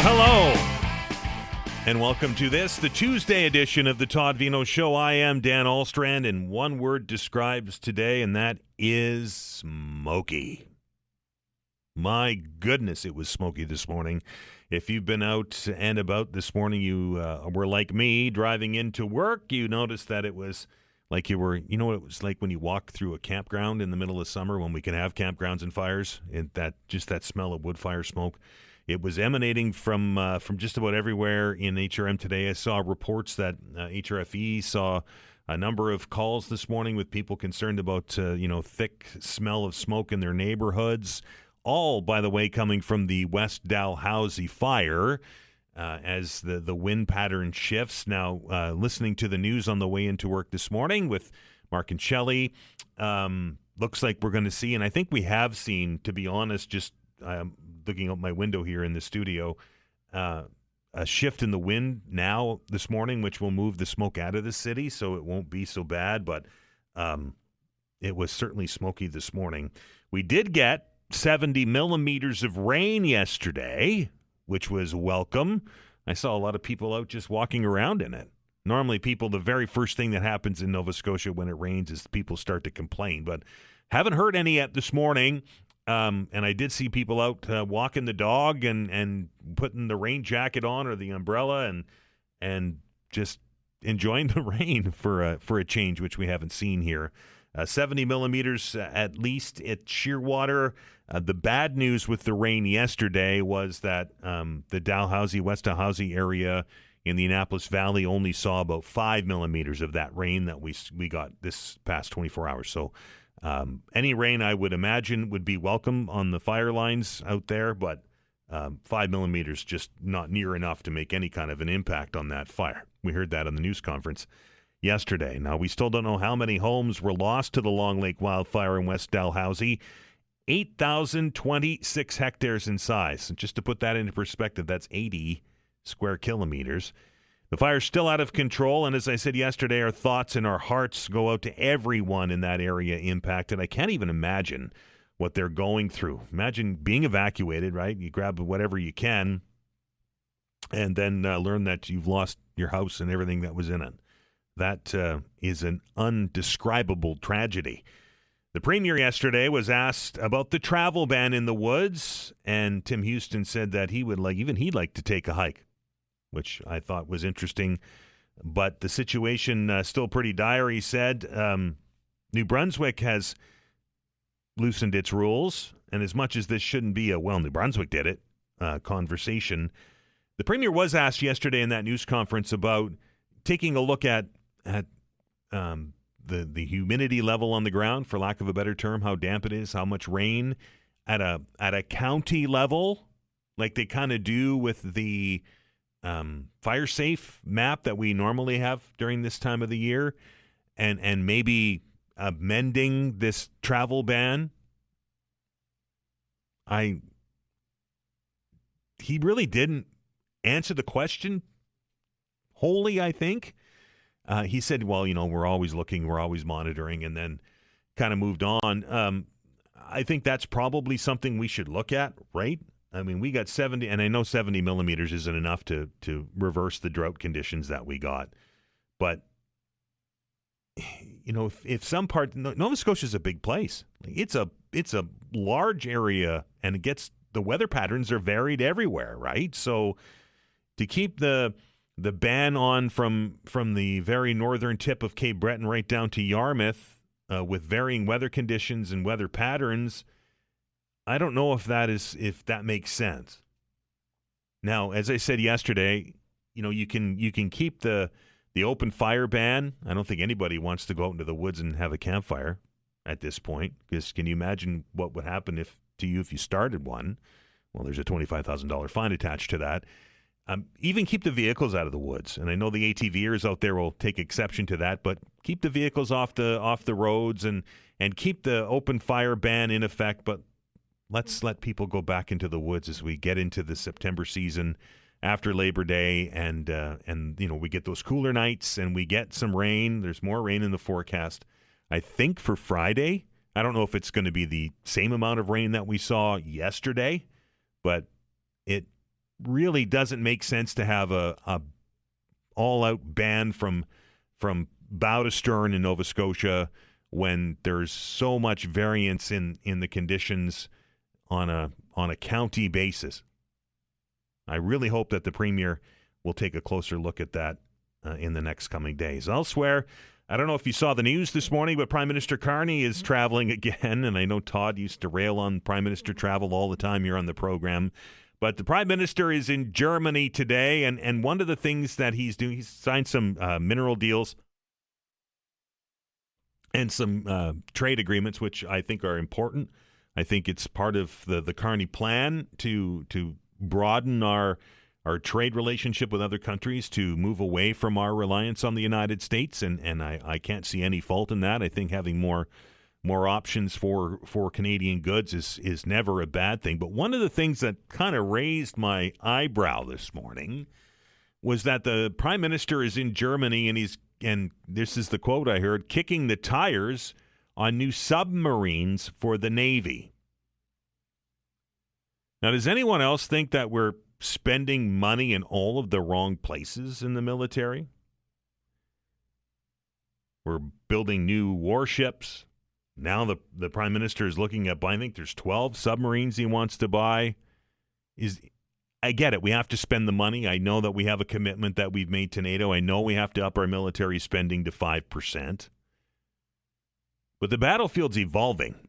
hello, and welcome to the Tuesday edition of the Todd Veinotte Show. I am Dan Alstrand, and one word describes today, and that is smoky. My goodness, it was smoky this morning. If you've been out and about this morning, you were like me, driving into work, you noticed that it was like you were, you know what it was like when you walk through a campground in the middle of summer when we can have campgrounds and fires, and that smell of wood fire smoke. It was emanating from just about everywhere in HRM today. I saw reports that HRFE saw a number of calls this morning with people concerned about thick smell of smoke in their neighborhoods. All, by the way, coming from the West Dalhousie fire as the wind pattern shifts. Now, listening to the news on the way into work this morning with Mark and Shelley, looks like we're going to see, and I think we have seen, to be honest, just looking out my window here in the studio, a shift in the wind now this morning, which will move the smoke out of the city, so it won't be so bad, but it was certainly smoky this morning. We did get 70 millimeters of rain yesterday, which was welcome. I saw a lot of people out just walking around in it. Normally people, the very first thing that happens in Nova Scotia when it rains is people start to complain, but haven't heard any yet this morning. And I did see people out walking the dog and putting the rain jacket on or the umbrella and just enjoying the rain for a change, which we haven't seen here. 70 millimeters at least at Shearwater. The bad news with the rain yesterday was that the Dalhousie, West Dalhousie area in the Annapolis Valley only saw about 5 millimeters of that rain that we got this past 24 hours. So any rain, I would imagine, would be welcome on the fire lines out there, but 5 millimeters just not near enough to make any kind of an impact on that fire. We heard that on the news conference yesterday. Now, we still don't know how many homes were lost to the Long Lake wildfire in West Dalhousie. 8,026 hectares in size. And just to put that into perspective, that's 80 square kilometers. The fire's still out of control, and as I said yesterday, our thoughts and our hearts go out to everyone in that area impacted. I can't even imagine what they're going through. Imagine being evacuated, right? You grab whatever you can, and then learn that you've lost your house and everything that was in it. That is an undescribable tragedy. The Premier yesterday was asked about the travel ban in the woods, and Tim Houston said that he'd like to take a hike, which I thought was interesting. But the situation still pretty dire, he said. New Brunswick has loosened its rules, and as much as this shouldn't be New Brunswick did it conversation, the Premier was asked yesterday in that news conference about taking a look at the humidity level on the ground, for lack of a better term, how damp it is, how much rain at a county level, like they kind of do with the fire safe map that we normally have during this time of the year, and maybe amending this travel ban. He really didn't answer the question wholly, I think. He said, well, we're always looking, we're always monitoring, and then kind of moved on. I think that's probably something we should look at, right? I mean, we got 70, and I know 70 millimeters isn't enough to reverse the drought conditions that we got. But, if some part, Nova Scotia is a big place. It's a large area, and the weather patterns are varied everywhere, right? So to keep the ban on from the very northern tip of Cape Breton right down to Yarmouth with varying weather conditions and weather patterns, I don't know if that makes sense. Now, as I said yesterday, you can keep the open fire ban. I don't think anybody wants to go out into the woods and have a campfire at this point, because can you imagine what would happen if you started one? Well, there's a $25,000 fine attached to that. Even keep the vehicles out of the woods. And I know the ATVers out there will take exception to that, but keep the vehicles off the roads and keep the open fire ban in effect. But let's let people go back into the woods as we get into the September season after Labor Day, and we get those cooler nights and we get some rain. There's more rain in the forecast, I think, for Friday. I don't know if it's going to be the same amount of rain that we saw yesterday, but it really doesn't make sense to have a all-out ban from bow to stern in Nova Scotia when there's so much variance in the conditions on a county basis. I really hope that the Premier will take a closer look at that in the next coming days. Elsewhere, I don't know if you saw the news this morning, but Prime Minister Carney is traveling again, and I know Todd used to rail on Prime Minister travel all the time here on the program. But the Prime Minister is in Germany today, and one of the things that he's doing, he's signed some mineral deals and some trade agreements, which I think are important. I think it's part of the Carney plan to broaden our trade relationship with other countries, to move away from our reliance on the United States, and I can't see any fault in that. I think having more options for Canadian goods is never a bad thing. But one of the things that kind of raised my eyebrow this morning was that the Prime Minister is in Germany, and this is the quote I heard, kicking the tires on new submarines for the Navy. Now, does anyone else think that we're spending money in all of the wrong places in the military? We're building new warships. Now the Prime Minister is looking at buying, I think there's 12 submarines he wants to buy. I get it. We have to spend the money. I know that we have a commitment that we've made to NATO. I know we have to up our military spending to 5%. But the battlefield's evolving.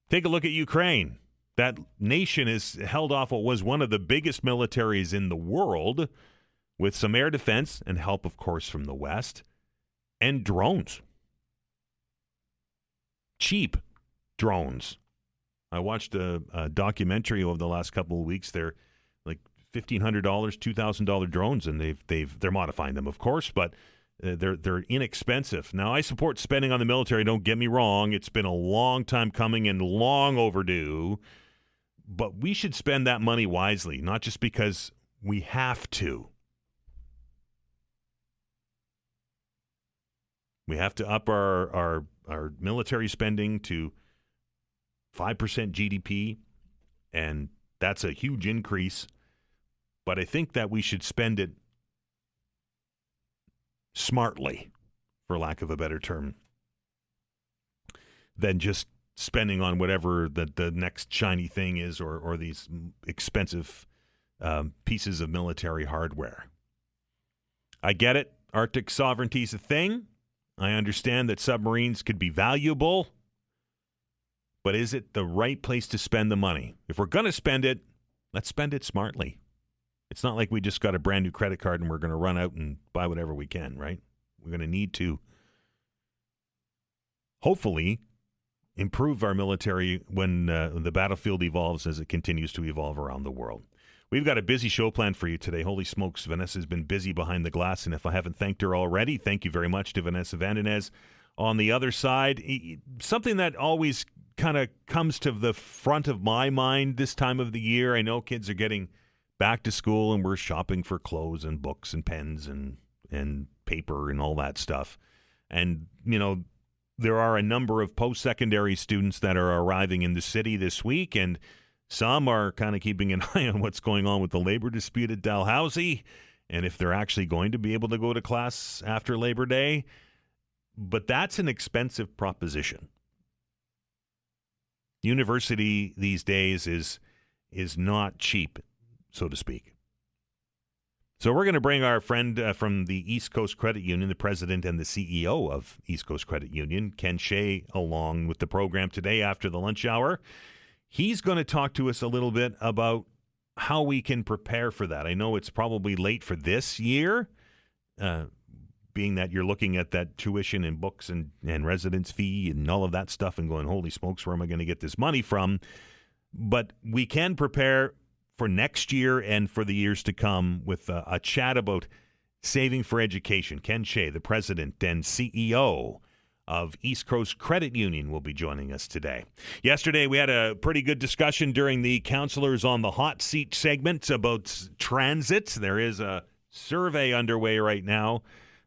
Take a look at Ukraine. That nation has held off what was one of the biggest militaries in the world with some air defense and help, of course, from the West, and drones. Cheap drones. I watched a documentary over the last couple of weeks. They're like $1,500, $2,000 drones, and they're modifying them, of course, but they're inexpensive. Now, I support spending on the military. Don't get me wrong; it's been a long time coming and long overdue. But we should spend that money wisely, not just because we have to. We have to up our military spending to 5% GDP, and that's a huge increase. But I think that we should spend it smartly, for lack of a better term, than just spending on whatever the next shiny thing is or these expensive pieces of military hardware. I get it. Arctic sovereignty is a thing. I understand that submarines could be valuable. But is it the right place to spend the money? If we're going to spend it, let's spend it smartly. It's not like we just got a brand new credit card and we're going to run out and buy whatever we can, right? We're going to need to hopefully improve our military when the battlefield evolves as it continues to evolve around the world. We've got a busy show planned for you today. Holy smokes, Vanessa's been busy behind the glass, and if I haven't thanked her already, thank you very much to Vanessa Vandenez. On the other side, something that always kind of comes to the front of my mind this time of the year. I know kids are getting back to school, and we're shopping for clothes and books and pens and paper and all that stuff. And, you know, there are a number of post-secondary students that are arriving in the city this week, and some are kind of keeping an eye on what's going on with the labor dispute at Dalhousie and if they're actually going to be able to go to class after Labor Day. But that's an expensive proposition. University these days is not cheap, so to speak. So we're going to bring our friend from the East Coast Credit Union, the president and the CEO of East Coast Credit Union, Ken Shea, along with the program today after the lunch hour. He's going to talk to us a little bit about how we can prepare for that. I know it's probably late for this year, being that you're looking at that tuition and books and residence fee and all of that stuff and going, holy smokes, where am I going to get this money from? But we can prepare for next year and for the years to come with a chat about saving for education. Ken Shea, the president and CEO of East Coast Credit Union, will be joining us today. Yesterday, we had a pretty good discussion during the Counselors on the Hot Seat segment about transit. There is a survey underway right now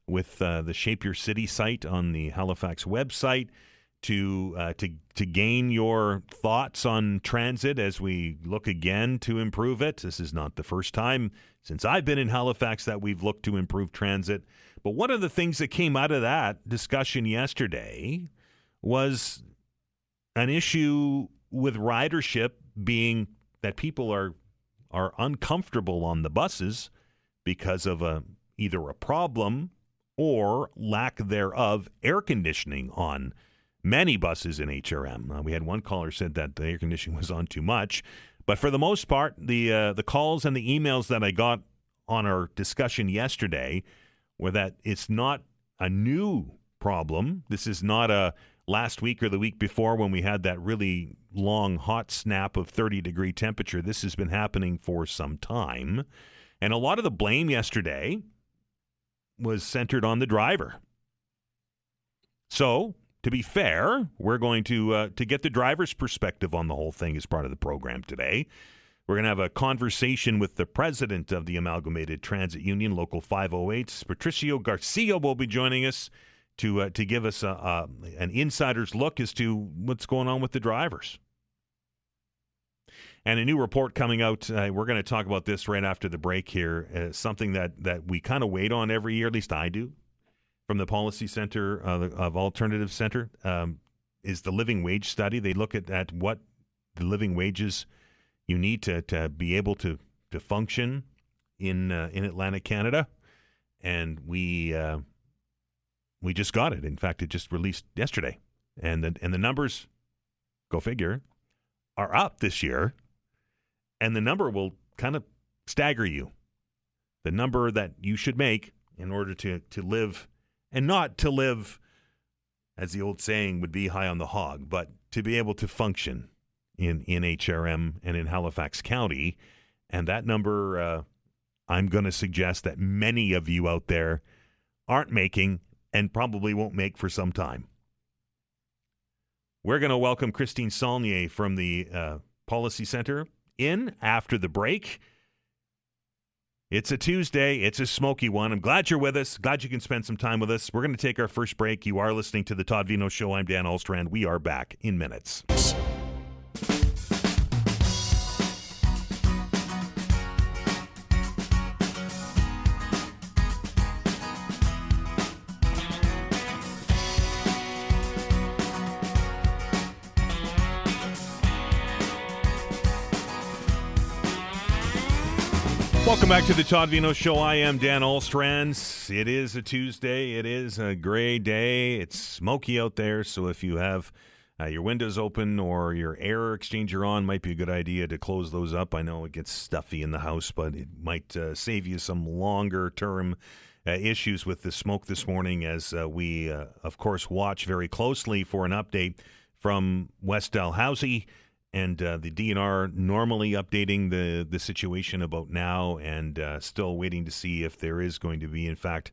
with the Shape Your City site on the Halifax website to gain your thoughts on transit as we look again to improve it. This is not the first time since I've been in Halifax that we've looked to improve transit. But one of the things that came out of that discussion yesterday was an issue with ridership being that people are uncomfortable on the buses because of either a problem or lack thereof air conditioning on many buses in HRM. We had one caller said that the air conditioning was on too much. But for the most part, the calls and the emails that I got on our discussion yesterday were that it's not a new problem. This is not a last week or the week before when we had that really long hot snap of 30-degree temperature. This has been happening for some time. And a lot of the blame yesterday was centered on the driver. So, to be fair, we're going to get the driver's perspective on the whole thing as part of the program today. We're going to have a conversation with the president of the Amalgamated Transit Union, Local 508. Patricio Garcia will be joining us to give us an insider's look as to what's going on with the drivers. And a new report coming out, we're going to talk about this right after the break here, something that we kind of wait on every year, at least I do, from the Policy Center of Alternatives Center, is the living wage study. They look at what the living wages you need to be able to function in Atlantic Canada. And we just got it. In fact, it just released yesterday. And the numbers, go figure, are up this year. And the number will kind of stagger you. The number that you should make in order to live, and not to live, as the old saying would be, high on the hog, but to be able to function in HRM and in Halifax County. And that number, I'm going to suggest that many of you out there aren't making and probably won't make for some time. We're going to welcome Christine Saulnier from the Policy Center in after the break. It's a Tuesday. It's a smoky one. I'm glad you're with us. Glad you can spend some time with us. We're going to take our first break. You are listening to the Todd Veinotte Show. I'm Dan Alstrand. We are back in minutes. Welcome back to the Todd Veinotte Show. I am Dan Alstrand. It is a Tuesday. It is a gray day. It's smoky out there, so if you have your windows open or your air exchanger on, might be a good idea to close those up. I know it gets stuffy in the house, but it might save you some longer-term issues with the smoke this morning as we, of course, watch very closely for an update from West Dalhousie. And the DNR normally updating the situation about now, and still waiting to see if there is going to be, in fact,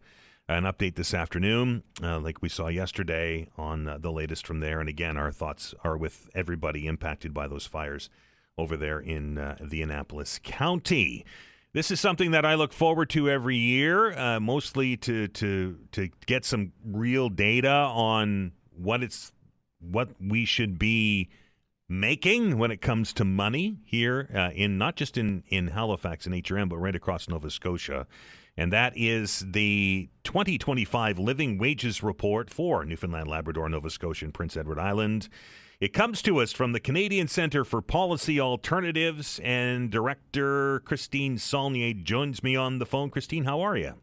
an update this afternoon, like we saw yesterday on the latest from there. And again, our thoughts are with everybody impacted by those fires over there in the Annapolis County. This is something that I look forward to every year, mostly to get some real data on what we should be making when it comes to money here in not just in Halifax and HRM, but right across Nova Scotia. And that is the 2025 Living Wages Report for Newfoundland, Labrador, Nova Scotia, and Prince Edward Island. It comes to us from the Canadian Centre for Policy Alternatives, and Director Christine Saulnier joins me on the phone. Christine, how are you?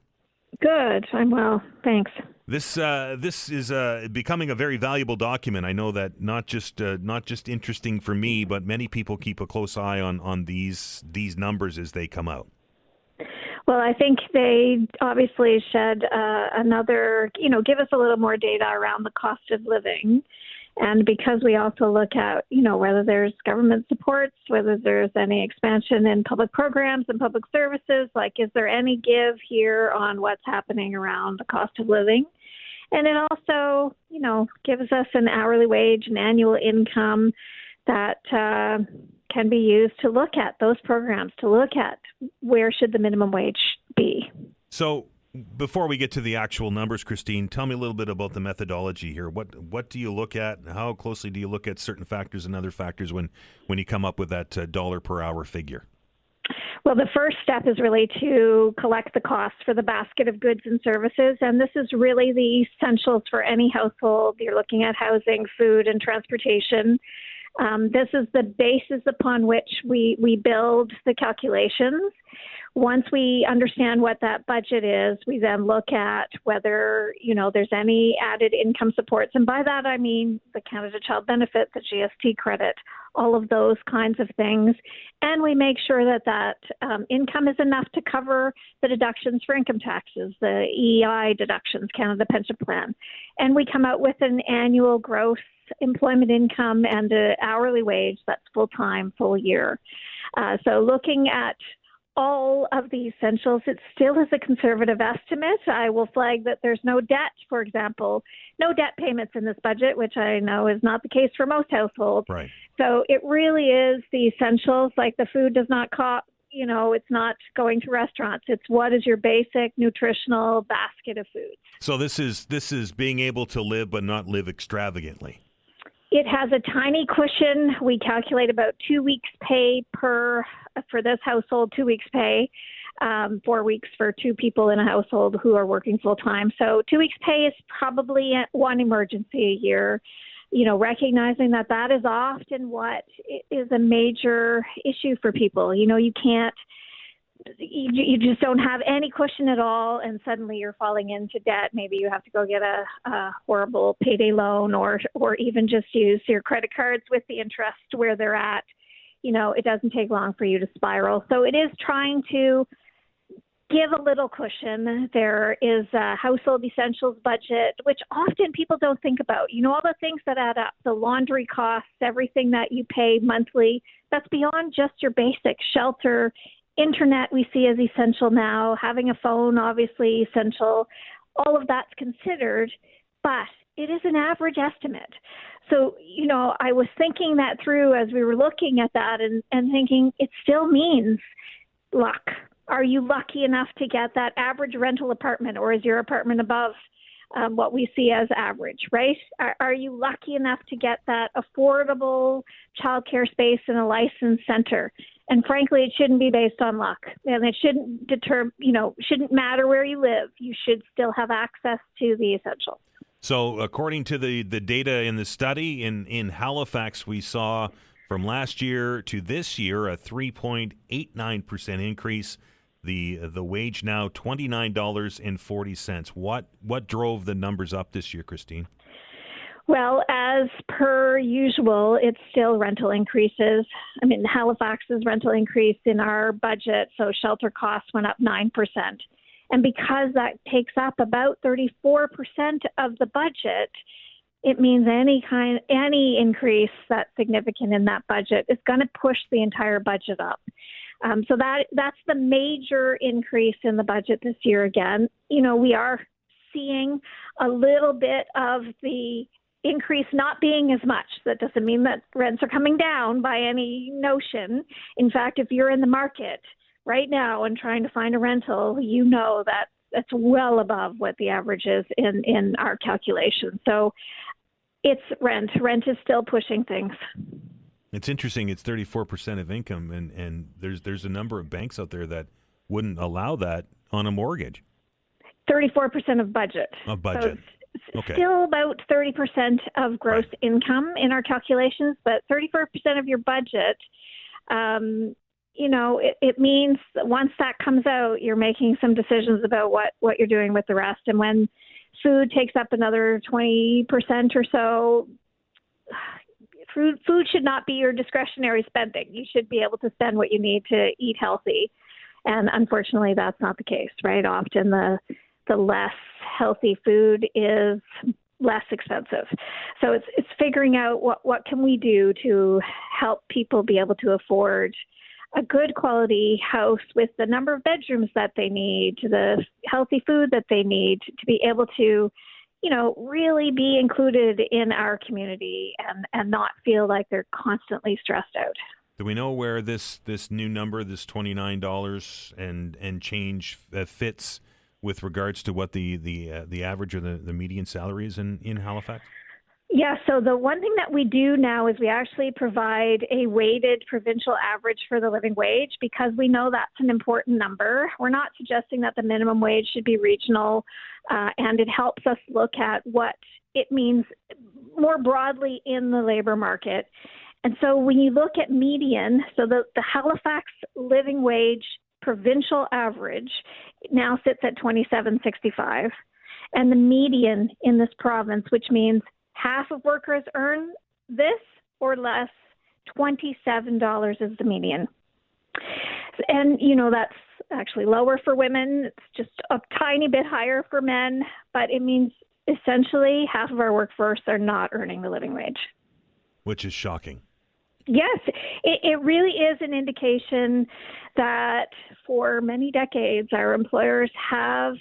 Good. I'm well. Thanks. This is becoming a very valuable document. I know that not just interesting for me, but many people keep a close eye on these numbers as they come out. Well, I think they obviously shed another, give us a little more data around the cost of living. And because we also look at, whether there's government supports, whether there's any expansion in public programs and public services, like is there any give here on what's happening around the cost of living? And it also, gives us an hourly wage, an annual income that can be used to look at those programs, to look at where should the minimum wage be. So Before we get to the actual numbers, Christine, tell me a little bit about the methodology here. What do you look at? How closely do you look at certain factors and other factors when you come up with that dollar per hour figure? Well, the first step is really to collect the costs for the basket of goods and services, and this is really the essentials for any household. You're looking at housing, food, and transportation. This is the basis upon which we build the calculations. Once we understand what that budget is, we then look at whether, there's any added income supports. And by that, I mean the Canada Child Benefit, the GST credit, all of those kinds of things. And we make sure that income is enough to cover the deductions for income taxes, the EI deductions, Canada Pension Plan. And we come out with an annual gross employment income and an hourly wage that's full-time, full year. So looking at all of the essentials, it still is a conservative estimate. I will flag that there's no debt, for example, no debt payments in this budget, which I know is not the case for most households. Right. So it really is the essentials, like the food does not cost, it's not going to restaurants. It's what is your basic nutritional basket of foods. So this is being able to live but not live extravagantly. It has a tiny cushion. We calculate about 2 weeks pay for this household, 2 weeks pay, 4 weeks for two people in a household who are working full time. So 2 weeks pay is probably one emergency a year, recognizing that is often what is a major issue for people. You just don't have any cushion at all, and suddenly you're falling into debt. Maybe you have to go get a horrible payday loan or even just use your credit cards with the interest where they're at. It doesn't take long for you to spiral. So it is trying to give a little cushion. There is a household essentials budget, which often people don't think about. All the things that add up, the laundry costs, everything that you pay monthly, that's beyond just your basic shelter. Internet we see as essential now, having a phone obviously essential, all of that's considered, but it is an average estimate. So, I was thinking that through as we were looking at that and thinking it still means luck. Are you lucky enough to get that average rental apartment, or is your apartment above what we see as average, right? Are you lucky enough to get that affordable childcare space in a licensed center? And frankly, it shouldn't be based on luck, and it shouldn't matter where you live. You should still have access to the essentials. So according to the data in the study in Halifax, we saw from last year to this year a 3.89% increase. The wage now $29.40. What drove the numbers up this year, Christine? Well, as per usual, it's still rental increases. Halifax's rental increase in our budget, so shelter costs went up 9%. And because that takes up about 34% of the budget, it means any increase that's significant in that budget is going to push the entire budget up. So that's the major increase in the budget this year. Again, we are seeing a little bit of the increase not being as much. That doesn't mean that rents are coming down by any notion. In fact, if you're in the market right now and trying to find a rental, that that's well above what the average is in our calculation. So it's rent. Rent is still pushing things. It's interesting. It's 34% of income, and there's a number of banks out there that wouldn't allow that on a mortgage. 34% of budget. Of budget. So okay. Still about 30% of gross income in our calculations, but 34% of your budget, it means that once that comes out, you're making some decisions about what you're doing with the rest. And when food takes up another 20% or so, food should not be your discretionary spending. You should be able to spend what you need to eat healthy. And unfortunately, that's not the case, right? Often the less healthy food is less expensive. So it's figuring out what can we do to help people be able to afford a good quality house with the number of bedrooms that they need, to the healthy food that they need to be able to, really be included in our community and not feel like they're constantly stressed out. Do we know where this new number, this $29 and change fits with regards to what the average or the median salary is in Halifax? Yeah, so the one thing that we do now is we actually provide a weighted provincial average for the living wage because we know that's an important number. We're not suggesting that the minimum wage should be regional, and it helps us look at what it means more broadly in the labor market. And so when you look at median, so the Halifax living wage provincial average now sits at $27.65, and the median in this province, which means half of workers earn this or less, $27 is the median. And, that's actually lower for women. It's just a tiny bit higher for men, but it means essentially half of our workforce are not earning the living wage. Which is shocking. Yes, it really is an indication that for many decades, our employers have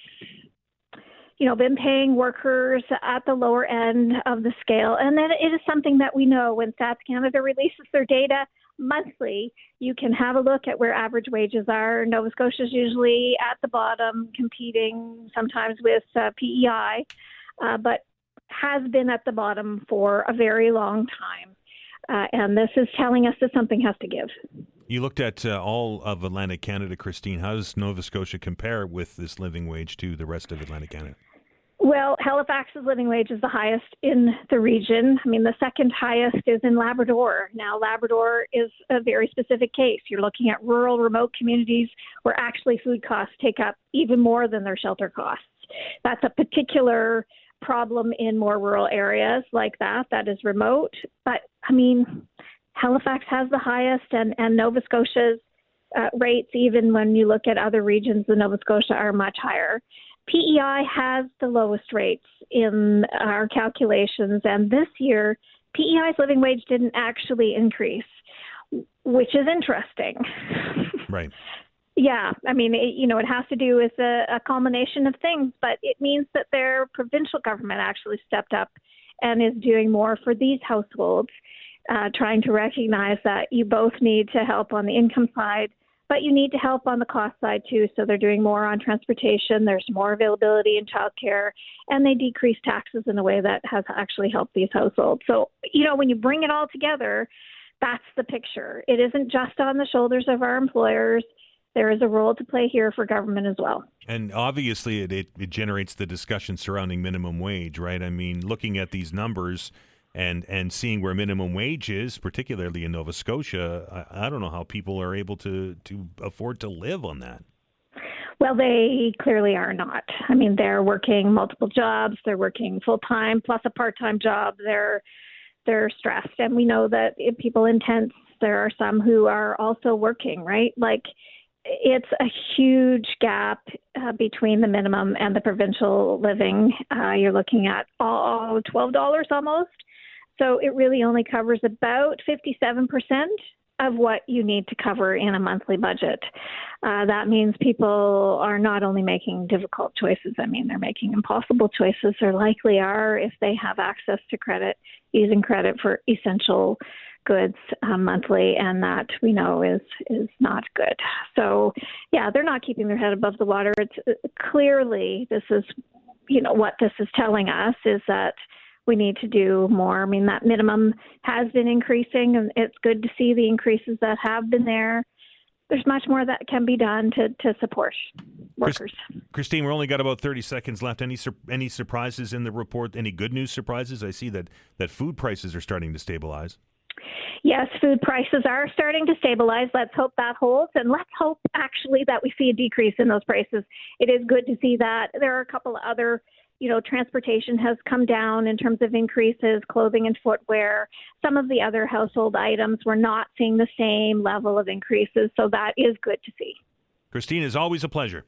been paying workers at the lower end of the scale. And then it is something that we know when Stats Canada releases their data monthly, you can have a look at where average wages are. Nova Scotia is usually at the bottom, competing sometimes with PEI, but has been at the bottom for a very long time. And this is telling us that something has to give. You looked at all of Atlantic Canada, Christine. How does Nova Scotia compare with this living wage to the rest of Atlantic Canada? Well, Halifax's living wage is the highest in the region. I mean, the second highest is in Labrador. Now, Labrador is a very specific case. You're looking at rural, remote communities where actually food costs take up even more than their shelter costs. That's a particular problem in more rural areas like that is remote. But, I mean, Halifax has the highest, and Nova Scotia's rates, even when you look at other regions of Nova Scotia, are much higher. PEI has the lowest rates in our calculations, and this year, PEI's living wage didn't actually increase, which is interesting. Right. Yeah, I mean, it has to do with a culmination of things, but it means that their provincial government actually stepped up and is doing more for these households, trying to recognize that you both need to help on the income side, but you need to help on the cost side too. So they're doing more on transportation. There's more availability in childcare, and they decrease taxes in a way that has actually helped these households. So, when you bring it all together, that's the picture. It isn't just on the shoulders of our employers. There is a role to play here for government as well. And obviously it generates the discussion surrounding minimum wage, right? I mean, looking at these numbers and seeing where minimum wage is, particularly in Nova Scotia, I don't know how people are able to afford to live on that. Well, they clearly are not. I mean, they're working multiple jobs. They're working full-time plus a part-time job. They're stressed. And we know that if people in tents, there are some who are also working, right? Like, it's a huge gap between the minimum and the provincial living. You're looking at $12 almost. So it really only covers about 57% of what you need to cover in a monthly budget. That means people are not only making difficult choices, I mean, they're making impossible choices, or likely are if they have access to credit, using credit for essential goods monthly, and that we know is not good. So, yeah, they're not keeping their head above the water. It's clearly, this is, what this is telling us is that we need to do more. I mean, that minimum has been increasing, and it's good to see the increases that have been there. There's much more that can be done to support workers. Christine, we're only got about 30 seconds left. Any surprises in the report? Any good news surprises? I see that food prices are starting to stabilize. Yes, food prices are starting to stabilize. Let's hope that holds, and let's hope actually that we see a decrease in those prices. It is good to see that. There are a couple of other, transportation has come down in terms of increases, clothing and footwear. Some of the other household items, we're not seeing the same level of increases, so that is good to see. Christine, it's always a pleasure.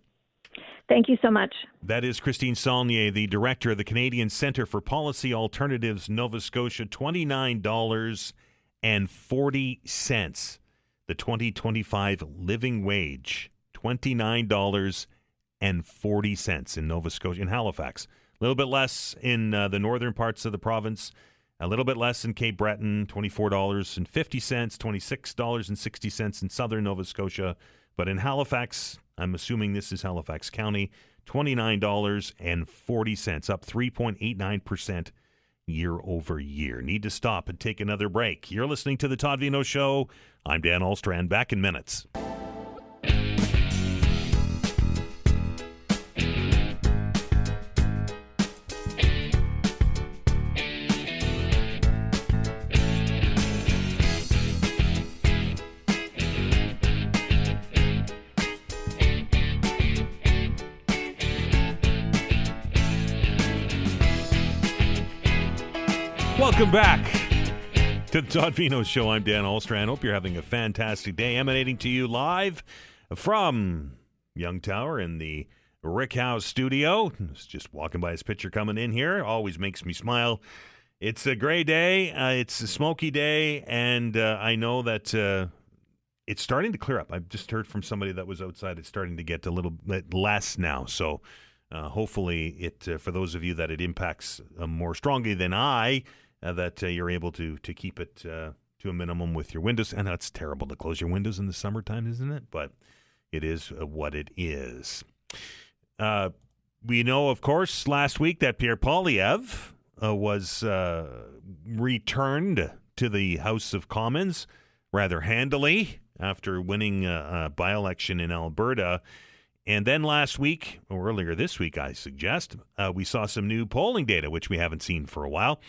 Thank you so much. That is Christine Saulnier, the director of the Canadian Centre for Policy Alternatives-Nova Scotia. $29.40. The 2025 living wage, $29.40 in Nova Scotia, in Halifax. A little bit less in the northern parts of the province, a little bit less in Cape Breton, $24.50, $26.60 in southern Nova Scotia. But in Halifax, I'm assuming this is Halifax County, $29.40, up 3.89% year over year. Need to stop and take another break. You're listening to The Todd Veinotte Show. I'm Dan Ahlstrand. Back in minutes. Welcome back to the Todd Veinotte Show. I'm Dan Ahlstrand. Hope you're having a fantastic day. Emanating to you live from Young Tower in the Rick House studio. Just walking by his picture coming in here. Always makes me smile. It's a gray day. It's a smoky day. And I know that it's starting to clear up. I've just heard from somebody that was outside. It's starting to get a little bit less now. So hopefully it for those of you that it impacts more strongly than I, that you're able to keep it to a minimum with your windows. And that's terrible to close your windows in the summertime, isn't it? But it is what it is. We know, of course, last week that Pierre Poilievre was returned to the House of Commons rather handily after winning a by-election in Alberta. And then last week, or earlier this week, I suggest, we saw some new polling data, which we haven't seen for a while.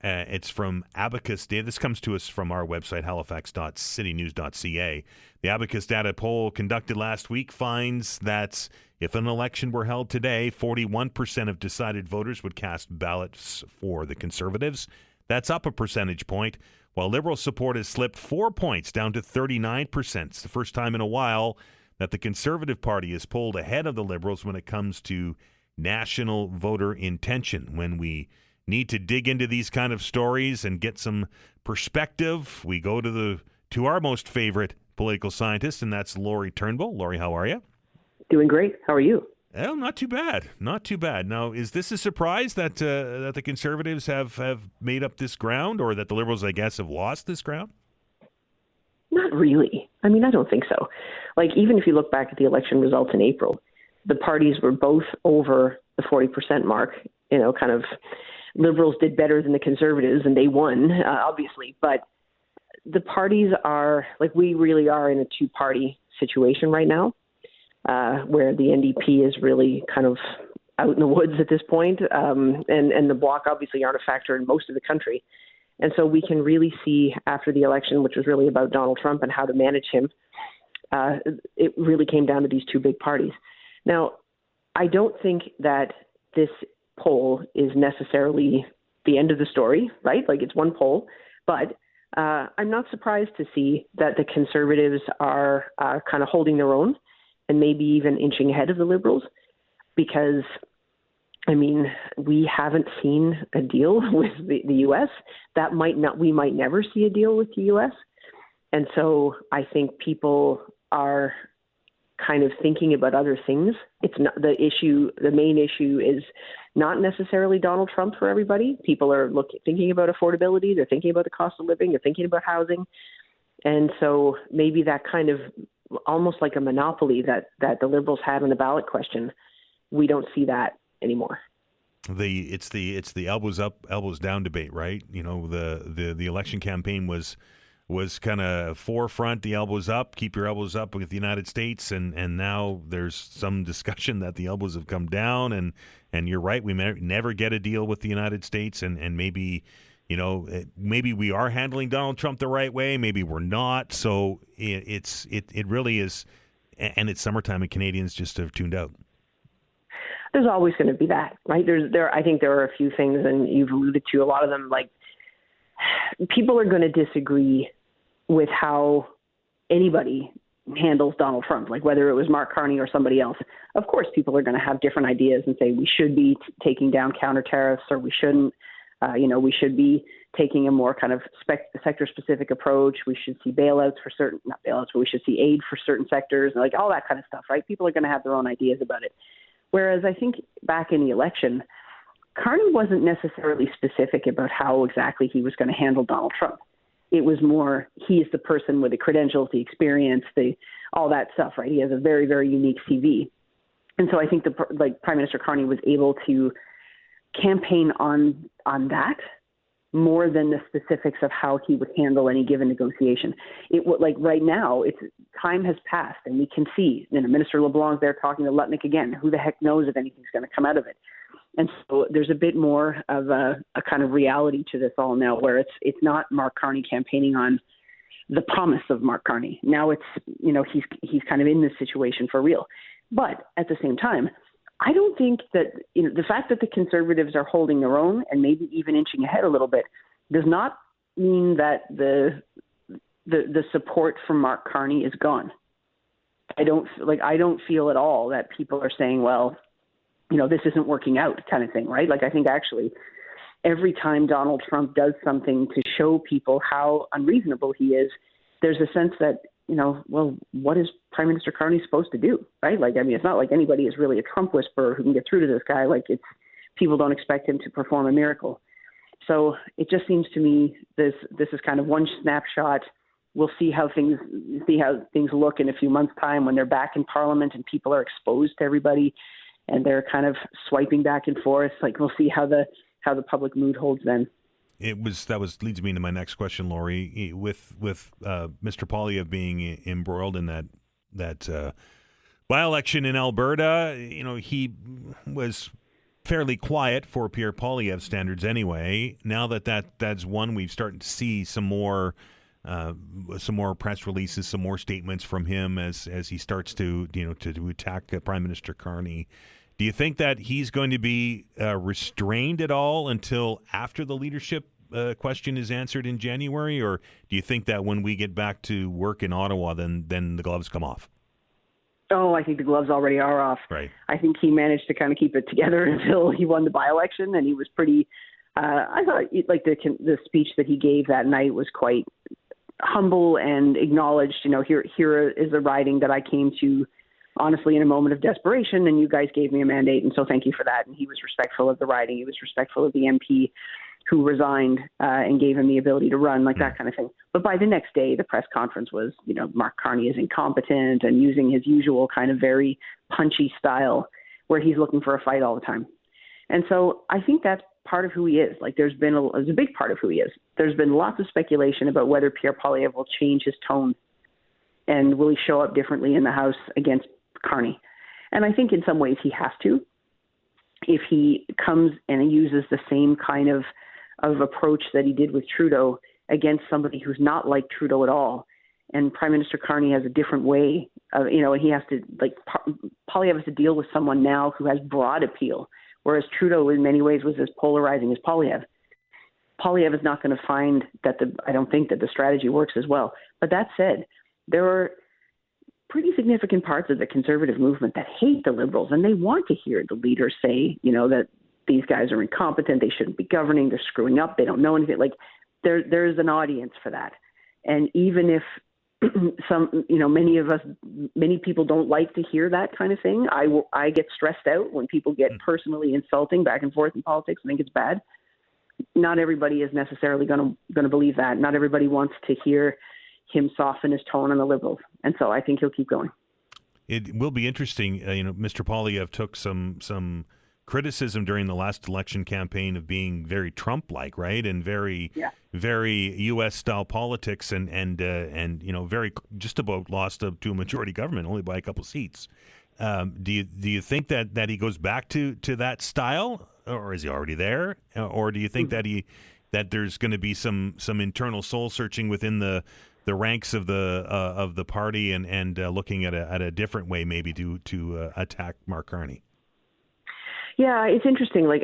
It's from Abacus Data. This comes to us from our website, halifax.citynews.ca. The Abacus Data poll conducted last week finds that if an election were held today, 41% of decided voters would cast ballots for the Conservatives. That's up a percentage point, while Liberal support has slipped 4 points down to 39%. It's the first time in a while that the Conservative Party is pulled ahead of the Liberals when it comes to national voter intention. When we need to dig into these kind of stories and get some perspective, we go to our most favorite political scientist, and that's Lori Turnbull. Lori, how are you? Doing great. How are you? Well, not too bad. Not too bad. Now, is this a surprise that the Conservatives have made up this ground, or that the Liberals, I guess, have lost this ground? Not really. I mean, I don't think so. Like, even if you look back at the election results in April, the parties were both over the 40% mark. You know, kind of Liberals did better than the Conservatives, and they won, obviously. But the parties are, like, we really are in a two-party situation right now, where the NDP is really kind of out in the woods at this point, and the Bloc obviously aren't a factor in most of the country. And so we can really see after the election, which was really about Donald Trump and how to manage him, it really came down to these two big parties. Now, I don't think that this poll is necessarily the end of the story, right? Like, it's one poll, but I'm not surprised to see that the Conservatives are kind of holding their own and maybe even inching ahead of the Liberals, because I mean, we haven't seen a deal with the U.S. We might never see a deal with the U.S. And so I think people are kind of thinking about other things. It's not the issue. The main issue is not necessarily Donald Trump for everybody. People are thinking about affordability. They're thinking about the cost of living. They're thinking about housing. And so maybe that kind of almost like a monopoly that the Liberals had on the ballot question, we don't see that anymore. It's the elbows up, elbows down debate, right? You know, the election campaign was kind of forefront, the elbows up, keep your elbows up with the United States, and now there's some discussion that the elbows have come down, and you're right, we may never get a deal with the United States, and maybe, you know, maybe we are handling Donald Trump the right way, maybe we're not. So it really is, and it's summertime and Canadians just have tuned out. There's always going to be that, right? I think there are a few things, and you've alluded to a lot of them. Like, people are going to disagree with how anybody handles Donald Trump, like whether it was Mark Carney or somebody else. Of course, people are going to have different ideas and say we should be taking down counter tariffs, or we shouldn't. We should be taking a more kind of sector-specific approach. We should see bailouts for certain, not bailouts, but we should see aid for certain sectors, like all that kind of stuff, right? People are going to have their own ideas about it. Whereas I think back in the election, Carney wasn't necessarily specific about how exactly he was going to handle Donald Trump. It was more, he's the person with the credentials, the experience, all that stuff, right? He has a very, very unique CV. And so I think Prime Minister Carney was able to campaign on that more than the specifics of how he would handle any given negotiation. It would, like, right now, time has passed, and we can see, Minister LeBlanc's there talking to Lutnick again. Who the heck knows if anything's going to come out of it? And so there's a bit more of a kind of reality to this all now, where it's not Mark Carney campaigning on the promise of Mark Carney. Now it's, he's kind of in this situation for real. But at the same time, I don't think that, the fact that the Conservatives are holding their own and maybe even inching ahead a little bit does not mean that the support from Mark Carney is gone. I don't feel at all that people are saying, well, this isn't working out kind of thing, right? Like, I think actually every time Donald Trump does something to show people how unreasonable he is, there's a sense that, well, what is Prime Minister Carney supposed to do, right? Like, I mean, it's not like anybody is really a Trump whisperer who can get through to this guy. Like, people don't expect him to perform a miracle. So it just seems to me this is kind of one snapshot. We'll see how things look in a few months' time when they're back in Parliament and people are exposed to everybody and they're kind of swiping back and forth. Like, we'll see how the public mood holds then. Leads me into my next question, Laurie. With Mr. Poilievre being embroiled in that by-election in Alberta, he was fairly quiet for Pierre Poilievre standards anyway. Now that's one, we've started to see some more press releases, some more statements from him as he starts to attack Prime Minister Carney. Do you think that he's going to be restrained at all until after the leadership question is answered in January, or do you think that when we get back to work in Ottawa, then the gloves come off? Oh, I think the gloves already are off. Right. I think he managed to kind of keep it together until he won the by-election, and he was pretty. I thought the speech that he gave that night was quite humble and acknowledged. Here is a riding that I came to honestly in a moment of desperation, and you guys gave me a mandate, and so thank you for that. And he was respectful of the riding. He was respectful of the MP who resigned and gave him the ability to run, like that kind of thing. But by the next day, the press conference was, Mark Carney is incompetent and using his usual kind of very punchy style where he's looking for a fight all the time. And so I think that's part of who he is. Like, there's a big part of who he is. There's been lots of speculation about whether Pierre Poilievre will change his tone and will he show up differently in the House against Carney. And I think in some ways he has to. If he comes and he uses the same kind of approach that he did with Trudeau against somebody who's not like Trudeau at all, and Prime Minister Carney has a different way of, and he has to, Poilievre has to deal with someone now who has broad appeal, whereas Trudeau in many ways was as polarizing as Poilievre. Poilievre is not going to find I don't think that the strategy works as well. But that said, there are pretty significant parts of the Conservative movement that hate the Liberals, and they want to hear the leaders say, that these guys are incompetent, they shouldn't be governing, they're screwing up, they don't know anything. Like, there's an audience for that. And even if many people don't like to hear that kind of thing, I get stressed out when people get personally insulting back and forth in politics. I think it's bad. Not everybody is necessarily going to believe that. Not everybody wants to hear him soften his tone on the Liberals. And so I think he'll keep going. It will be interesting. Mr. Poilievre took some criticism during the last election campaign of being very Trump-like, right? And very U.S.-style politics and very just about lost to a majority government, only by a couple seats. Do you think that he goes back to that style, or is he already there? Or do you think that there's going to be some internal soul searching within the ranks of the party and looking at a different way maybe to attack Mark Carney? Yeah, it's interesting. Like,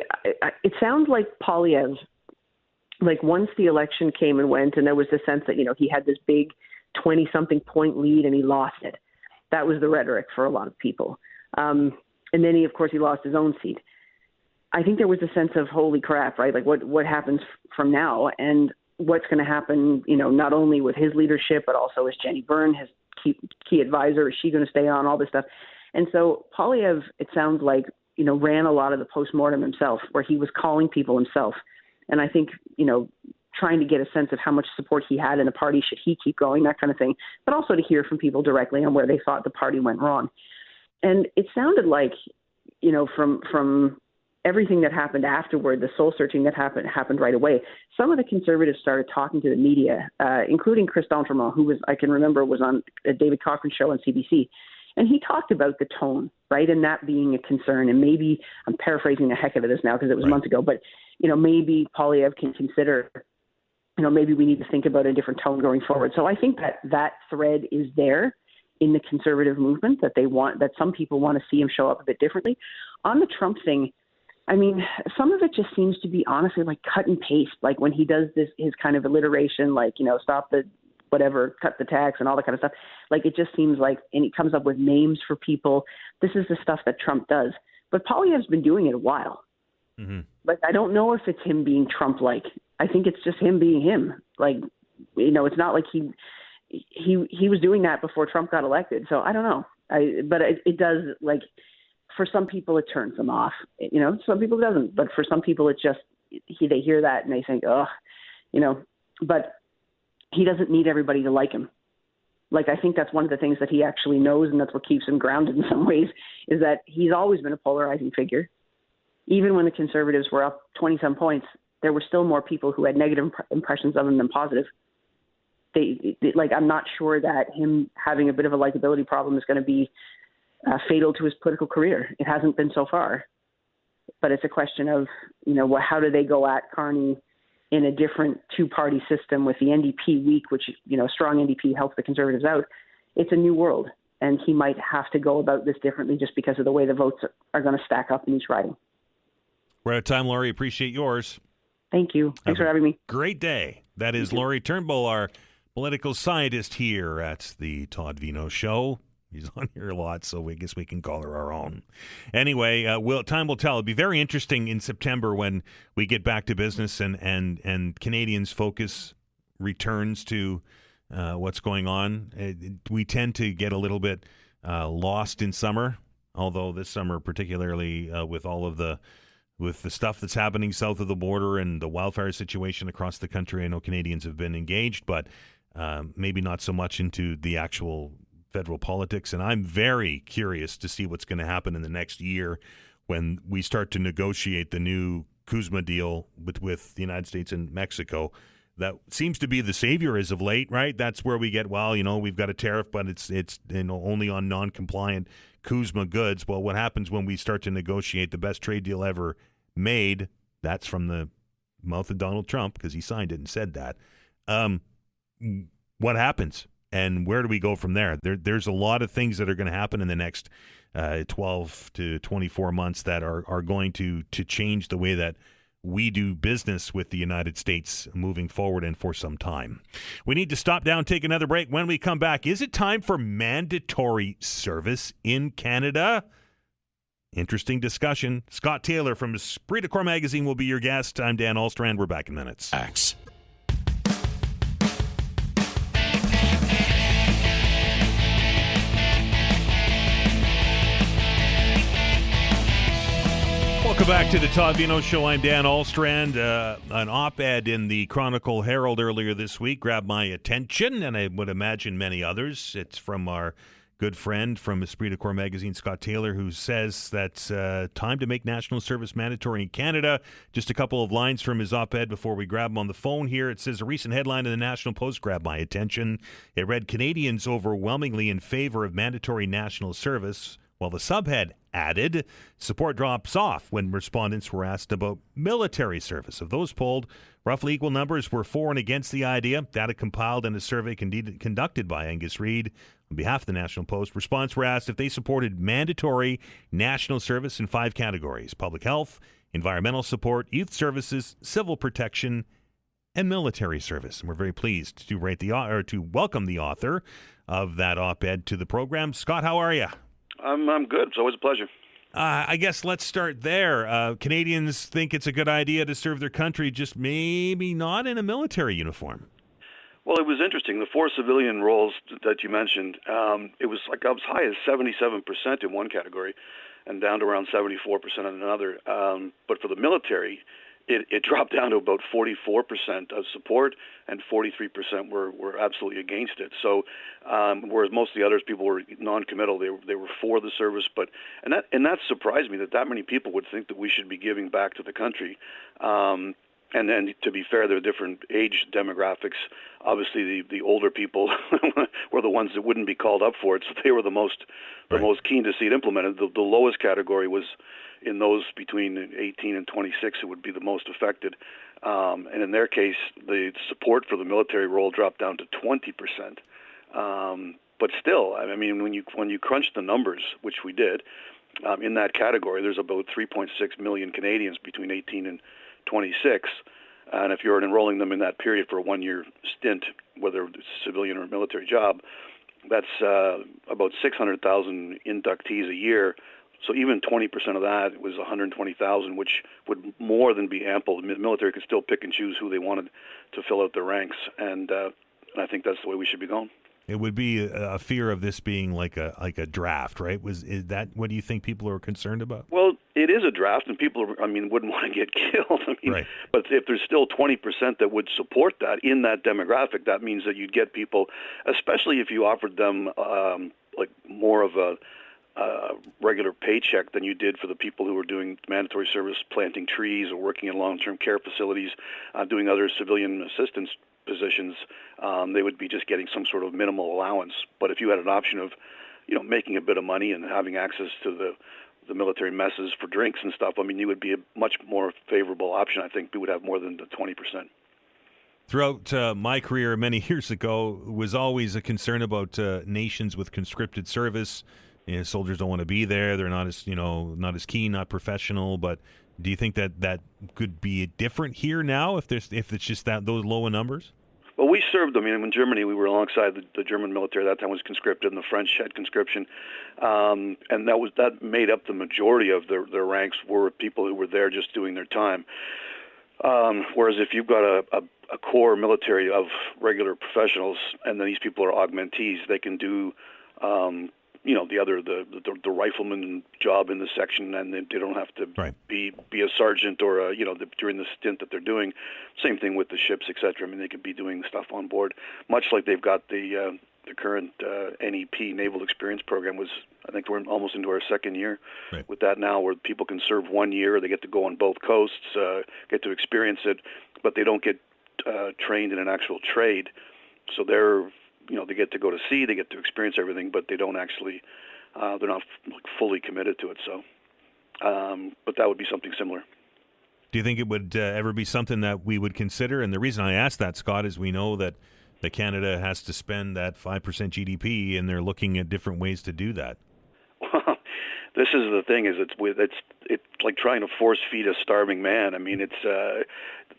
it sounds like Poilievre, like, once the election came and went, and there was the sense that, he had this big 20-something point lead and he lost it. That was the rhetoric for a lot of people. And then he lost his own seat. I think there was a sense of, holy crap, right? Like, what happens from now? And what's going to happen, not only with his leadership, but also is Jenny Byrne, his key advisor, is she going to stay on, all this stuff? And so Poilievre, it sounds like, ran a lot of the postmortem himself, where he was calling people himself. And I think, trying to get a sense of how much support he had in the party, should he keep going, that kind of thing, but also to hear from people directly on where they thought the party went wrong. And it sounded like, from everything that happened afterward, the soul searching that happened right away. Some of the Conservatives started talking to the media, including Chris D'Entremont, who I can remember was on a David Cochrane show on CBC. And he talked about the tone, right, and that being a concern. And maybe, I'm paraphrasing the heck out of this now because it was months ago, but, maybe Poilievre can consider, maybe we need to think about a different tone going forward. So I think that thread is there in the Conservative movement, that some people want to see him show up a bit differently. On the Trump thing, I mean, some of it just seems to be honestly like cut and paste, like when he does his kind of alliteration, like, stop the whatever, cut the tax and all that kind of stuff. Like, it just seems like, and he comes up with names for people. This is the stuff that Trump does. But Poilievre's been doing it a while. Mm-hmm. Like, I don't know if it's him being Trump-like. I think it's just him being him. Like, it's not like he was doing that before Trump got elected. So I don't know. But it does, like, for some people it turns them off. Some people it doesn't. But for some people it just, they hear that and they think, but he doesn't need everybody to like him. Like, I think that's one of the things that he actually knows, and that's what keeps him grounded in some ways, is that he's always been a polarizing figure. Even when the Conservatives were up 20-some points, there were still more people who had negative impressions of him than positive. I'm not sure that him having a bit of a likability problem is going to be fatal to his political career. It hasn't been so far. But it's a question of, how do they go at Carney in a different two-party system with the NDP weak, which, strong NDP helps the Conservatives out. It's a new world, and he might have to go about this differently just because of the way the votes are going to stack up in each riding. We're out of time, Laurie. Appreciate yours. Thank you. Thanks for having me. Great day. That is Laurie Turnbull, our political scientist here at the Todd Veinotte Show. He's on here a lot, so I guess we can call her our own. Anyway, time will tell. It'll be very interesting in September when we get back to business and Canadians' focus returns to what's going on. We tend to get a little bit lost in summer, although this summer, particularly with all of the stuff that's happening south of the border and the wildfire situation across the country, I know Canadians have been engaged, but maybe not so much into the actual federal politics. And I'm very curious to see what's going to happen in the next year when we start to negotiate the new CUSMA deal with the United States and Mexico. That seems to be the savior as of late, right? That's where we get, we've got a tariff, but it's only on non-compliant CUSMA goods. Well, what happens when we start to negotiate the best trade deal ever made? That's from the mouth of Donald Trump, because he signed it and said that. What happens? And where do we go from there? There's a lot of things that are going to happen in the next 12 to 24 months that are going to change the way that we do business with the United States moving forward and for some time. We need to stop down, take another break. When we come back, is it time for mandatory service in Canada? Interesting discussion. Scott Taylor from Esprit de Corps Magazine will be your guest. I'm Dan Alstrand. We're back in minutes. Axe. Welcome back to the Todd Veinotte Show. I'm Dan Alstrand. An op-ed in the Chronicle Herald earlier this week grabbed my attention, and I would imagine many others. It's from our good friend from Esprit de Corps Magazine, Scott Taylor, who says that's time to make national service mandatory in Canada. Just a couple of lines from his op-ed before we grab him on the phone here. It says, a recent headline in the National Post grabbed my attention. It read, Canadians overwhelmingly in favor of mandatory national service, while the subhead added, support drops off when respondents were asked about military service. Of those polled, roughly equal numbers were for and against the idea. Data compiled in a survey conducted by Angus Reid on behalf of the National Post. Respondents were asked if they supported mandatory national service in 5 categories: public health, environmental support, youth services, civil protection, and military service. And we're very pleased to welcome the author of that op-ed to the program. Scott, how are you? I'm good. It's always a pleasure. I guess let's start there. Canadians think it's a good idea to serve their country, just maybe not in a military uniform. Well, it was interesting. The 4 civilian roles that you mentioned, it was like as high as 77% in one category and down to around 74% in another. But for the military, it dropped down to about 44% of support, and 43% were absolutely against it. So, whereas most of the others, people were non-committal, they were for the service. And that surprised me that many people would think that we should be giving back to the country. And then, to be fair, there are different age demographics. Obviously, the older people were the ones that wouldn't be called up for it, so they were the most keen to see it implemented. The lowest category was in those between 18 and 26, it would be the most affected. And in their case, the support for the military role dropped down to 20%. But still, I mean, when you crunch the numbers, which we did, in that category, there's about 3.6 million Canadians between 18 and 26, and if you're enrolling them in that period for a one-year stint, whether it's a civilian or a military job, that's about 600,000 inductees a year. So even 20% of that was 120,000, which would more than be ample. The military could still pick and choose who they wanted to fill out their ranks, and I think that's the way we should be going. It would be a fear of this being like a draft, right? Is that what do you think people are concerned about? Well, it is a draft, and people wouldn't want to get killed. Right. But if there's still 20% that would support that in that demographic, that means that you'd get people, especially if you offered them like more of a regular paycheck than you did for the people who were doing mandatory service, planting trees or working in long-term care facilities, doing other civilian assistance positions. They would be just getting some sort of minimal allowance. But if you had an option of, making a bit of money and having access to the military messes for drinks and stuff, you would be a much more favorable option. I think we would have more than the 20%. Throughout my career many years ago, was always a concern about nations with conscripted service. Soldiers don't want to be there. They're not as not as keen, not professional. But do you think that could be different here now if it's just those low numbers? Well, we served. In Germany, we were alongside the German military. That time was conscripted, and the French had conscription, and that made up the majority of their ranks were people who were there just doing their time. Whereas if you've got a core military of regular professionals, and then these people are augmentees, they can do the rifleman job in the section, and they don't have to be a sergeant or during the stint that they're doing. Same thing with the ships, etc. They could be doing stuff on board, much like they've got the current NEP Naval Experience Program. I think we're almost into our second year with that now, where people can serve 1 year. They get to go on both coasts, get to experience it, but they don't get trained in an actual trade. So they get to go to sea, they get to experience everything, but they don't actually, they're not fully committed to it. So, but that would be something similar. Do you think it would ever be something that we would consider? And the reason I ask that, Scott, is we know that Canada has to spend that 5% GDP, and they're looking at different ways to do that. Well, this is the thing: is it's like trying to force feed a starving man.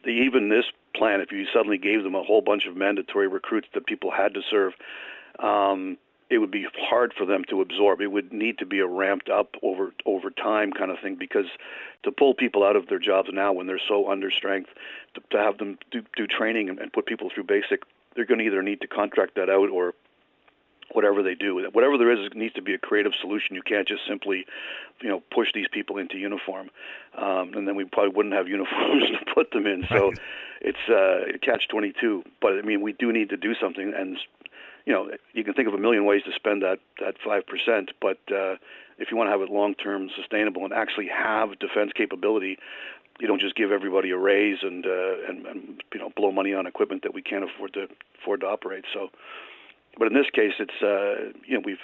Even this plan, if you suddenly gave them a whole bunch of mandatory recruits that people had to serve, it would be hard for them to absorb. It would need to be a ramped up over time kind of thing, because to pull people out of their jobs now when they're so under strength, to have them do training and put people through basic, they're going to either need to contract that out or whatever they do. Whatever there is, it needs to be a creative solution. You can't just simply, push these people into uniform, and then we probably wouldn't have uniforms to put them in. So it's a catch-22. But we do need to do something, and you can think of a million ways to spend that 5%. But if you want to have it long-term sustainable and actually have defense capability, you don't just give everybody a raise and blow money on equipment that we can't afford to operate. So. But in this case, it's we've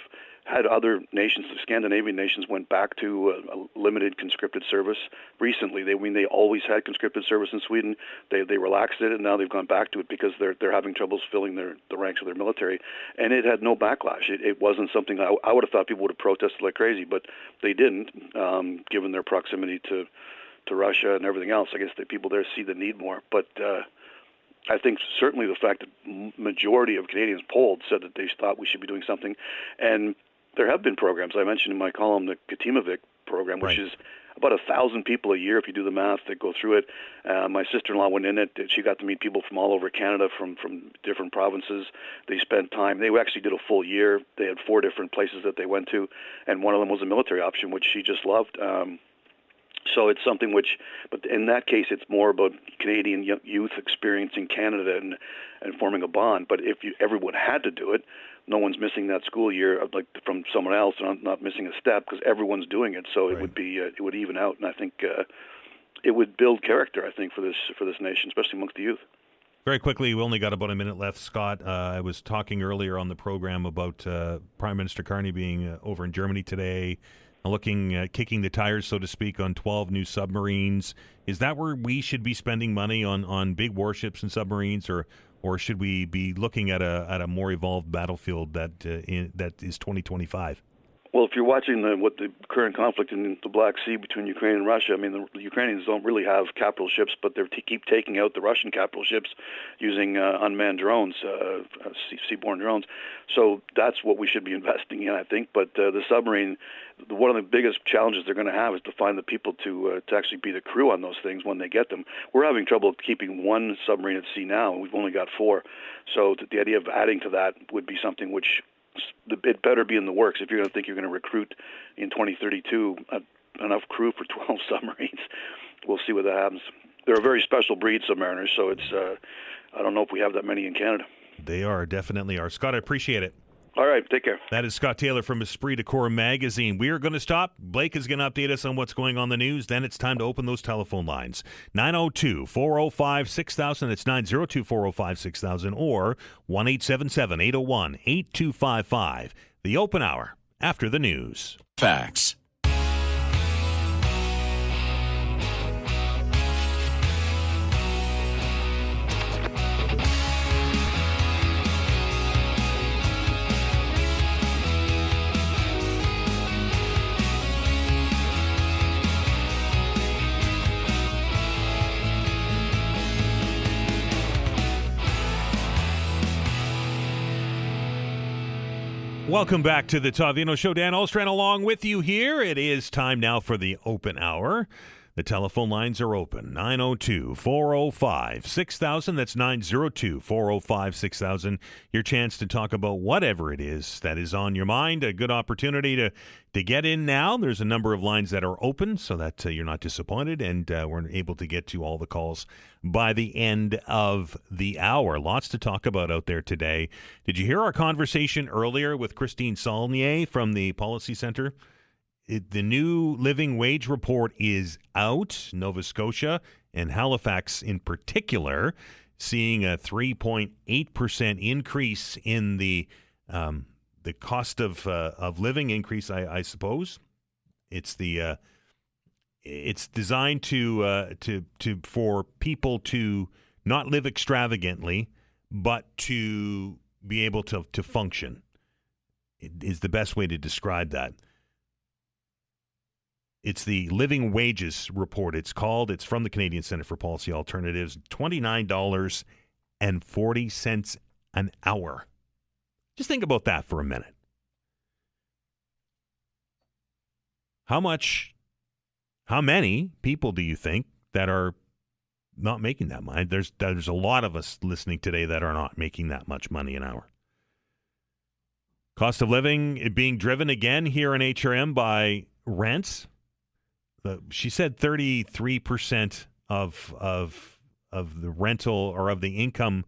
had other nations, the Scandinavian nations, went back to a limited conscripted service recently. They always had conscripted service in Sweden. They relaxed it, and now they've gone back to it because they're having troubles filling the ranks of their military, and it had no backlash. It wasn't something I would have thought people would have protested like crazy, but they didn't, given their proximity to Russia and everything else. I guess the people there see the need more, but. I think certainly the fact that majority of Canadians polled said that they thought we should be doing something. And there have been programs. I mentioned in my column the Katimovik program, which is about 1,000 people a year, if you do the math, that go through it. My sister-in-law went in it. She got to meet people from all over Canada, from different provinces. They spent time. They actually did a full year. They had 4 different places that they went to, and one of them was a military option, which she just loved. So it's something which, but in that case, it's more about Canadian youth experiencing Canada and forming a bond. But if everyone had to do it, no one's missing that school year like from someone else, and not missing a step because everyone's doing it. So Right. it would be it would even out, and I think it would build character. I think for this nation, especially amongst the youth. Very quickly, we only got about a minute left. Scott, I was talking earlier on the program about Prime Minister Carney being over in Germany today, looking at kicking the tires, so to speak, on 12 new submarines. Is that where we should be spending money on big warships and submarines, or should we be looking at a more evolved battlefield that is 2025? Well, if you're watching the current conflict in the Black Sea between Ukraine and Russia, I mean, the Ukrainians don't really have capital ships, but they keep taking out the Russian capital ships using unmanned drones, seaborne drones. So that's what we should be investing in, I think. But the submarine, one of the biggest challenges they're going to have is to find the people to actually be the crew on those things when they get them. We're having trouble keeping one submarine at sea now, and we've only got 4. So the idea of adding to that would be something which it better be in the works if you're going to think you're going to recruit in 2032 enough crew for 12 submarines. We'll see what that happens. They're a very special breed, submariners, so it's I don't know if we have that many in Canada. They definitely are. Scott, I appreciate it. All right, take care. That is Scott Taylor from Esprit de Corps Magazine. We are going to stop. Blake is going to update us on what's going on in the news. Then it's time to open those telephone lines. 902-405-6000. It's 902-405-6000 or 1-877-801-8255. The open hour after the news. Facts. Welcome back to the Todd Veinotte Show. Dan Ahlstrand along with you here. It is time now for the open hour. The telephone lines are open. 902-405-6000. That's 902-405-6000. Your chance to talk about whatever it is that is on your mind. A good opportunity to get in now. There's a number of lines that are open so that you're not disappointed, and we're able to get to all the calls by the end of the hour. Lots to talk about out there today. Did you hear our conversation earlier with Christine Saulnier from the Policy Center? The new living wage report is out. Nova Scotia and Halifax in particular seeing a 3.8% increase in the cost of living increase. I suppose it's designed to for people to not live extravagantly, but to be able to function. It is the best way to describe that. It's the Living Wages Report, it's called. It's from the Canadian Centre for Policy Alternatives. $29.40 an hour. Just think about that for a minute. How many people do you think that are not making that money? There's a lot of us listening today that are not making that much money an hour. Cost of living being driven again here in HRM by rents. She said 33% of the rental or of the income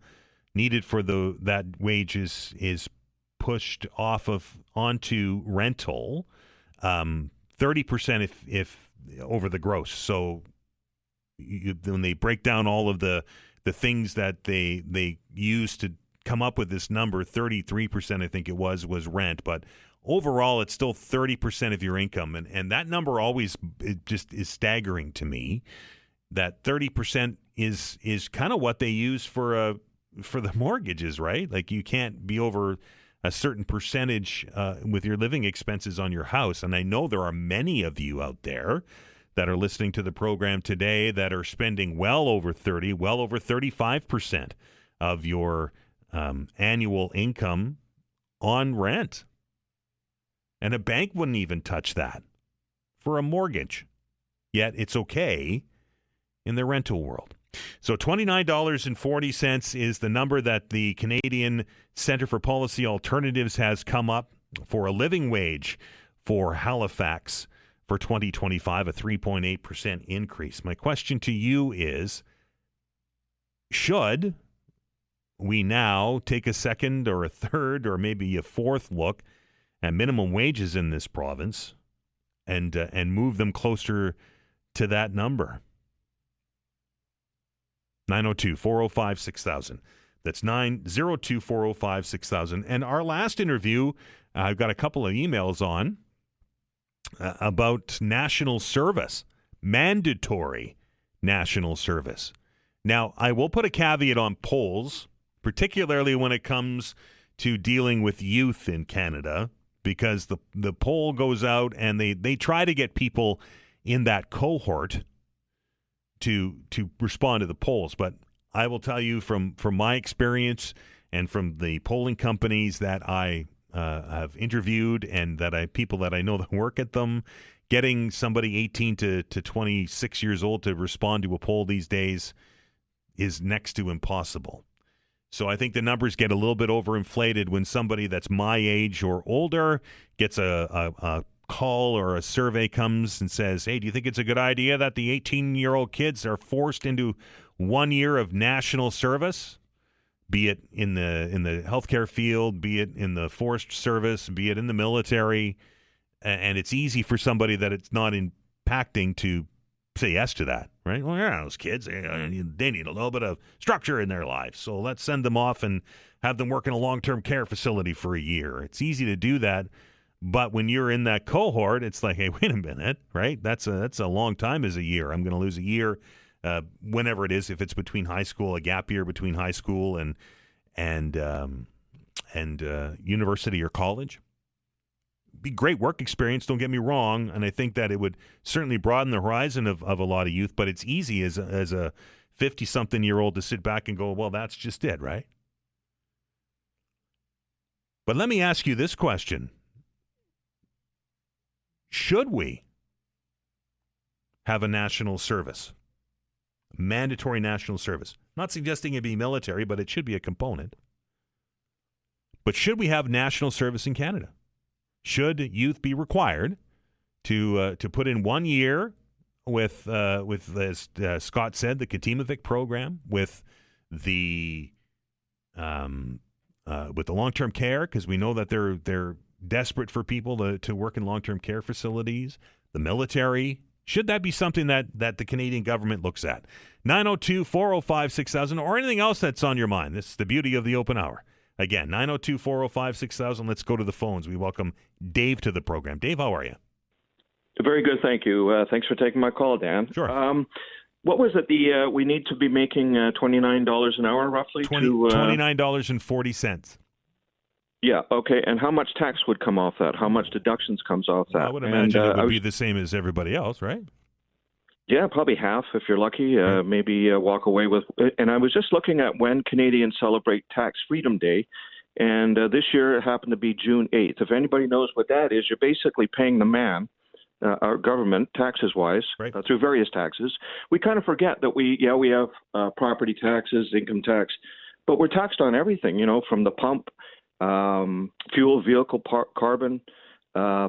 needed for that wages is pushed onto rental. 30% if over the gross. So when they break down all of the things that they use to come up with this number, 33% I think it was rent, but overall, it's still 30% of your income, and that number always just is staggering to me. That 30% is kind of what they use for the mortgages, right? Like you can't be over a certain percentage with your living expenses on your house. And I know there are many of you out there that are listening to the program today that are spending well over 35% of your annual income on rent. And a bank wouldn't even touch that for a mortgage. Yet it's okay in the rental world. So $29.40 is the number that the Canadian Centre for Policy Alternatives has come up for a living wage for Halifax for 2025, a 3.8% increase. My question to you is, should we now take a second or a third or maybe a fourth look at minimum wages in this province and move them closer to that number? 902-405-6000. That's 902-405-6000. And our last interview, I've got a couple of emails on about national service, mandatory national service. Now, I will put a caveat on polls, particularly when it comes to dealing with youth in Canada, because the poll goes out and they try to get people in that cohort to respond to the polls. But I will tell you from my experience and from the polling companies that I have interviewed and people that I know that work at them, getting somebody 18 to 26 years old to respond to a poll these days is next to impossible. So I think the numbers get a little bit overinflated when somebody that's my age or older gets a call or a survey comes and says, hey, do you think it's a good idea that the 18-year-old kids are forced into 1 year of national service, be it in the healthcare field, be it in the forest service, be it in the military, and it's easy for somebody that it's not impacting to say yes to that, right? Well, yeah, those kids, they need a little bit of structure in their lives, so let's send them off and have them work in a long-term care facility for a year. It's easy to do that. But when you're in that cohort, it's like, hey, wait a minute, right? That's a long time as a year. I'm going to lose a year whenever it is, if it's between high school, a gap year between high school and university or college. Be great work experience, don't get me wrong, and I think that it would certainly broaden the horizon of a lot of youth, but it's easy as a 50-something-year-old to sit back and go, well, that's just it, right? But let me ask you this question. Should we have a national service? Mandatory national service. Not suggesting it be military, but it should be a component. But should we have national service in Canada? Should youth be required to put in 1 year with as Scott said, the Katimavik program, with the long-term care, because we know that they're desperate for people to work in long-term care facilities, the military? Should that be something that the Canadian government looks at? 902-405-6000, or anything else that's on your mind. This is the beauty of the open hour. Again, 902-405-6000. Let's go to the phones. We welcome Dave to the program. Dave, how are you? Very good, thank you. Thanks for taking my call, Dan. Sure. What was it? We need to be making $29 an hour, roughly? $29.40. Yeah, okay. And how much tax would come off that? How much deductions comes off that? I would imagine it would be the same as everybody else, right? Yeah, probably half if you're lucky. Right. Maybe walk away with. And I was just looking at when Canadians celebrate Tax Freedom Day, and this year it happened to be June 8th. If anybody knows what that is, you're basically paying the man, our government, taxes-wise, right, through various taxes. We kind of forget that we have property taxes, income tax, but we're taxed on everything, from the pump, fuel, vehicle, carbon,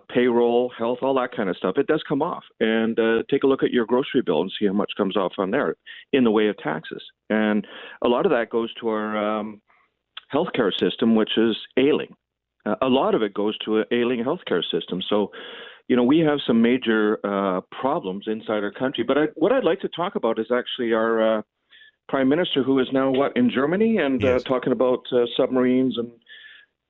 payroll, health, all that kind of stuff. It does come off. And take a look at your grocery bill and see how much comes off on there in the way of taxes. And a lot of that goes to our healthcare system, which is ailing. A lot of it goes to an ailing healthcare system. So, we have some major problems inside our country. But what I'd like to talk about is actually our Prime Minister, who is now in Germany, and yes, talking about submarines and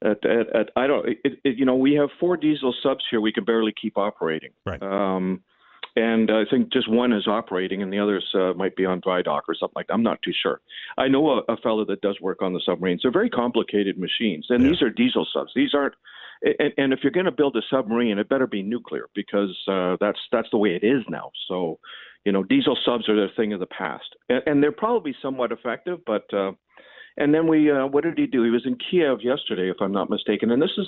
we have 4 diesel subs here. We can barely keep operating. Right. And I think just one is operating, and the others might be on dry dock or something like that. I'm not too sure. I know a fellow that does work on the submarines. They're very complicated machines, and these are diesel subs. These aren't. And if you're going to build a submarine, it better be nuclear, because that's the way it is now. So, diesel subs are the thing of the past, and they're probably somewhat effective, but. And then what did he do? He was in Kiev yesterday, if I'm not mistaken. And this is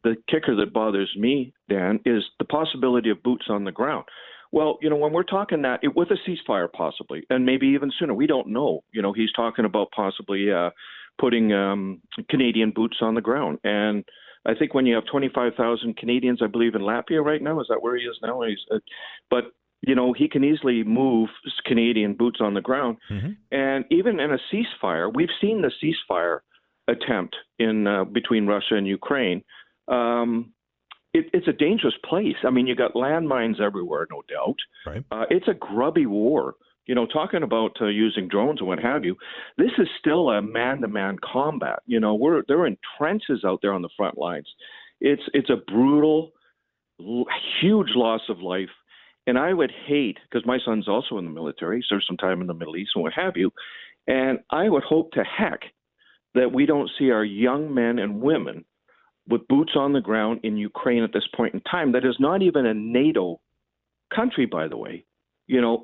the kicker that bothers me, Dan, is the possibility of boots on the ground. Well, when we're talking that, with a ceasefire possibly, and maybe even sooner, we don't know. He's talking about possibly putting Canadian boots on the ground. And I think when you have 25,000 Canadians, I believe in Latvia right now, is that where he is now? But he can easily move Canadian boots on the ground. Mm-hmm. And even in a ceasefire, we've seen the ceasefire attempt in between Russia and Ukraine. It's a dangerous place. I mean, you got landmines everywhere, no doubt. Right. It's a grubby war. Talking about using drones and what have you, this is still a man-to-man combat. They're in trenches out there on the front lines. It's a brutal, huge loss of life. And I would hate, because my son's also in the military, he served some time in the Middle East and what have you, and I would hope to heck that we don't see our young men and women with boots on the ground in Ukraine at this point in time. That is not even a NATO country, by the way.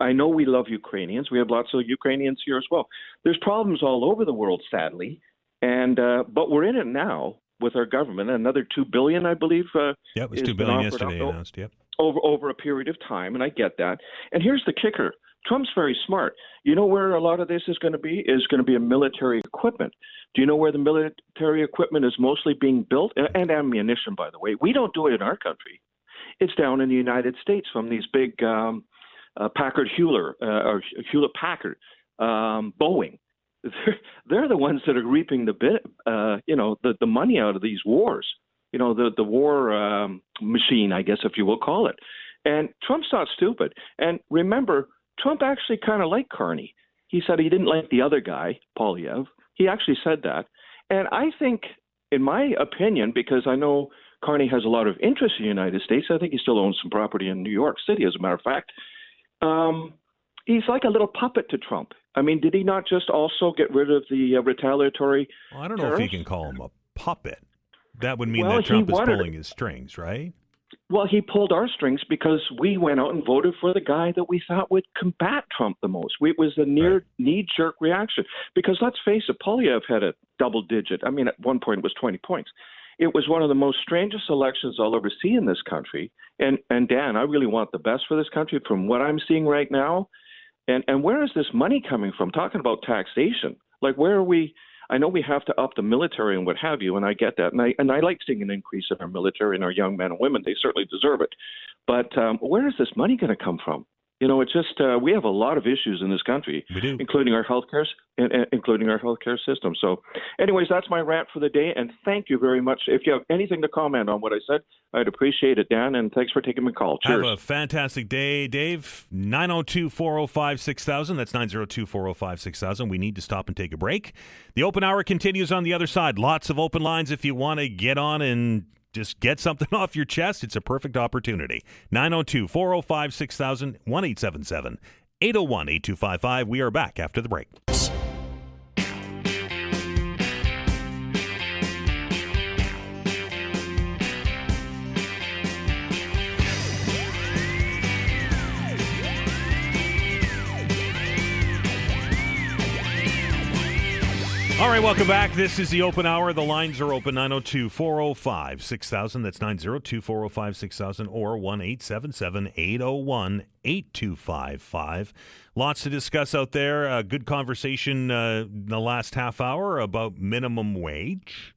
I know we love Ukrainians. We have lots of Ukrainians here as well. There's problems all over the world, sadly, and but we're in it now with our government. Another $2 billion, I believe. It was $2 billion yesterday announced. Yep. Over a period of time, and I get that. And here's the kicker: Trump's very smart. You know where a lot of this is going to be? Is going to be a military equipment. Do you know where the military equipment is mostly being built? And ammunition, by the way. We don't do it in our country. It's down in the United States from these big Packard Hewlett or Hewlett Packard, Boeing. They're the ones that are reaping the money out of these wars. The war machine, I guess, if you will call it. And Trump's not stupid. And remember, Trump actually kind of liked Carney. He said he didn't like the other guy, Polyev. He actually said that. And I think, in my opinion, because I know Carney has a lot of interest in the United States, I think he still owns some property in New York City, as a matter of fact. He's like a little puppet to Trump. I mean, did he not just also get rid of the retaliatory Well, I don't know tariffs? if you can call him a puppet. That would mean that Trump is pulling his strings, right? Well, he pulled our strings because we went out and voted for the guy that we thought would combat Trump the most. It was a knee-jerk reaction. Because let's face it, Polyev had a double-digit. I mean, at one point it was 20 points. It was one of the most strangest elections I'll ever see in this country. And Dan, I really want the best for this country from what I'm seeing right now. And where is this money coming from? Talking about taxation. Like, where are we? I know we have to up the military and what have you, and I get that. And I like seeing an increase in our military and our young men and women. They certainly deserve it. But where is this money going to come from? It's just we have a lot of issues in this country, including our healthcare system. So, anyways, that's my rant for the day. And thank you very much. If you have anything to comment on what I said, I'd appreciate it, Dan. And thanks for taking my call. Cheers. Have a fantastic day, Dave. 902-405-6000. That's 902-405-6000. We need to stop and take a break. The open hour continues on the other side. Lots of open lines if you want to get on and just get something off your chest. It's a perfect opportunity. 902-405-6000, 1-877-801-8255. We are back after the break. All right, welcome back. This is the open hour. The lines are open, 902-405-6000. That's 902-405-6000 or 1-877-801-8255. Lots to discuss out there. A good conversation in the last half hour about minimum wage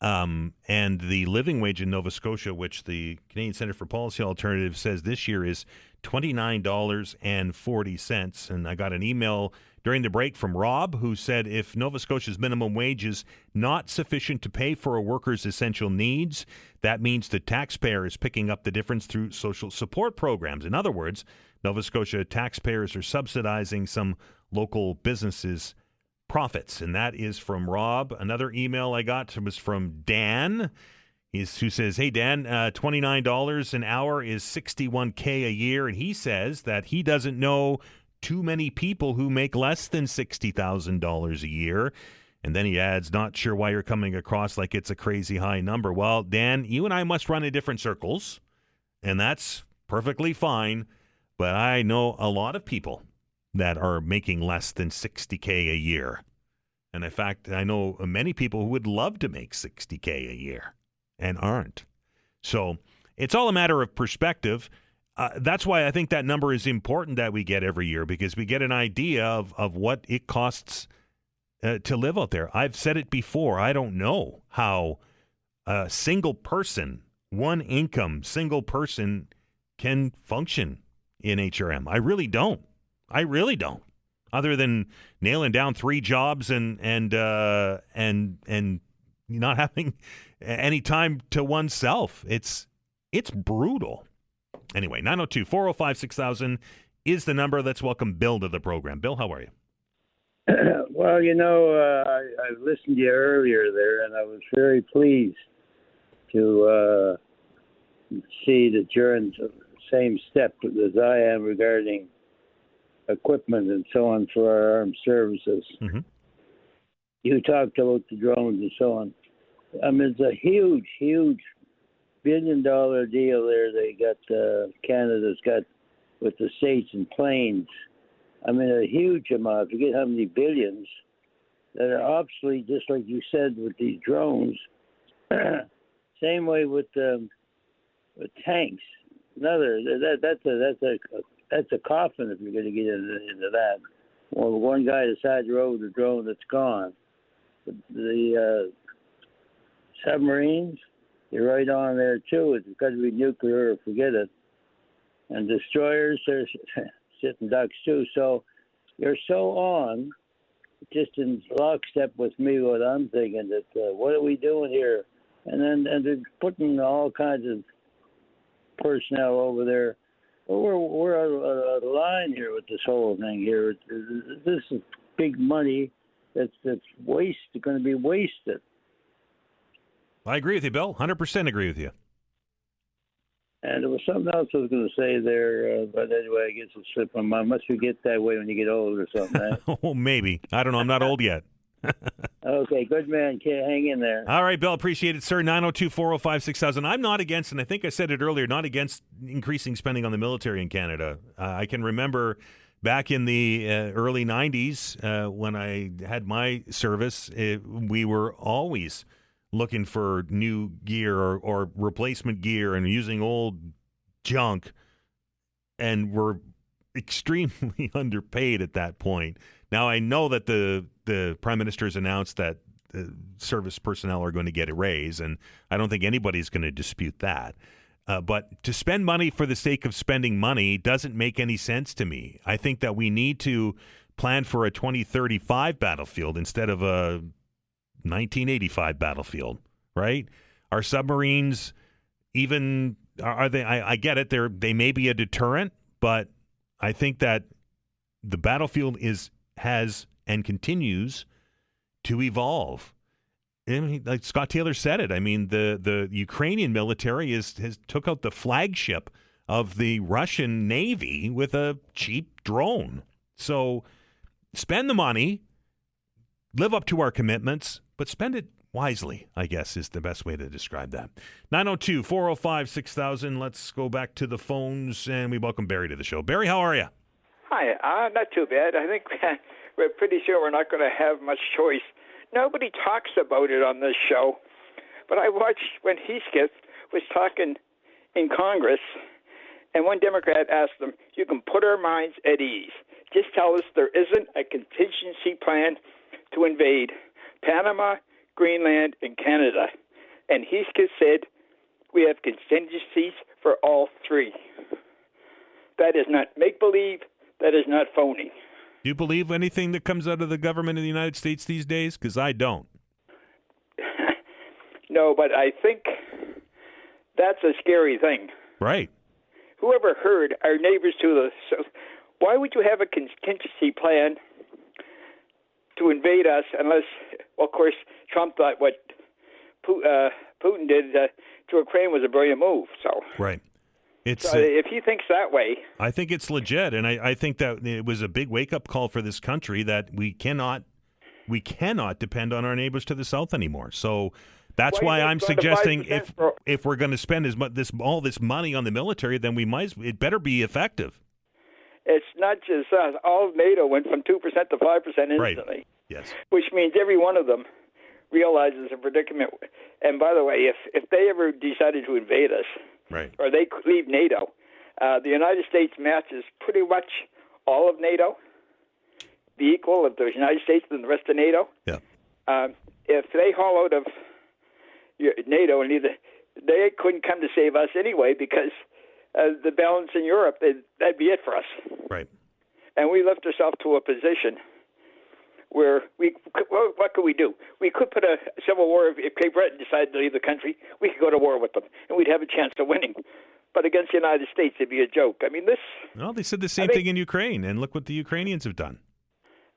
and the living wage in Nova Scotia, which the Canadian Centre for Policy Alternatives says this year is $29.40. And I got an email during the break from Rob, who said if Nova Scotia's minimum wage is not sufficient to pay for a worker's essential needs, that means the taxpayer is picking up the difference through social support programs. In other words, Nova Scotia taxpayers are subsidizing some local businesses' profits. And that is from Rob. Another email I got was from Dan, who says, hey, Dan, $29 an hour is $61K a year. And he says that he doesn't know too many people who make less than $60,000 a year. And then he adds, not sure why you're coming across like it's a crazy high number. Well, Dan, you and I must run in different circles, and that's perfectly fine. But I know a lot of people that are making less than $60K a year. And in fact, I know many people who would love to make $60K a year and aren't. So it's all a matter of perspective. That's why I think that number is important that we get every year, because we get an idea of what it costs to live out there. I've said it before. I don't know how a single person, one income, single person can function in HRM. I really don't. Other than nailing down 3 jobs and not having any time to oneself. It's brutal. Anyway, 902-405-6000 is the number. Let's welcome Bill to the program. Bill, how are you? Well, I listened to you earlier there, and I was very pleased to see that you're in the same step as I am regarding equipment and so on for our armed services. Mm-hmm. You talked about the drones and so on. I mean, it's a huge, huge billion-dollar deal there they got, Canada's got with the states and planes. I mean, a huge amount. I forget how many billions that are obsolete, just like you said with these drones. Same way with tanks. That's a coffin if you're going to get into that. Well, one guy decides to roll the drone, that's gone. The submarines, you're right on there too. It's got to be nuclear or forget it. And destroyers, they're sitting ducks too. So you're so on, just in lockstep with me, what I'm thinking, that what are we doing here? And they're putting all kinds of personnel over there. Well, we're out of line here with this whole thing here. This is big money that's going to be wasted. I agree with you, Bill. 100% agree with you. And there was something else I was going to say there, but anyway, I guess it slipped my mind. Must forget that way when you get old or something. Eh? Oh, maybe. I don't know. I'm not old yet. Okay, good man. Hang in there. All right, Bill. Appreciate it, sir. 902-405-6000. I'm not against, and I think I said it earlier, not against increasing spending on the military in Canada. I can remember back in the early 90s when I had my service, we were always looking for new gear or replacement gear and using old junk, and we're extremely underpaid at that point. Now, I know that the Prime Minister has announced that service personnel are going to get a raise, and I don't think anybody's going to dispute that. But to spend money for the sake of spending money doesn't make any sense to me. I think that we need to plan for a 2035 battlefield instead of a 1985 battlefield, right? Our submarines, even are they? I get it. They may be a deterrent, but I think that the battlefield has and continues to evolve. I mean, like Scott Taylor said it. I mean, the Ukrainian military has took out the flagship of the Russian Navy with a cheap drone. So spend the money, live up to our commitments, but spend it wisely, I guess, is the best way to describe that. 902-405-6000. Let's go back to the phones, and we welcome Barry to the show. Barry, how are you? Hi, not too bad. I think we're pretty sure we're not going to have much choice. Nobody talks about it on this show, but I watched when Heathcliff was talking in Congress, and one Democrat asked them, you can put our minds at ease. Just tell us there isn't a contingency plan to invade Panama, Greenland, and Canada. And Heathcliff said, we have contingencies for all 3. That is not make-believe. That is not phony. Do you believe anything that comes out of the government of the United States these days? Because I don't. No, but I think that's a scary thing. Right. Whoever heard our neighbors to the south, why would you have a contingency plan to invade us unless, well, of course, Trump thought what Putin did to Ukraine was a brilliant move. So right. So if he thinks that way, I think it's legit, and I think that it was a big wake-up call for this country that we cannot depend on our neighbors to the south anymore. So that's why I'm suggesting if we're going to spend all this money on the military, then it better be effective. It's not just us. All of NATO went from 2% to 5% instantly. Right. Yes. Which means every one of them realizes a predicament. And by the way, if they ever decided to invade us, right, or they leave NATO, the United States matches pretty much all of NATO, be equal of the United States and the rest of NATO. Yeah. If they haul out of NATO, and they couldn't come to save us anyway because the balance in Europe, that'd be it for us. Right. And we left ourselves to a position where what could we do? We could put a civil war. If Great Britain decided to leave the country, we could go to war with them, and we'd have a chance of winning. But against the United States, it'd be a joke. I mean, Well, they said the same thing in Ukraine, and look what the Ukrainians have done.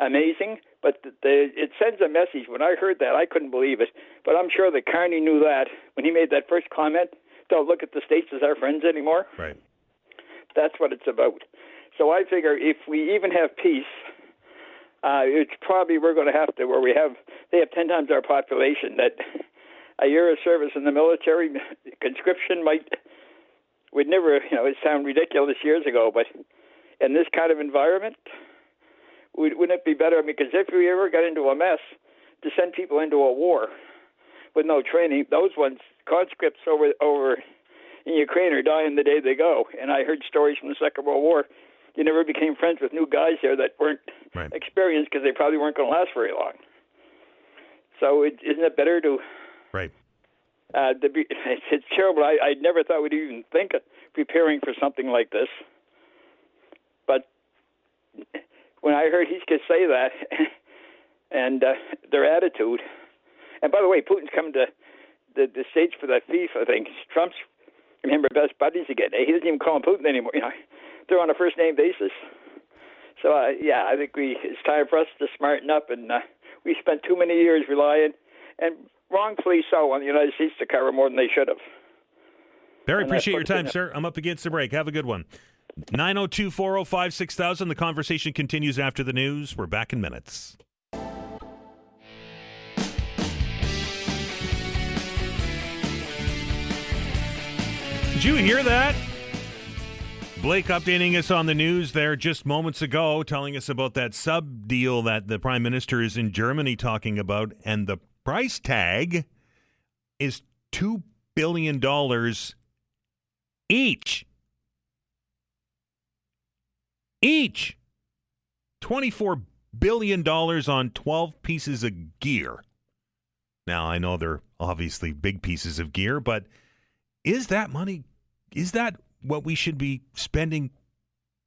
Amazing, but it sends a message. When I heard that, I couldn't believe it. But I'm sure that Carney knew that when he made that first comment. Don't look at the states as our friends anymore. Right. That's what it's about. So I figure if we even have peace, it's probably we're going to have to they have 10 times our population. That a year of service in the military, conscription would never, it sounded ridiculous years ago, but in this kind of environment, wouldn't it be better? Because if we ever got into a mess, to send people into a war with no training, those ones, conscripts over in Ukraine are dying the day they go. And I heard stories from the Second World War. You never became friends with new guys there that weren't experienced because they probably weren't going to last very long. So isn't it better to... Right. It's terrible. I never thought we'd even think of preparing for something like this. But when I heard he could say that and their attitude... And by the way, Putin's coming to the States for that FIFA thing. Trump's, remember, best buddies again. He doesn't even call him Putin anymore. They're on a first-name basis. So, I think it's time for us to smarten up. And we spent too many years relying, and wrongfully so, on the United States to cover more than they should have. Barry, appreciate your time, sir. I'm up against the break. Have a good one. 902-405-6000. The conversation continues after the news. We're back in minutes. Did you hear that? Blake updating us on the news there just moments ago, telling us about that sub deal that the Prime Minister is in Germany talking about, and the price tag is $2 billion each. $24 billion on 12 pieces of gear. Now, I know they're obviously big pieces of gear, but is that what we should be spending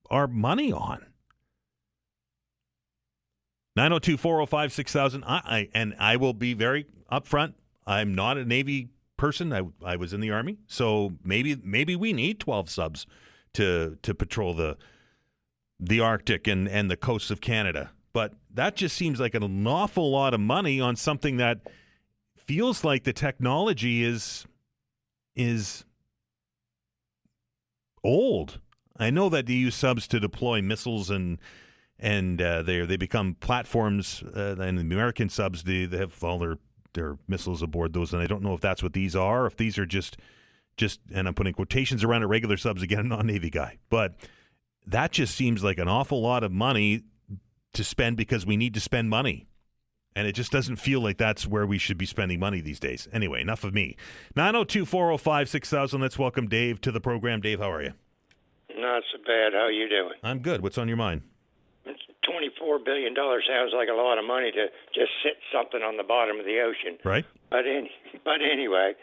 our money on? 902-405-6000. And I will be very upfront. I'm not a Navy person. I was in the Army, so maybe we need 12 subs to patrol the Arctic and the coasts of Canada. But that just seems like an awful lot of money on something that feels like the technology is old. I know that they use subs to deploy missiles and they become platforms. And the American subs, they have all their missiles aboard those, and I don't know if that's what these are. If these are just, and I'm putting quotations around it, regular subs again. I'm not a Navy guy, but that just seems like an awful lot of money to spend because we need to spend money. And it just doesn't feel like that's where we should be spending money these days. Anyway, enough of me. 902-405-6000. Let's welcome Dave to the program. Dave, how are you? Not so bad. How you doing? I'm good. What's on your mind? $24 billion sounds like a lot of money to just sit something on the bottom of the ocean. Right. But anyway,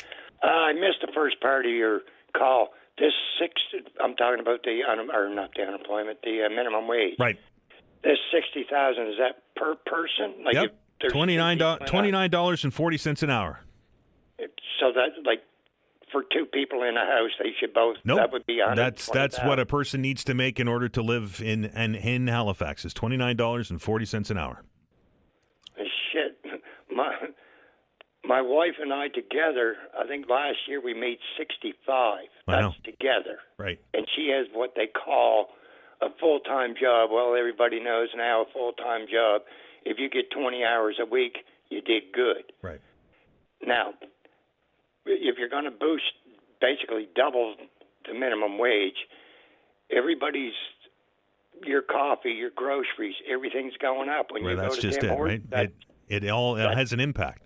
I missed the first part of your call. I'm talking about the unemployment, the minimum wage. Right. This $60,000, is that per person? Like yep. $29.40 an hour. So that's like for two people in a house, they should both. Nope. That would be that's what a person needs to make in order to live in Halifax. Is $29.40 an hour. Shit, my wife and I together, I think last year we made 65. That's together. Right. And she has what they call a full-time job. Well, everybody knows now a full-time job. If you get 20 hours a week, you did good. Right. Now, if you're going to boost, basically double the minimum wage, your coffee, your groceries, everything's going up. When you that's go to just Tim it, Hortons, right? It all has an impact.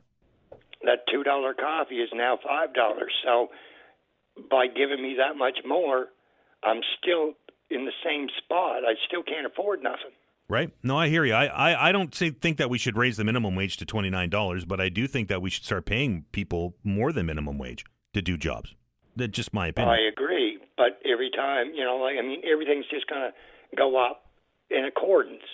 That $2 coffee is now $5. So by giving me that much more, I'm still in the same spot. I still can't afford nothing. Right. No, I hear you. I don't think that we should raise the minimum wage to $29, but I do think that we should start paying people more than minimum wage to do jobs. That's just my opinion. I agree, but every time, everything's just going to go up in accordance.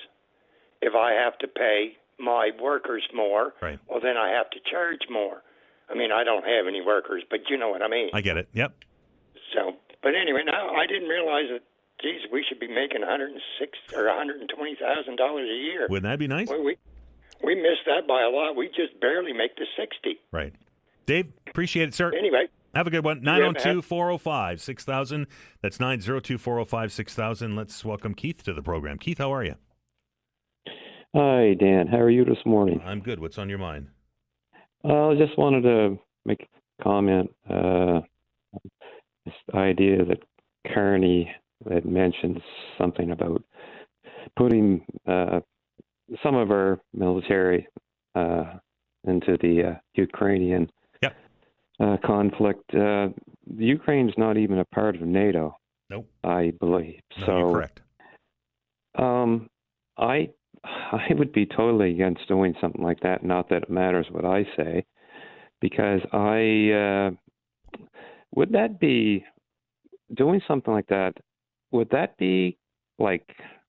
If I have to pay my workers more, right, well, then I have to charge more. I mean, I don't have any workers, but you know what I mean. I get it. Yep. So, but anyway, now I didn't realize that. Geez, we should be making $106,000 or $120,000 a year. Wouldn't that be nice? We missed that by a lot. We just barely make the 60. Right. Dave, appreciate it, sir. Anyway. Have a good one. 902-405-6000. That's 902-405-6000. Let's welcome Keith to the program. Keith, how are you? Hi, Dan. How are you this morning? I'm good. What's on your mind? I just wanted to make a comment. This idea that Kearney had mentioned something about putting some of our military into the Ukrainian conflict. Ukraine's not even a part of NATO. Nope. I believe. No, so you're correct. I would be totally against doing something like that. Not that it matters what I say, because would that be doing something like that? Would that be like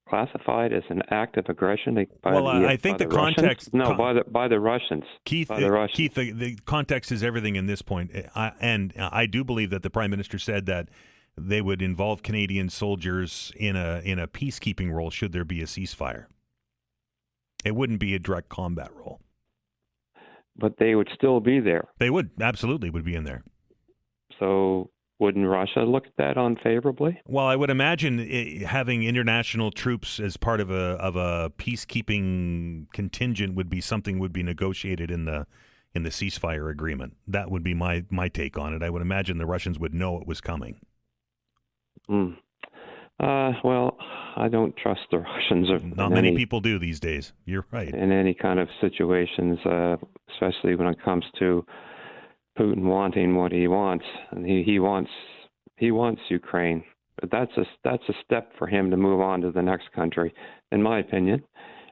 classified as an act of aggression I think the context. By the Russians. Keith, Keith, the context is everything in this point. And I do believe that the Prime Minister said that they would involve Canadian soldiers in a peacekeeping role should there be a ceasefire. It wouldn't be a direct combat role. But they would still be there. They would absolutely be in there. So wouldn't Russia look at that unfavorably? Well, I would imagine having international troops as part of a peacekeeping contingent would be negotiated in the ceasefire agreement. That would be my take on it. I would imagine the Russians would know it was coming. Well, I don't trust the Russians. Not many people do these days. You're right. In any kind of situations, especially when it comes to Putin wanting what he wants, and he wants Ukraine. But that's a step for him to move on to the next country, in my opinion,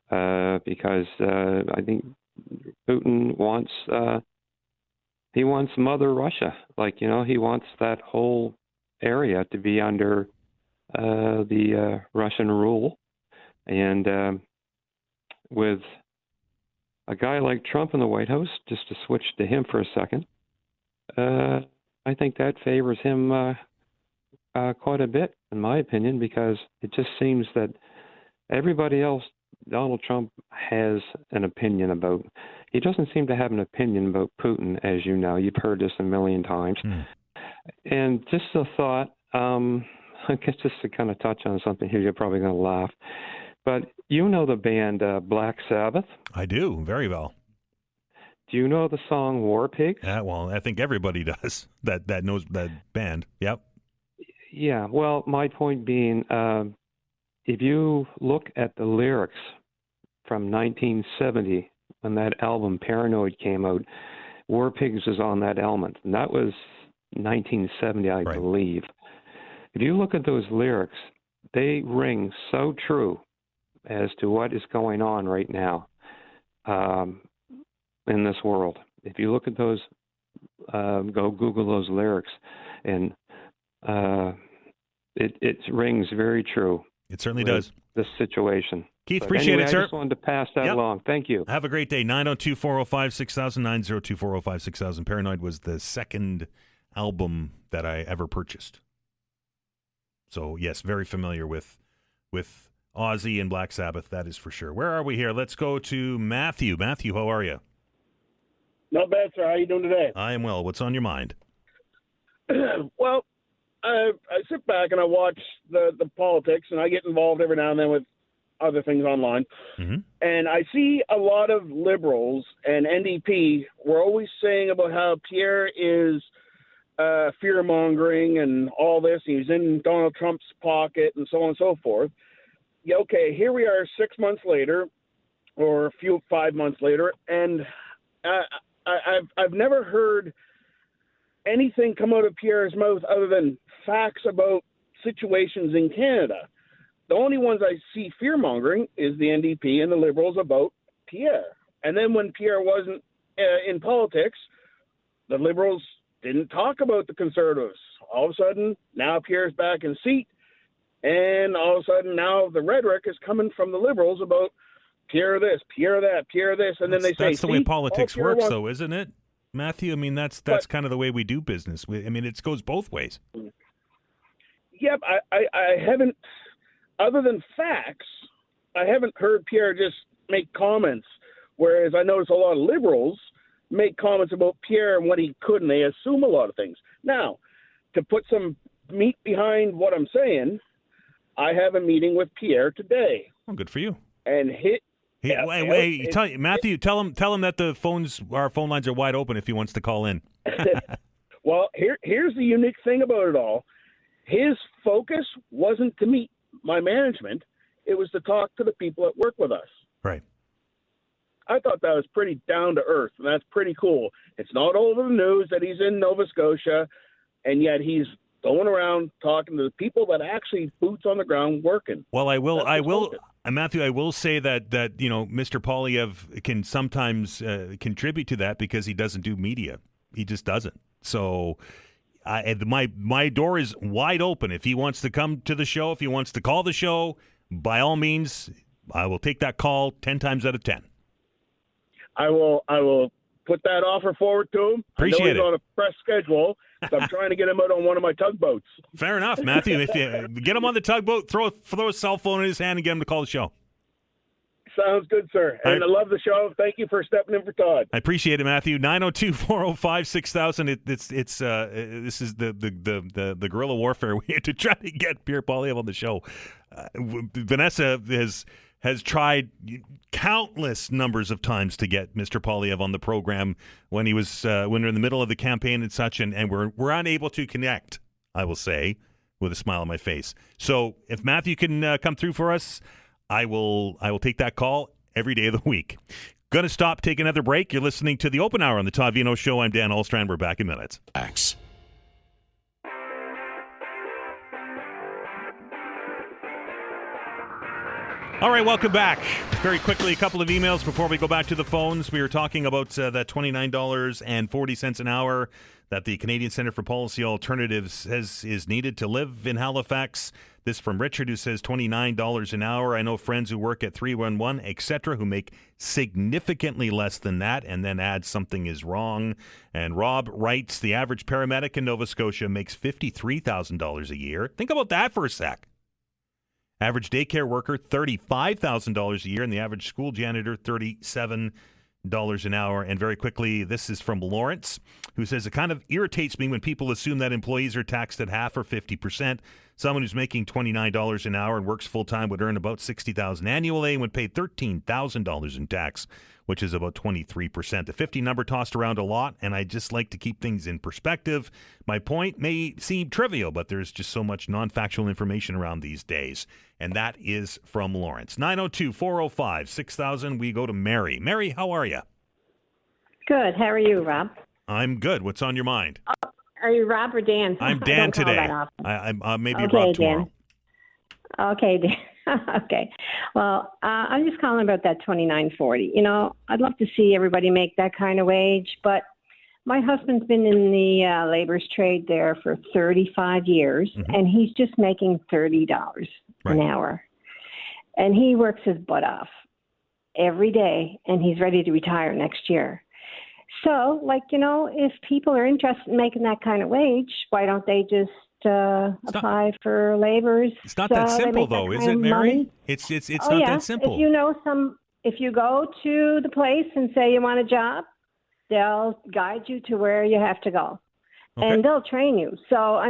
because I think Putin wants Mother Russia, he wants that whole area to be under the Russian rule, and with a guy like Trump in the White House, just to switch to him for a second. I think that favors him quite a bit, in my opinion, because it just seems that everybody else, Donald Trump has an opinion about. He doesn't seem to have an opinion about Putin, as you know. You've heard this a million times. And just a thought, I guess just to kind of touch on something here, you're probably going to laugh. But you know the band Black Sabbath? I do, very well. Do you know the song War Pigs? Well, I think everybody does that knows that band. Yep. Yeah, well, my point being, if you look at the lyrics from 1970, when that album Paranoid came out, War Pigs was on that album, and that was 1970, I believe. If you look at those lyrics, they ring so true as to what is going on right now in this world. If you look at those, go Google those lyrics, and it rings very true. It certainly does. This situation. Keith, but appreciate anyway, it, sir. I just wanted to pass that along. Thank you. Have a great day. 902-405-6000, 902-405-6000. Paranoid was the second album that I ever purchased. So, yes, very familiar with Ozzy and Black Sabbath, that is for sure. Where are we here? Let's go to Matthew. Matthew, how are you? Not bad, sir. How are you doing today? I am well. What's on your mind? Well, I sit back and I watch the politics, and I get involved every now and then with other things online. Mm-hmm. And I see a lot of Liberals and NDP were always saying about how Pierre is fear-mongering and all this. He's in Donald Trump's pocket and so on and so forth. Yeah, okay, here we are 6 months later, or 5 months later, and I've never heard anything come out of Pierre's mouth other than facts about situations in Canada. the only ones I see fear-mongering is the NDP and the Liberals about Pierre. And then when Pierre wasn't in politics, the Liberals didn't talk about the Conservatives. All of a sudden, now Pierre's back in seat, and all of a sudden now the rhetoric is coming from the Liberals about Pierre this, Pierre that, Pierre this, and then they say, that's the way politics Pierre works, though, isn't it, Matthew? I mean, that's kind of the way we do business. I mean, it goes both ways. Yep, I haven't, other than facts, I haven't heard Pierre just make comments, whereas I notice a lot of Liberals make comments about Pierre and what he could, and they assume a lot of things. Now, to put some meat behind what I'm saying, I have a meeting with Pierre today. Oh, good for you. And Matthew, tell him that our phone lines are wide open if he wants to call in. Well, here's the unique thing about it all. His focus wasn't to meet my management. It was to talk to the people that work with us. Right. I thought that was pretty down to earth, and that's pretty cool. It's not all over the news that he's in Nova Scotia, and yet he's going around talking to the people that actually boots on the ground working. Well, Matthew, I will say that Mr. Poilievre can sometimes contribute to that because he doesn't do media. He just doesn't. So my door is wide open. If he wants to come to the show, if he wants to call the show, by all means, I will take that call 10 times out of 10. I will put that offer forward to him. Appreciate I know he's it. On a press schedule, so I'm trying to get him out on one of my tugboats. Fair enough, Matthew. If you get him on the tugboat, throw a cell phone in his hand and get him to call the show. Sounds good, sir. And I love the show. Thank you for stepping in for Todd. I appreciate it, Matthew. 902-405-6000. This is the guerrilla warfare we had to try to get Pierre Poilievre on the show. Vanessa has tried countless numbers of times to get Mr. Poilievre on the program when he was when we're in the middle of the campaign and such, and we're unable to connect, I will say, with a smile on my face. So if Matthew can come through for us, I will take that call every day of the week. Going to stop, take another break. You're listening to the Open Hour on the Todd Veinotte Show. I'm Dan Alstrand. We're back in minutes. X. All right, welcome back. Very quickly, a couple of emails before we go back to the phones. We were talking about that $29.40 an hour that the Canadian Centre for Policy Alternatives says is needed to live in Halifax. This from Richard, who says $29 an hour. I know friends who work at 311, etc., who make significantly less than that, and then adds something is wrong. And Rob writes, the average paramedic in Nova Scotia makes $53,000 a year. Think about that for a sec. Average daycare worker, $35,000 a year, and the average school janitor, $37 an hour. And very quickly, this is from Lawrence, who says, it kind of irritates me when people assume that employees are taxed at half or 50%. Someone who's making $29 an hour and works full-time would earn about $60,000 annually and would pay $13,000 in tax, which is about 23%. The 50 number tossed around a lot, and I just like to keep things in perspective. My point may seem trivial, but there's just so much non-factual information around these days. And that is from Lawrence. 902-405-6000. We go to Mary. Mary, how are you? Good. How are you, Rob? I'm good. What's on your mind? Are you Rob or Dan? I'm Dan today. I maybe okay, Rob tomorrow. Dan. Okay, Dan. Okay. Well, I'm just calling about that $29.40. You know, I'd love to see everybody make that kind of wage, but my husband's been in the labor's trade there for 35 years, and he's just making $30 an hour. And he works his butt off every day, and he's ready to retire next year. So, if people are interested in making that kind of wage, why don't they just apply for laborers? It's not that simple, though, is it, Mary? It's not that simple. If you go to the place and say you want a job, they'll guide you to where you have to go, and they'll train you. So,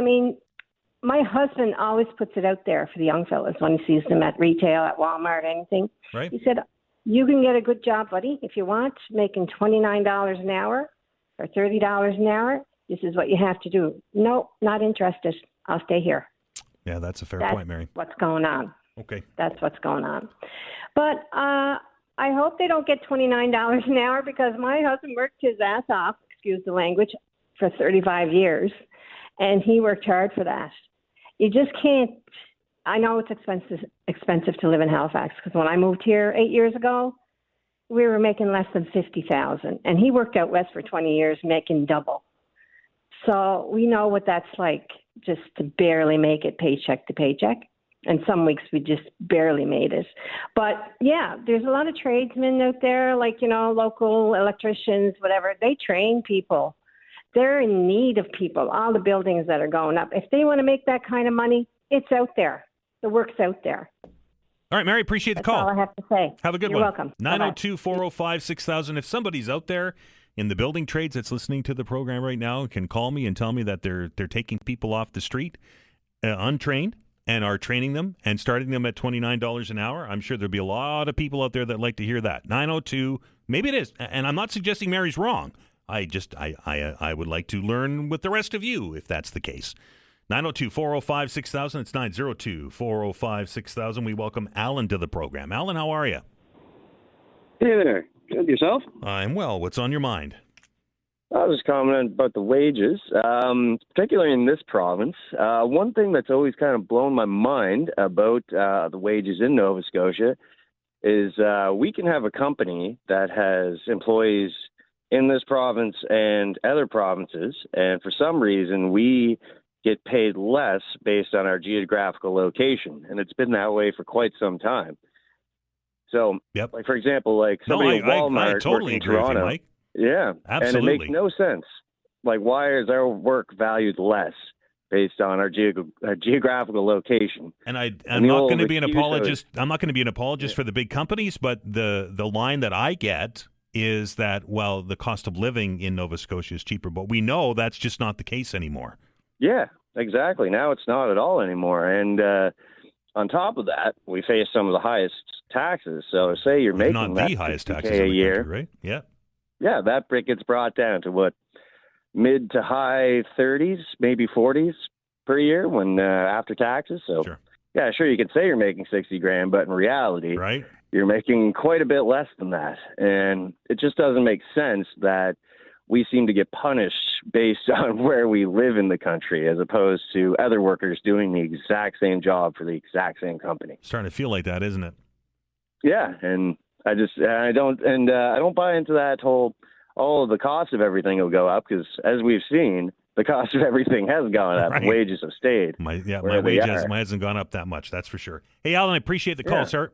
my husband always puts it out there for the young fellas when he sees them at retail, at Walmart, anything. Right. He said, you can get a good job, buddy, if you want, making $29 an hour or $30 an hour. This is what you have to do. No, not interested. I'll stay here. Yeah, that's a fair point, Mary. What's going on. Okay. That's what's going on. But I hope they don't get $29 an hour, because my husband worked his ass off, excuse the language, for 35 years, and he worked hard for that. You just can't I know it's expensive to live in Halifax because when I moved here 8 years ago, we were making less than $50,000, and he worked out west for 20 years, making double. So we know what that's like, just to barely make it paycheck to paycheck. And some weeks we just barely made it. But yeah, there's a lot of tradesmen out there, like, local electricians, whatever. They train people. They're in need of people, all the buildings that are going up. If they want to make that kind of money, it's out there. The work's out there. All right, Mary, appreciate the call. That's all I have to say. Have a good You're one. welcome. 902-405-6000. If somebody's out there in the building trades that's listening to the program right now can call me and tell me that they're taking people off the street untrained and are training them and starting them at $29 an hour, I'm sure there'll be a lot of people out there that like to hear that. 902, maybe it is. And I'm not suggesting Mary's wrong. I would like to learn with the rest of you if that's the case. 902-405-6000. It's 902-405-6000. We welcome Alan to the program. Alan, how are you? Hey there. Good. Yourself? I'm well. What's on your mind? I was commenting about the wages, particularly in this province. One thing that's always kind of blown my mind about the wages in Nova Scotia is we can have a company that has employees in this province and other provinces, and for some reason we get paid less based on our geographical location, and it's been that way for quite some time. So, like for example, like somebody at Walmart I totally working in agree Toronto, with you, Mike. yeah, Absolutely. and it makes no sense. Like, why is our work valued less based on our geographical location? And I'm not going to be an apologist. I'm not going to be an apologist for the big companies, but the line that I get is that, well, the cost of living in Nova Scotia is cheaper, but we know that's just not the case anymore. Yeah, exactly. Now it's not at all anymore. And on top of that, we face some of the highest taxes. So say you're making not that the highest taxes a in the year, country, right? Yeah. Yeah, that gets brought down to what, mid to high 30s, maybe 40s per year when after taxes. So yeah, sure, you can say you're making 60 grand, but in reality, right, you're making quite a bit less than that. And it just doesn't make sense that we seem to get punished based on where we live in the country as opposed to other workers doing the exact same job for the exact same company. It's starting to feel like that, isn't it? Yeah, and I don't buy into that whole, the cost of everything will go up, because as we've seen, the cost of everything has gone up. Right. Wages have stayed. My wage hasn't gone up that much, that's for sure. Hey, Alan, I appreciate the call, sir.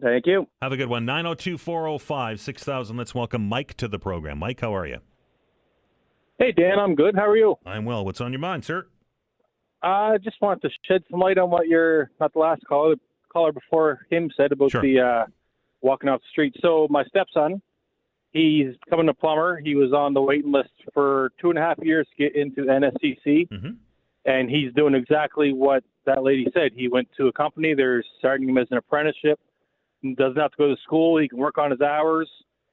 Thank you. Have a good one. 902-405-6000. Let's welcome Mike to the program. Mike, how are you? Hey, Dan, I'm good. How are you? I'm well. What's on your mind, sir? I just want to shed some light on what not the last caller, the caller before him said about the walking off the street. So my stepson, he's becoming a plumber. He was on the waiting list for 2.5 years to get into NSCC, and he's doing exactly what that lady said. He went to a company. They're starting him as an apprenticeship. He doesn't have to go to school. He can work on his hours.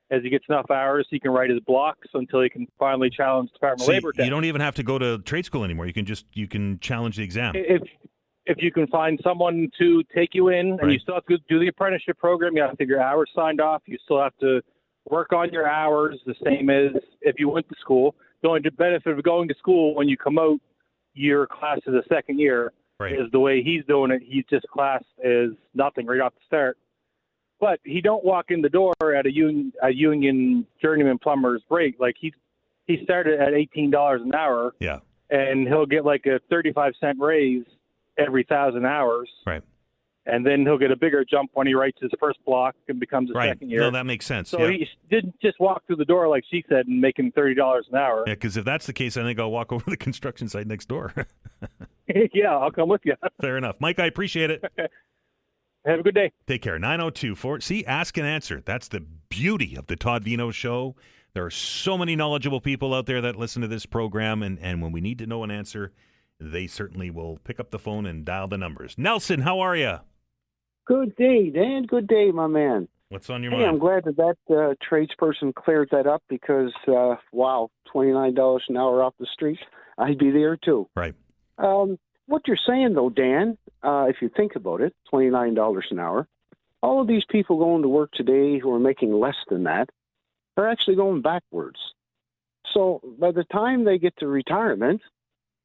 As he gets enough hours, he can write his blocks until he can finally challenge Department of Labor. You don't even have to go to trade school anymore. You can challenge the exam. If you can find someone to take you in, and you still have to do the apprenticeship program, you have to get your hours signed off. You still have to work on your hours the same as if you went to school. The only benefit of going to school when you come out, your class is a second year. Is the way he's doing it. He's just classed as nothing right off the start. But he don't walk in the door at a union journeyman plumber's rate. Like he started at $18 an hour. Yeah. And he'll get like a 35-cent raise every 1,000 hours. Right. And then he'll get a bigger jump when he writes his first block and becomes a second year. No, that makes sense. So he didn't just walk through the door like she said and make him $30 an hour. Yeah, because if that's the case, I think I'll walk over to the construction site next door. Yeah, I'll come with you. Fair enough. Mike, I appreciate it. Have a good day. Take care. 902-4. See, ask and answer. That's the beauty of the Todd Veinotte Show. There are so many knowledgeable people out there that listen to this program, and when we need to know an answer, they certainly will pick up the phone and dial the numbers. Nelson, how are you? Good day, Dan. Good day, my man. What's on your mind? mind? I'm glad that tradesperson cleared that up because, wow, $29 an hour off the street, I'd be there too. Right. What you're saying, though, Dan, if you think about it, $29 an hour, all of these people going to work today who are making less than that are actually going backwards. So by the time they get to retirement,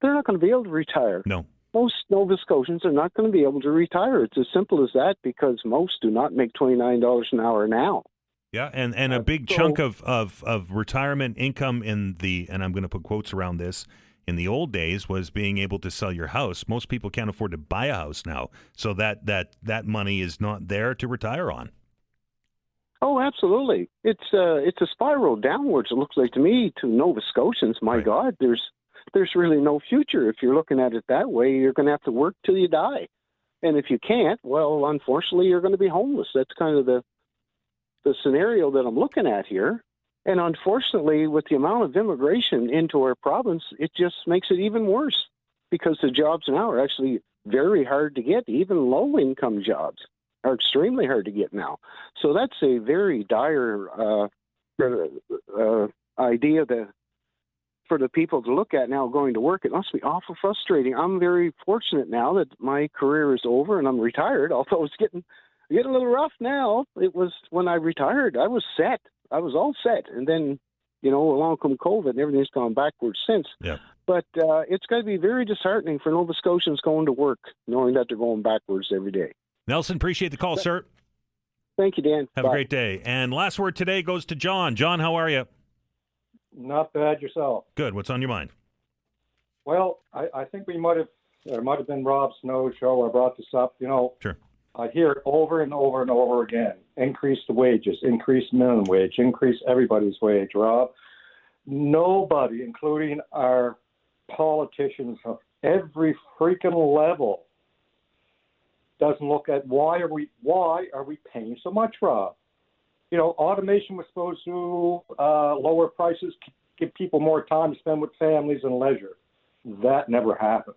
they're not going to be able to retire. No. most Nova Scotians are not going to be able to retire. It's as simple as that, because most do not make $29 an hour now. Yeah, and a big chunk of retirement income in the, and I'm going to put quotes around this, in the old days was being able to sell your house. Most people can't afford to buy a house now, so that money is not there to retire on. Oh, absolutely. It's a spiral downwards, it looks like to me, to Nova Scotians. My Right. God, there's really no future. If you're looking at it that way, you're going to have to work till you die. And if you can't, well, unfortunately, you're going to be homeless. That's kind of the scenario that I'm looking at here. And unfortunately, with the amount of immigration into our province, it just makes it even worse, because the jobs now are actually very hard to get. Even low-income jobs are extremely hard to get now. So that's a very dire idea for the people to look at now going to work. It must be awful frustrating. I'm very fortunate now that my career is over and I'm retired, although it's getting a little rough now. It was when I retired, I was set. I was all set. And then, along come COVID and everything's gone backwards since. Yeah. But it's got to be very disheartening for Nova Scotians going to work, knowing that they're going backwards every day. Nelson, appreciate the call, sir. Thank you, Dan. Have a great day. And last word today goes to John. John, how are you? Not bad yourself. Good. What's on your mind? Well, I think there might have been Rob Snow's show. I brought this up. Sure. I hear it over and over and over again. Increase the wages, increase minimum wage, increase everybody's wage, Rob. Nobody, including our politicians of every freaking level, doesn't look at why are we paying so much, Rob? Automation was supposed to lower prices, give people more time to spend with families and leisure. That never happened.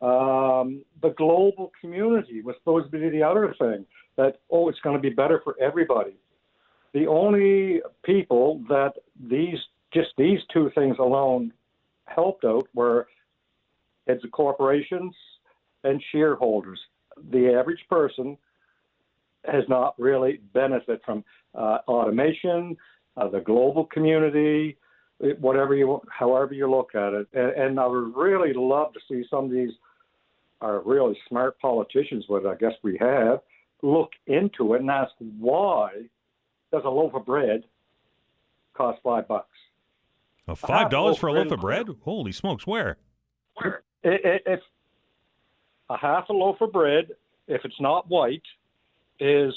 The global community was supposed to be the other thing, that, it's going to be better for everybody. The only people that these two things alone helped out were heads of corporations and shareholders. The average person has not really benefited from automation, the global community, however you look at it. And I would really love to see some of these are really smart politicians, what I guess we have, look into it and ask, why does a loaf of bread cost $5? $5 for a loaf of bread? Holy smokes, where? If a half a loaf of bread, if it's not white, is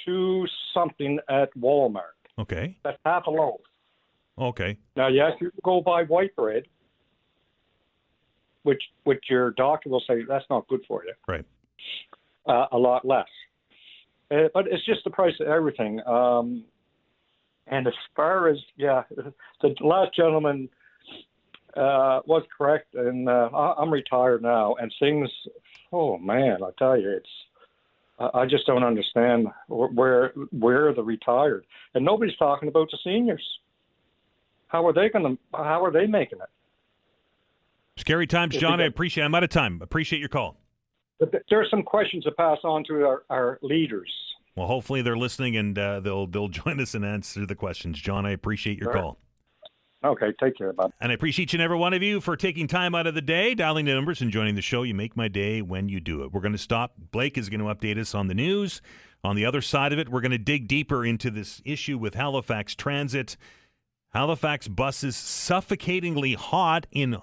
$2 something at Walmart. Okay. That's half a loaf. Okay. Now, yes, you can go buy white bread, which your doctor will say that's not good for you. Right. A lot less. But it's just the price of everything. And as far as, the last gentleman was correct, and I'm retired now, and things, oh man, I tell you, I just don't understand where the retired, and nobody's talking about the seniors. How are they making it? Scary times, John. I appreciate it. I'm out of time. Appreciate your call. But there are some questions to pass on to our leaders. Well, hopefully they're listening and they'll join us and answer the questions. John, I appreciate your call. Okay, take care, bud. And I appreciate each and every one of you for taking time out of the day, dialing the numbers and joining the show. You make my day when you do it. We're going to stop. Blake is going to update us on the news. On the other side of it, we're going to dig deeper into this issue with Halifax Transit. Halifax buses suffocatingly hot in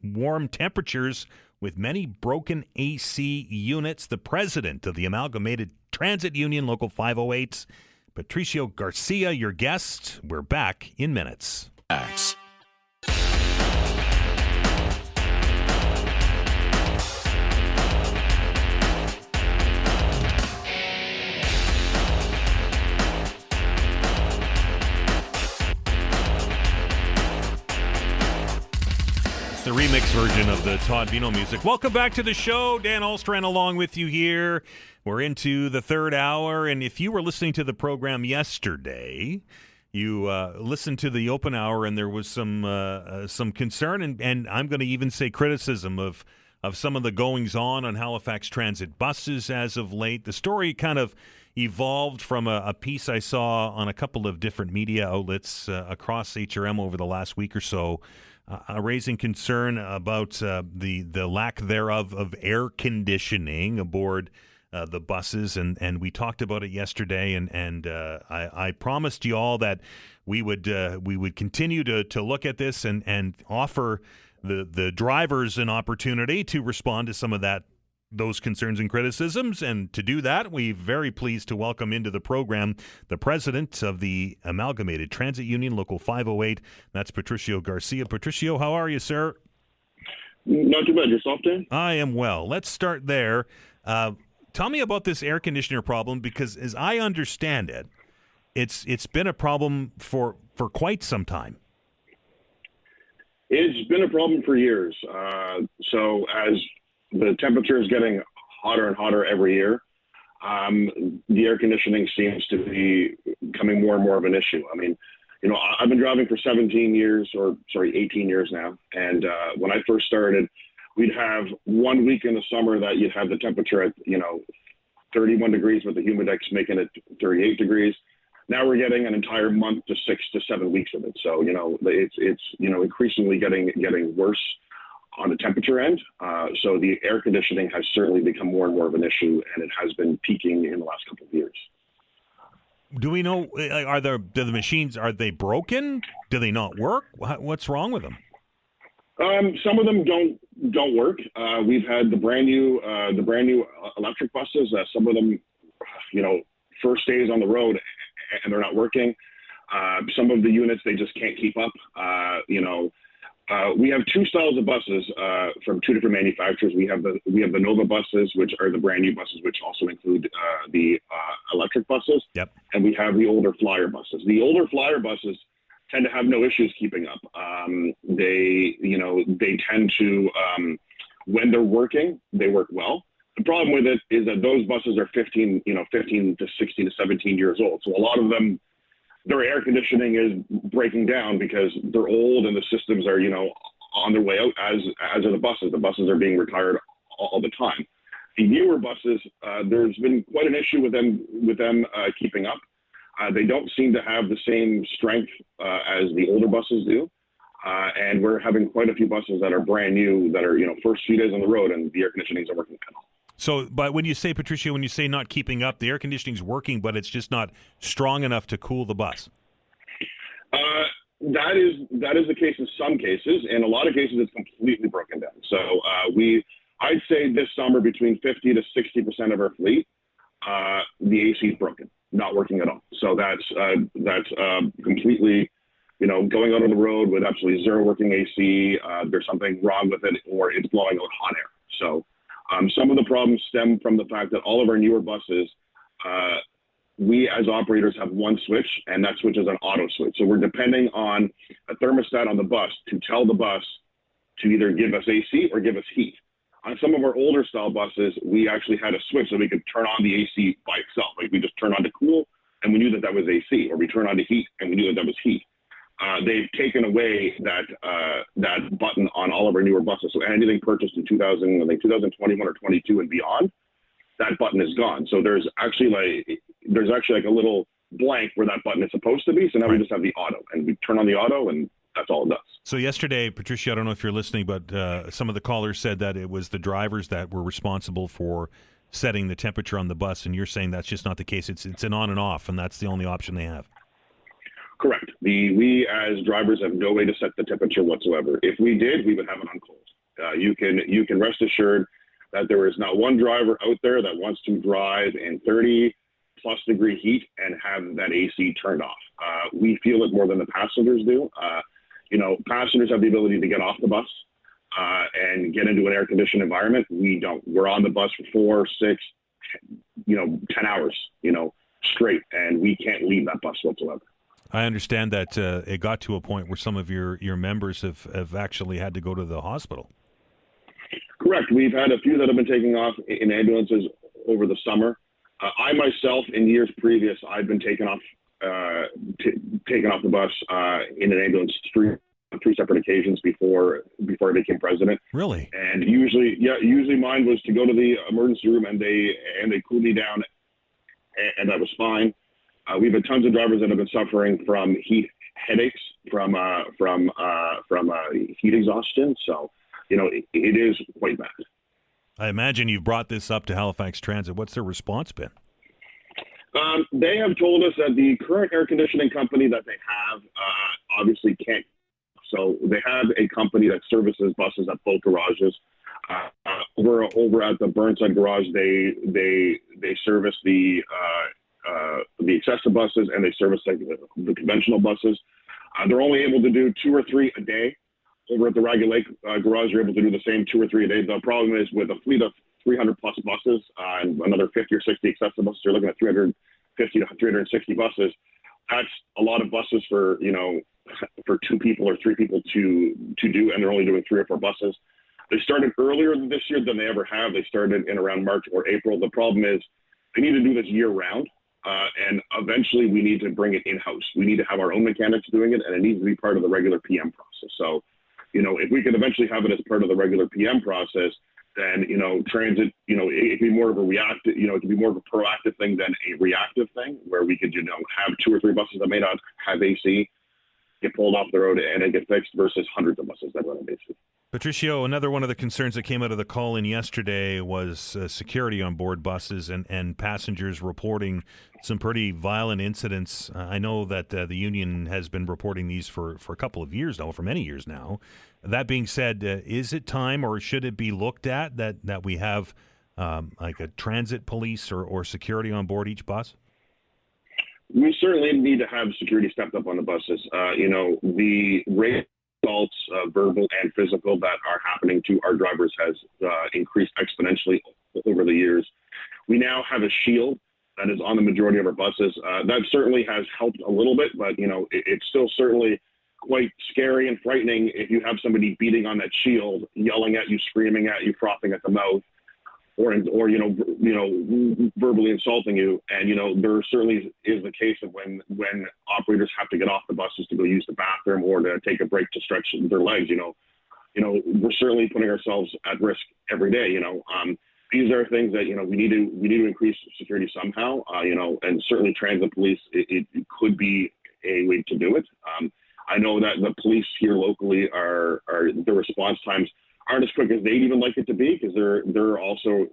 warm temperatures with many broken AC units. The president of the Amalgamated Transit Union, Local 508, Patricio Garcia, your guest. We're back in minutes. It's the remix version of the Todd Veinotte music. Welcome back to the show. Dan Ahlstrand along with you here. We're into the third hour, and if you were listening to the program yesterday, you listened to the open hour, and there was some concern, and I'm going to even say criticism of some of the goings-on Halifax Transit buses as of late. The story kind of evolved from a piece I saw on a couple of different media outlets across HRM over the last week or so, raising concern about the lack thereof of air conditioning aboard the buses, and we talked about it yesterday, and I promised you all that we would continue to look at this and offer the drivers an opportunity to respond to some of those concerns and criticisms. And to do that, we're very pleased to welcome into the program the president of the Amalgamated Transit Union, Local 508. That's Patricio Garcia. Patricio, how are you, sir? Not too bad. Yourself, Dan? I am well. Let's start there. Tell me about this air conditioner problem, because as I understand it, it's been a problem for quite some time. It's been a problem for years. So as the temperature is getting hotter and hotter every year, the air conditioning seems to be becoming more and more of an issue. I mean, I've been driving for 18 years now. And when I first started, we'd have 1 week in the summer that you'd have the temperature at, 31 degrees with the humidex making it 38 degrees. Now we're getting an entire month to 6 to 7 weeks of it. So, it's increasingly getting worse on the temperature end. So the air conditioning has certainly become more and more of an issue, and it has been peaking in the last couple of years. Do we know, are the machines, are they broken? Do they not work? What's wrong with them? Some of them don't work. We've had the brand new electric buses. Some of them, first days on the road and they're not working. Some of the units, they just can't keep up. We have two styles of buses from two different manufacturers. We have the Nova buses, which are the brand new buses, which also include the electric buses. Yep. And we have the older Flyer buses. The older Flyer buses tend to have no issues keeping up. They tend to, when they're working, they work well. The problem with it is that those buses are 15 to 16 to 17 years old. So a lot of them, their air conditioning is breaking down because they're old and the systems are, on their way out, as are the buses. The buses are being retired all the time. The newer buses, there's been quite an issue with them keeping up. They don't seem to have the same strength as the older buses do. And we're having quite a few buses that are brand new that are, first few days on the road, and the air conditioning isn't working at all. So, but when you say, Patricio, when you say not keeping up, the air conditioning's working, but it's just not strong enough to cool the bus. That is the case in some cases. In a lot of cases, it's completely broken down. So I'd say this summer between 50 to 60% of our fleet, the AC is broken, not working at all. So that's completely, going out on the road with absolutely zero working AC. There's something wrong with it, or it's blowing out hot air. So some of the problems stem from the fact that all of our newer buses, we as operators have one switch, and that switch is an auto switch. So we're depending on a thermostat on the bus to tell the bus to either give us AC or give us heat. On some of our older style buses, we actually had a switch so we could turn on the AC by itself. Like we just turn on to cool, and we knew that was AC, or we turn on to heat, and we knew that was heat. They've taken away that button on all of our newer buses. So anything purchased in 2021 or 22 and beyond, that button is gone. So there's actually like a little blank where that button is supposed to be. So now we just have the auto, and we turn on the auto, and that's all it does. So yesterday, Patricia, I don't know if you're listening, but some of the callers said that it was the drivers that were responsible for setting the temperature on the bus, and you're saying that's just not the case. It's an on and off, and that's the only option they have. Correct. We as drivers have no way to set the temperature whatsoever. If we did, we would have it on cold. You can rest assured that there is not one driver out there that wants to drive in 30 plus degree heat and have that AC turned off. We feel it more than the passengers do. Passengers have the ability to get off the bus and get into an air conditioned environment. We don't. We're on the bus for 4, 6, 10 hours, straight, and we can't leave that bus whatsoever. I understand that it got to a point where some of your members have actually had to go to the hospital. Correct. We've had a few that have been taking off in ambulances over the summer. I myself, in years previous, I've been taken off the bus in an ambulance three separate occasions before I became president. Really? And usually mine was to go to the emergency room and they cooled me down, and that was fine. We've had tons of drivers that have been suffering from heat headaches from heat exhaustion. So, it is quite bad. I imagine you've brought this up to Halifax Transit. What's their response been? They have told us that the current air conditioning company that they have obviously can't. So they have a company that services buses at both garages. Over at the Burnside garage, they service the excessive buses, and they service the conventional buses. They're only able to do 2 or 3 a day. Over at the Ragged Lake garage, you're able to do the same 2 or 3 a day. The problem is with a fleet of 300 plus buses and another 50 or 60 excessive buses, you're looking at 350 to 360 buses. That's a lot of buses for 2 people or 3 people to do, and they're only doing 3 or 4 buses. They started earlier this year than they ever have. They started in around March or April. The problem is they need to do this year round, and eventually we need to bring it in-house. We need to have our own mechanics doing it, and it needs to be part of the regular PM process. So, if we could eventually have it as part of the regular PM process, then, transit, it could be more of a reactive, it could be more of a proactive thing than a reactive thing, where we could, have 2 or 3 buses that may not have AC get pulled off the road and it get fixed versus hundreds of buses that run on AC. Patricio, another one of the concerns that came out of the call-in yesterday was security on board buses and passengers reporting some pretty violent incidents. I know that the union has been reporting these for a couple of years now, for many years now. That being said, is it time, or should it be looked at that we have like a transit police or security on board each bus? We certainly need to have security stepped up on the buses. The rate assaults, verbal and physical, that are happening to our drivers has increased exponentially over the years. We now have a shield that is on the majority of our buses. That certainly has helped a little bit, but it's still certainly quite scary and frightening if you have somebody beating on that shield, yelling at you, screaming at you, frothing at the mouth, or verbally insulting you. And there certainly is the case of when operators have to get off the buses to go use the bathroom or to take a break to stretch their legs. We're certainly putting ourselves at risk every day. These are things that we need to increase security somehow. And certainly transit police, it could be a way to do it. I know that the police here locally are the response times aren't as quick as they'd even like it to be, because they're also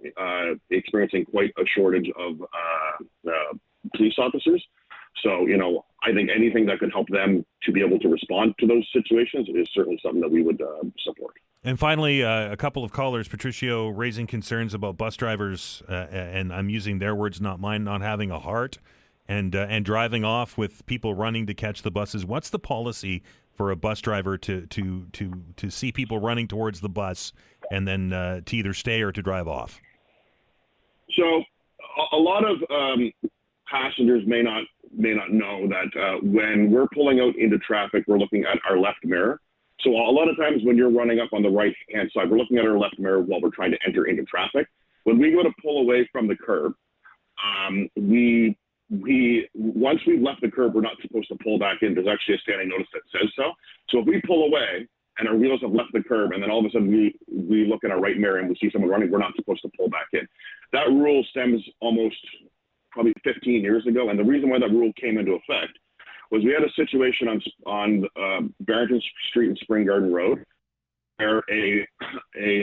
experiencing quite a shortage of police officers. So, I think anything that could help them to be able to respond to those situations is certainly something that we would support. And finally, a couple of callers, Patricio, raising concerns about bus drivers, and I'm using their words, not mine, not having a heart, and driving off with people running to catch the buses. What's the policy for a bus driver to see people running towards the bus and then to either stay or to drive off? So a lot of passengers may not know that when we're pulling out into traffic, we're looking at our left mirror. So a lot of times when you're running up on the right-hand side, we're looking at our left mirror while we're trying to enter into traffic. When we go to pull away from the curb, once we've left the curb, we're not supposed to pull back in. There's actually a standing notice that says so. So if we pull away and our wheels have left the curb, and then all of a sudden we look in our right mirror and we see someone running, we're not supposed to pull back in. That rule stems almost probably 15 years ago, and the reason why that rule came into effect was we had a situation on Barrington Street and Spring Garden Road where a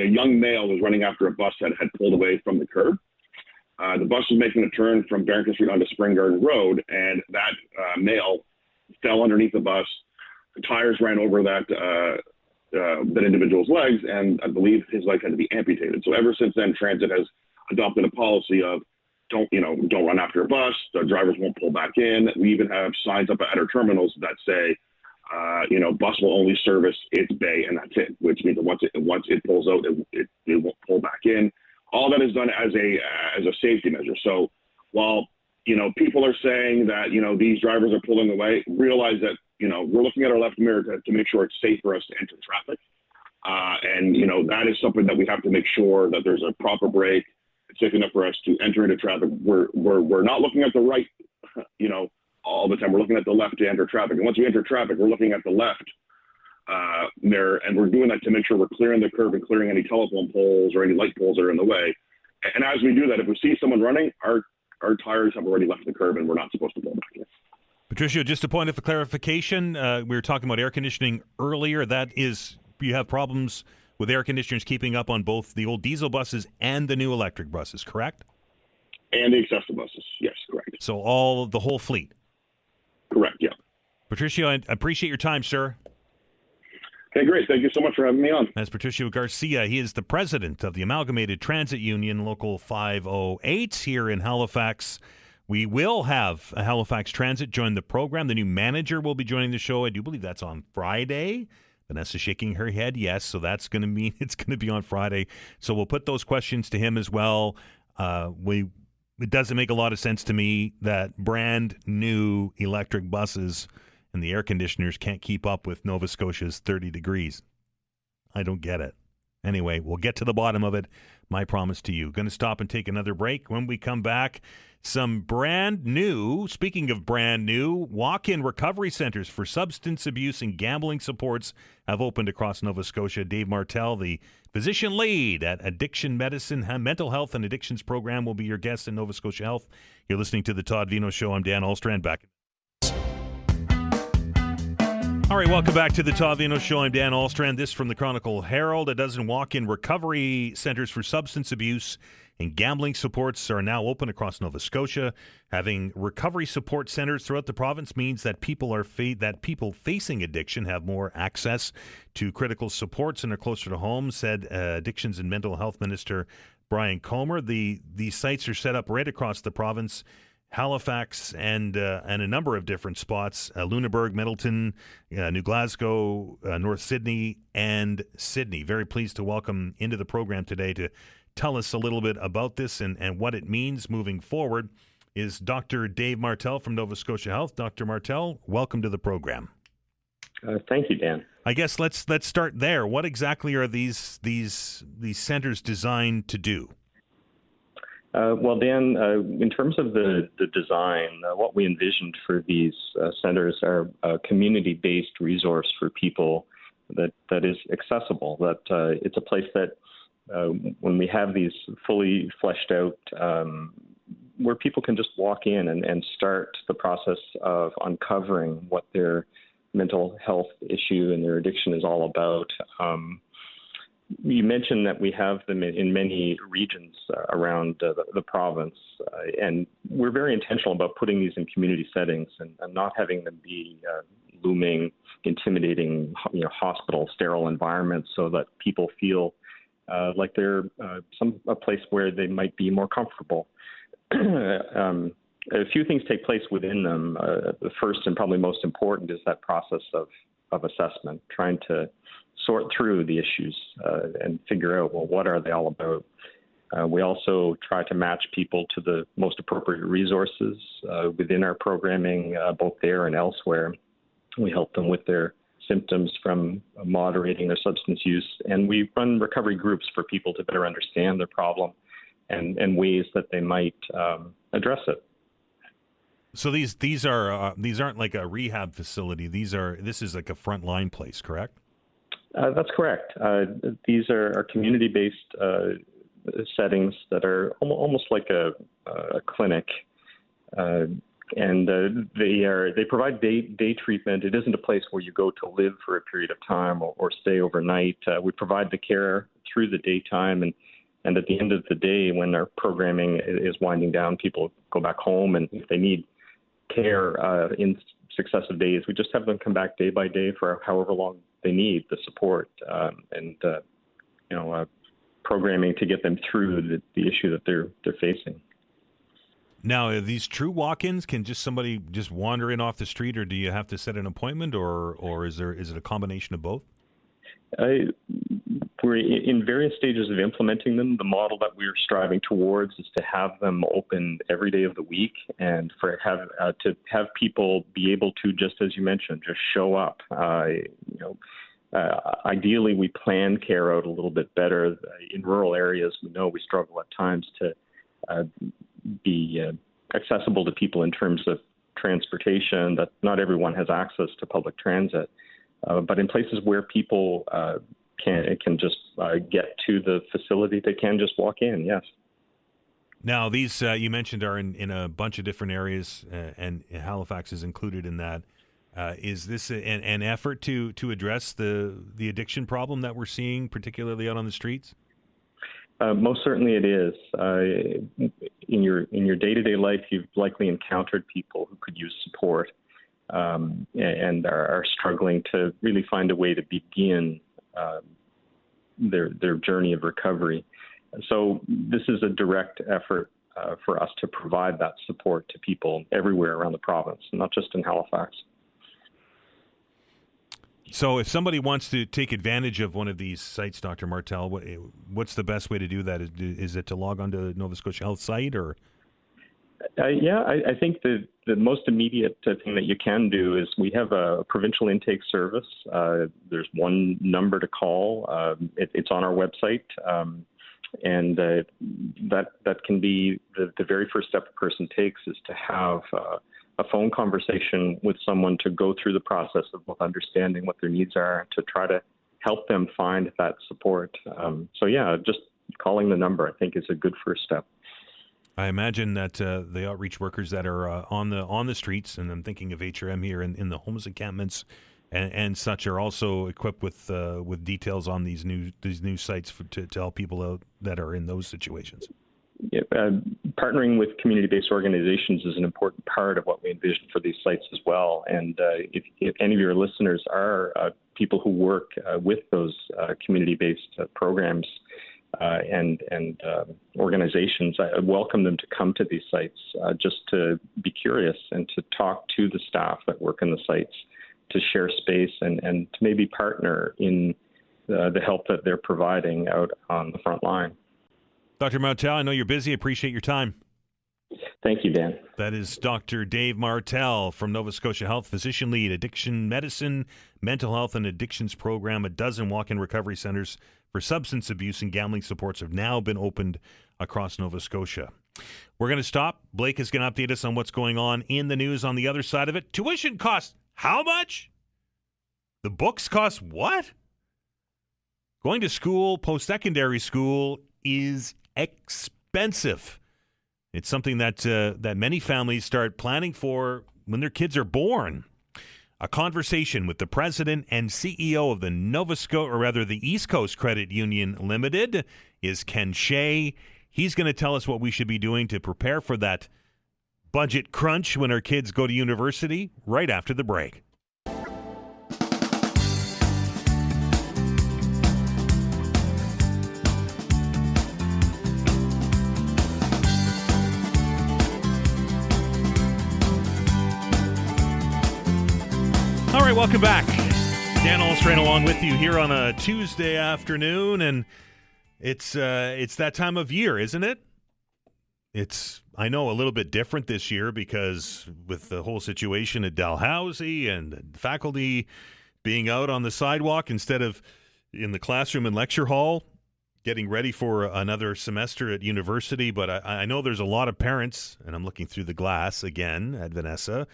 young male was running after a bus that had pulled away from the curb. The bus was making a turn from Barrington Street onto Spring Garden Road, and that male fell underneath the bus. The tires ran over that individual's legs, and I believe his leg had to be amputated. So ever since then, transit has adopted a policy of don't run after a bus. The drivers won't pull back in. We even have signs up at our terminals that say, bus will only service its bay, and that's it. Which means that once it pulls out, it won't pull back in. All that is done as a safety measure. So while people are saying that these drivers are pulling away, realize that we're looking at our left mirror to make sure it's safe for us to enter traffic, and that is something that we have to make sure that there's a proper brake. It's safe enough for us to enter into traffic. We're not looking at the right, all the time. We're looking at the left to enter traffic, and once we enter traffic, we're looking at the left mirror, and we're doing that to make sure we're clearing the curb and clearing any telephone poles or any light poles that are in the way. And as we do that, if we see someone running, our tires have already left the curb and we're not supposed to pull back in. Patricio, just a point of clarification. We were talking about air conditioning earlier. That is, you have problems with air conditioners keeping up on both the old diesel buses and the new electric buses, correct? And the accessible buses, yes, correct. So the whole fleet? Correct, yeah. Patricio, I appreciate your time, sir. Okay, great. Thank you so much for having me on. That's Patricio Garcia. He is the president of the Amalgamated Transit Union, Local 508 here in Halifax. We will have Halifax Transit join the program. The new manager will be joining the show. I do believe that's on Friday. Vanessa's shaking her head yes, so that's going to mean it's going to be on Friday. So we'll put those questions to him as well. It doesn't make a lot of sense to me that brand new electric buses and the air conditioners can't keep up with Nova Scotia's 30 degrees. I don't get it. Anyway, we'll get to the bottom of it. My promise to you. Going to stop and take another break. When we come back, some brand new, speaking of brand new, walk-in recovery centers for substance abuse and gambling supports have opened across Nova Scotia. Dave Martell, the physician lead at Addiction Medicine, Mental Health and Addictions Program, will be your guest in Nova Scotia Health. You're listening to The Todd Veinotte Show. I'm Dan Alstrand, back. All right, welcome back to the Todd Veinotte Show. I'm Dan Alstrand. This from the Chronicle Herald. A dozen walk-in recovery centers for substance abuse and gambling supports are now open across Nova Scotia. Having recovery support centers throughout the province means that people facing addiction have more access to critical supports and are closer to home, said Addictions and Mental Health Minister Brian Comer. These sites are set up right across the province. Halifax and a number of different spots, Lunenburg, Middleton, New Glasgow, North Sydney, and Sydney. Very pleased to welcome into the program today to tell us a little bit about this and what it means moving forward is Dr. Dave Martell from Nova Scotia Health. Dr. Martell, welcome to the program. Thank you, Dan. I guess let's start there. What exactly are these centers designed to do? Well, Dan, in terms of the design, what we envisioned for these centers are a community-based resource for people that is accessible, that it's a place that when we have these fully fleshed out, where people can just walk in and start the process of uncovering what their mental health issue and their addiction is all about. You mentioned that we have them in many regions around the province, and we're very intentional about putting these in community settings and not having them be looming, intimidating, hospital sterile environments, so that people feel like they're a place where they might be more comfortable. A few things take place within them. The first and probably most important is that process of assessment, trying to sort through the issues and figure out, well, what are they all about? We also try to match people to the most appropriate resources within our programming, both there and elsewhere. We help them with their symptoms from moderating their substance use, and we run recovery groups for people to better understand their problem and ways that they might address it. So these aren't like a rehab facility. This is like a frontline place, correct? That's correct. These are community-based settings that are almost like a clinic, and they provide day treatment. It isn't a place where you go to live for a period of time or stay overnight. We provide the care through the daytime, and at the end of the day, when our programming is winding down, people go back home, and if they need care in successive days, we just have them come back day by day for however long they need the support and programming to get them through the issue that they're facing. Now, are these true walk-ins? Can somebody just wander in off the street, or do you have to set an appointment, or is it a combination of both? We're in various stages of implementing them. The model that we're striving towards is to have them open every day of the week, and to have people be able to, just as you mentioned, just show up. Ideally, we plan care out a little bit better. In rural areas, we know we struggle at times to be accessible to people in terms of transportation, that not everyone has access to public transit. But in places where people can just get to the facility, they can just walk in, yes. Now, these you mentioned are in a bunch of different areas, and Halifax is included in that. Is this an effort to address the addiction problem that we're seeing, particularly out on the streets? Most certainly it is. In your day-to-day life, you've likely encountered people who could use support and are struggling to really find a way to begin their journey of recovery. So this is a direct effort for us to provide that support to people everywhere around the province, not just in Halifax. So if somebody wants to take advantage of one of these sites, Dr. Martell, what's the best way to do that? Is it to log on to Nova Scotia Health site, or? I think the most immediate thing that you can do is we have a provincial intake service. There's one number to call. It's on our website. And that can be the very first step a person takes is to have a phone conversation with someone to go through the process of both understanding what their needs are, to try to help them find that support. Just calling the number, I think, is a good first step. I imagine that the outreach workers that are on the streets, and I'm thinking of HRM here in the homeless encampments and such, are also equipped with details on these new sites to help people out that are in those situations. Yeah, partnering with community-based organizations is an important part of what we envision for these sites as well. And if any of your listeners are people who work with those community-based programs and organizations, I welcome them to come to these sites just to be curious and to talk to the staff that work in the sites, to share space and to maybe partner in the help that they're providing out on the front line. Dr. Martell, I know you're busy. Appreciate your time. Thank you, Dan. That is Dr. Dave Martell from Nova Scotia Health, physician lead, addiction medicine, mental health and addictions program. A dozen walk-in recovery centers for substance abuse and gambling supports have now been opened across Nova Scotia. We're going to stop. Blake is going to update us on what's going on in the news on the other side of it. Tuition costs how much? The books cost what? Going to school, post-secondary school, is expensive. It's something that many families start planning for when their kids are born. A conversation with the president and CEO of the East Coast Credit Union Limited is Ken Shea. He's going to tell us what we should be doing to prepare for that budget crunch when our kids go to university right after the break. All right, welcome back. Dan Alstrain along with you here on a Tuesday afternoon, and it's that time of year, isn't it? It's, I know, a little bit different this year because with the whole situation at Dalhousie and faculty being out on the sidewalk instead of in the classroom and lecture hall, getting ready for another semester at university. But I know there's a lot of parents, and I'm looking through the glass again at Vanessa,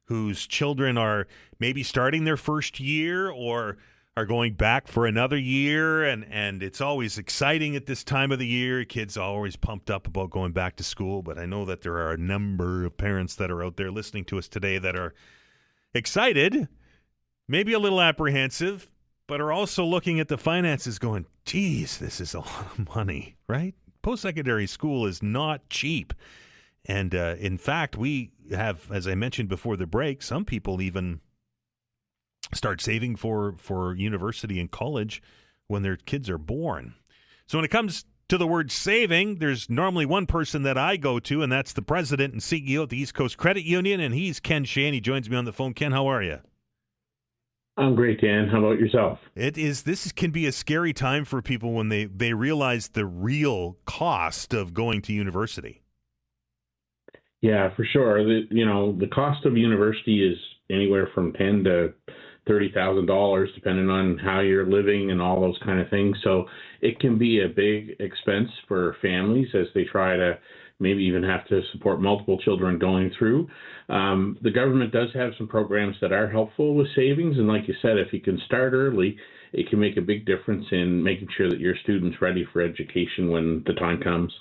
whose children are maybe starting their first year or are going back for another year. And it's always exciting at this time of the year. Kids are always pumped up about going back to school. But I know that there are a number of parents that are out there listening to us today that are excited, maybe a little apprehensive, but are also looking at the finances going, geez, this is a lot of money, right? Post-secondary school is not cheap. And in fact, we have, as I mentioned before the break, some people even start saving for university and college when their kids are born. So when it comes to the word saving, there's normally one person that I go to, and that's the president and CEO of the East Coast Credit Union, and he's Ken Shea, and he joins me on the phone. Ken, how are you? I'm great, Dan. How about yourself? This can be a scary time for people when they realize the real cost of going to university. Yeah, for sure. The cost of university is anywhere from $10,000 to $30,000, depending on how you're living and all those kind of things. So it can be a big expense for families as they try to maybe even have to support multiple children going through. The government does have some programs that are helpful with savings. And like you said, if you can start early, it can make a big difference in making sure that your student's ready for education when the time comes.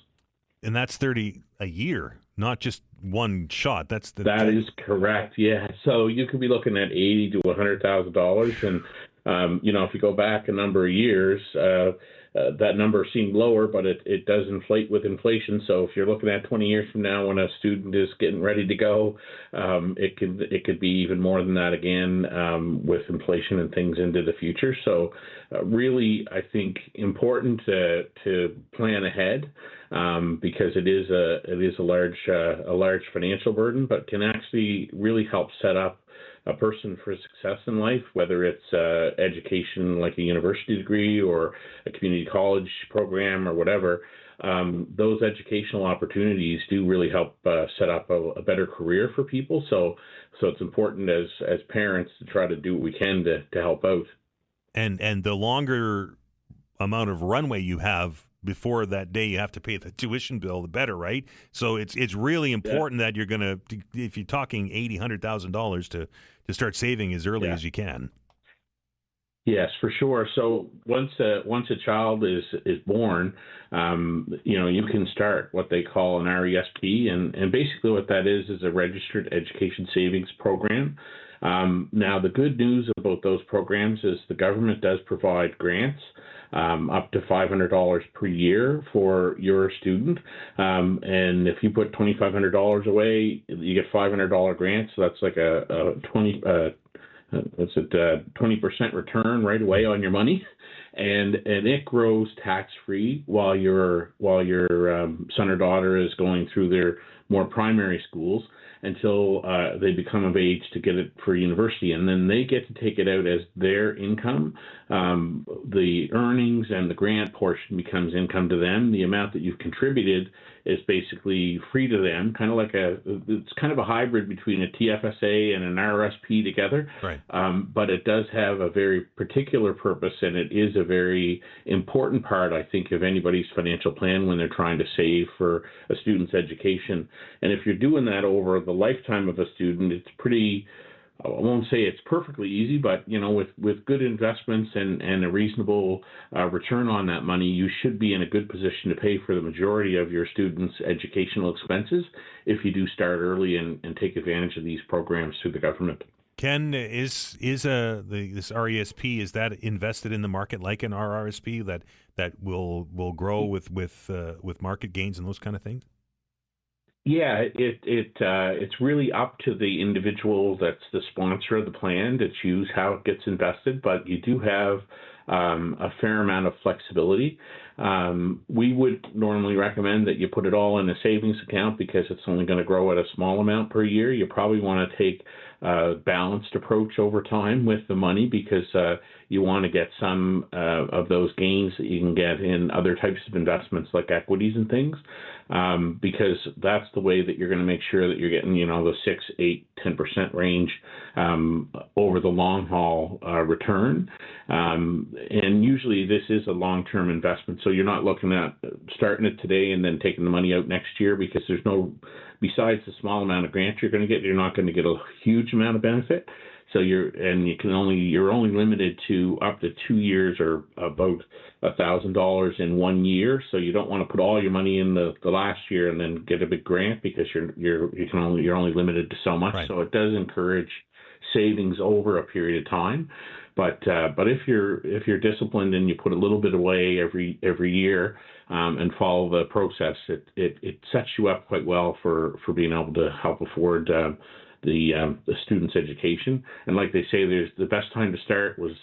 And that's $30 a year, not just one shot. That is correct. Yeah. So you could be looking at $80,000 to $100,000, and if you go back a number of years, that number seemed lower, but it does inflate with inflation. So if you're looking at 20 years from now, when a student is getting ready to go, it could be even more than that again, with inflation and things into the future. So really, I think important to plan ahead, because it is a large financial burden, but can actually really help set up a person for success in life, whether it's education like a university degree or a community college program or whatever. Those educational opportunities do really help set up a better career for people. So it's important as parents to try to do what we can to help out. And the longer amount of runway you have before that day you have to pay the tuition bill, the better, right? So it's really important that you're going to, if you're talking $80,000, $100,000, to start saving as early as you can. Yes, for sure. So once a child is born, you can start what they call an RESP, and basically what that is a registered education savings program. Now, the good news about those programs is the government does provide grants up to $500 per year for your student. And if you put $2,500 away, you get $500 grants. So that's like a 20% return right away on your money. And it grows tax-free while your son or daughter is going through their more primary schools until they become of age to get it for university. And then they get to take it out as their income. The earnings and the grant portion becomes income to them. The amount that you've contributed is basically free to them, it's kind of a hybrid between a TFSA and an RSP together. Right. But it does have a very particular purpose, and it is a very important part, I think, of anybody's financial plan when they're trying to save for a student's education. And if you're doing that over the lifetime of a student, it's pretty, I won't say it's perfectly easy, but with good investments and a reasonable return on that money, you should be in a good position to pay for the majority of your students' educational expenses if you do start early and take advantage of these programs through the government. Ken, is this RESP, is that invested in the market like an RRSP that will grow with market gains and those kind of things? Yeah, it's really up to the individual that's the sponsor of the plan to choose how it gets invested, but you do have a fair amount of flexibility. We would normally recommend that you put it all in a savings account because it's only going to grow at a small amount per year. You probably want to take a balanced approach over time with the money because you want to get some of those gains that you can get in other types of investments like equities and things, because that's the way that you're going to make sure that you're getting, the 6, 8, 10% range over the long haul return. And usually this is a long-term investment. So you're not looking at starting it today and then taking the money out next year because there's besides the small amount of grant you're going to get, you're not going to get a huge amount of benefit. So you're only limited to up to 2 years or about $1,000 in 1 year. So you don't want to put all your money in the last year and then get a big grant because you're only limited to so much. Right. So it does encourage savings over a period of time. But if you're disciplined and you put a little bit away every year and follow the process, it sets you up quite well for being able to help afford the student's education. And like they say, the best time to start was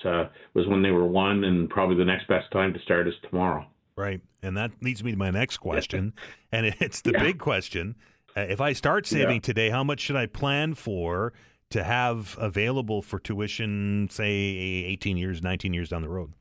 when they were 1, and probably the next best time to start is tomorrow. Right, and that leads me to my next question, and it's the big question. If I start saving today, how much should I plan for to have available for tuition, say, 18 years, 19 years down the road?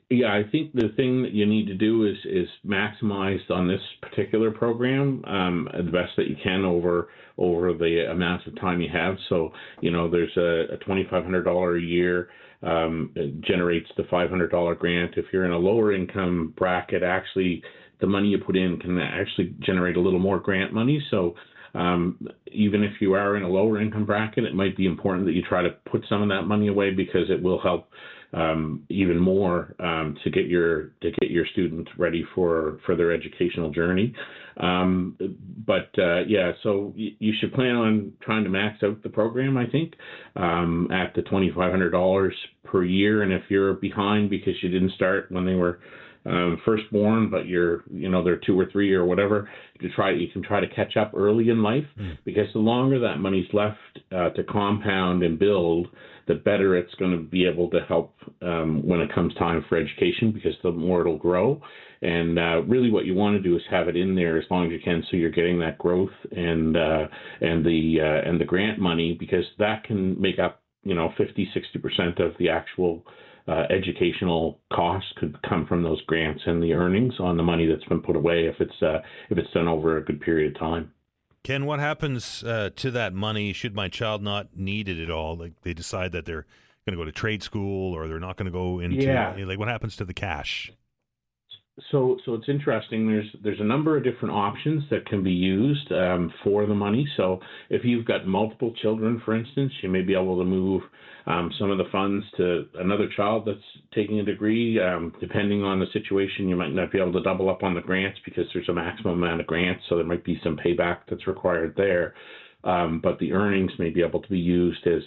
Yeah, I think the thing that you need to do is maximize on this particular program the best that you can over the amount of time you have. So, there's a $2,500 a year. It generates the $500 grant. If you're in a lower income bracket, actually, the money you put in can actually generate a little more grant money. So even if you are in a lower income bracket, it might be important that you try to put some of that money away because it will help even more to get your student ready for their educational journey. So you should plan on trying to max out the program, I think, at the $2,500 per year. And if you're behind because you didn't start when they were firstborn, but they're 2 or 3 or whatever, you can try to catch up early in life, because the longer that money's left to compound and build, the better it's going to be able to help when it comes time for education, because the more it'll grow. And really what you want to do is have it in there as long as you can, so you're getting that growth and the grant money, because that can make up 50-60% of the actual educational costs could come from those grants and the earnings on the money that's been put away if it's done over a good period of time. Ken, what happens to that money should my child not need it at all? Like they decide that they're going to go to trade school, or they're not going to go into like what happens to the cash? So it's interesting. There's a number of different options that can be used for the money. So if you've got multiple children, for instance, you may be able to move some of the funds to another child that's taking a degree. Depending on the situation, you might not be able to double up on the grants because there's a maximum amount of grants, so there might be some payback that's required there. But the earnings may be able to be used as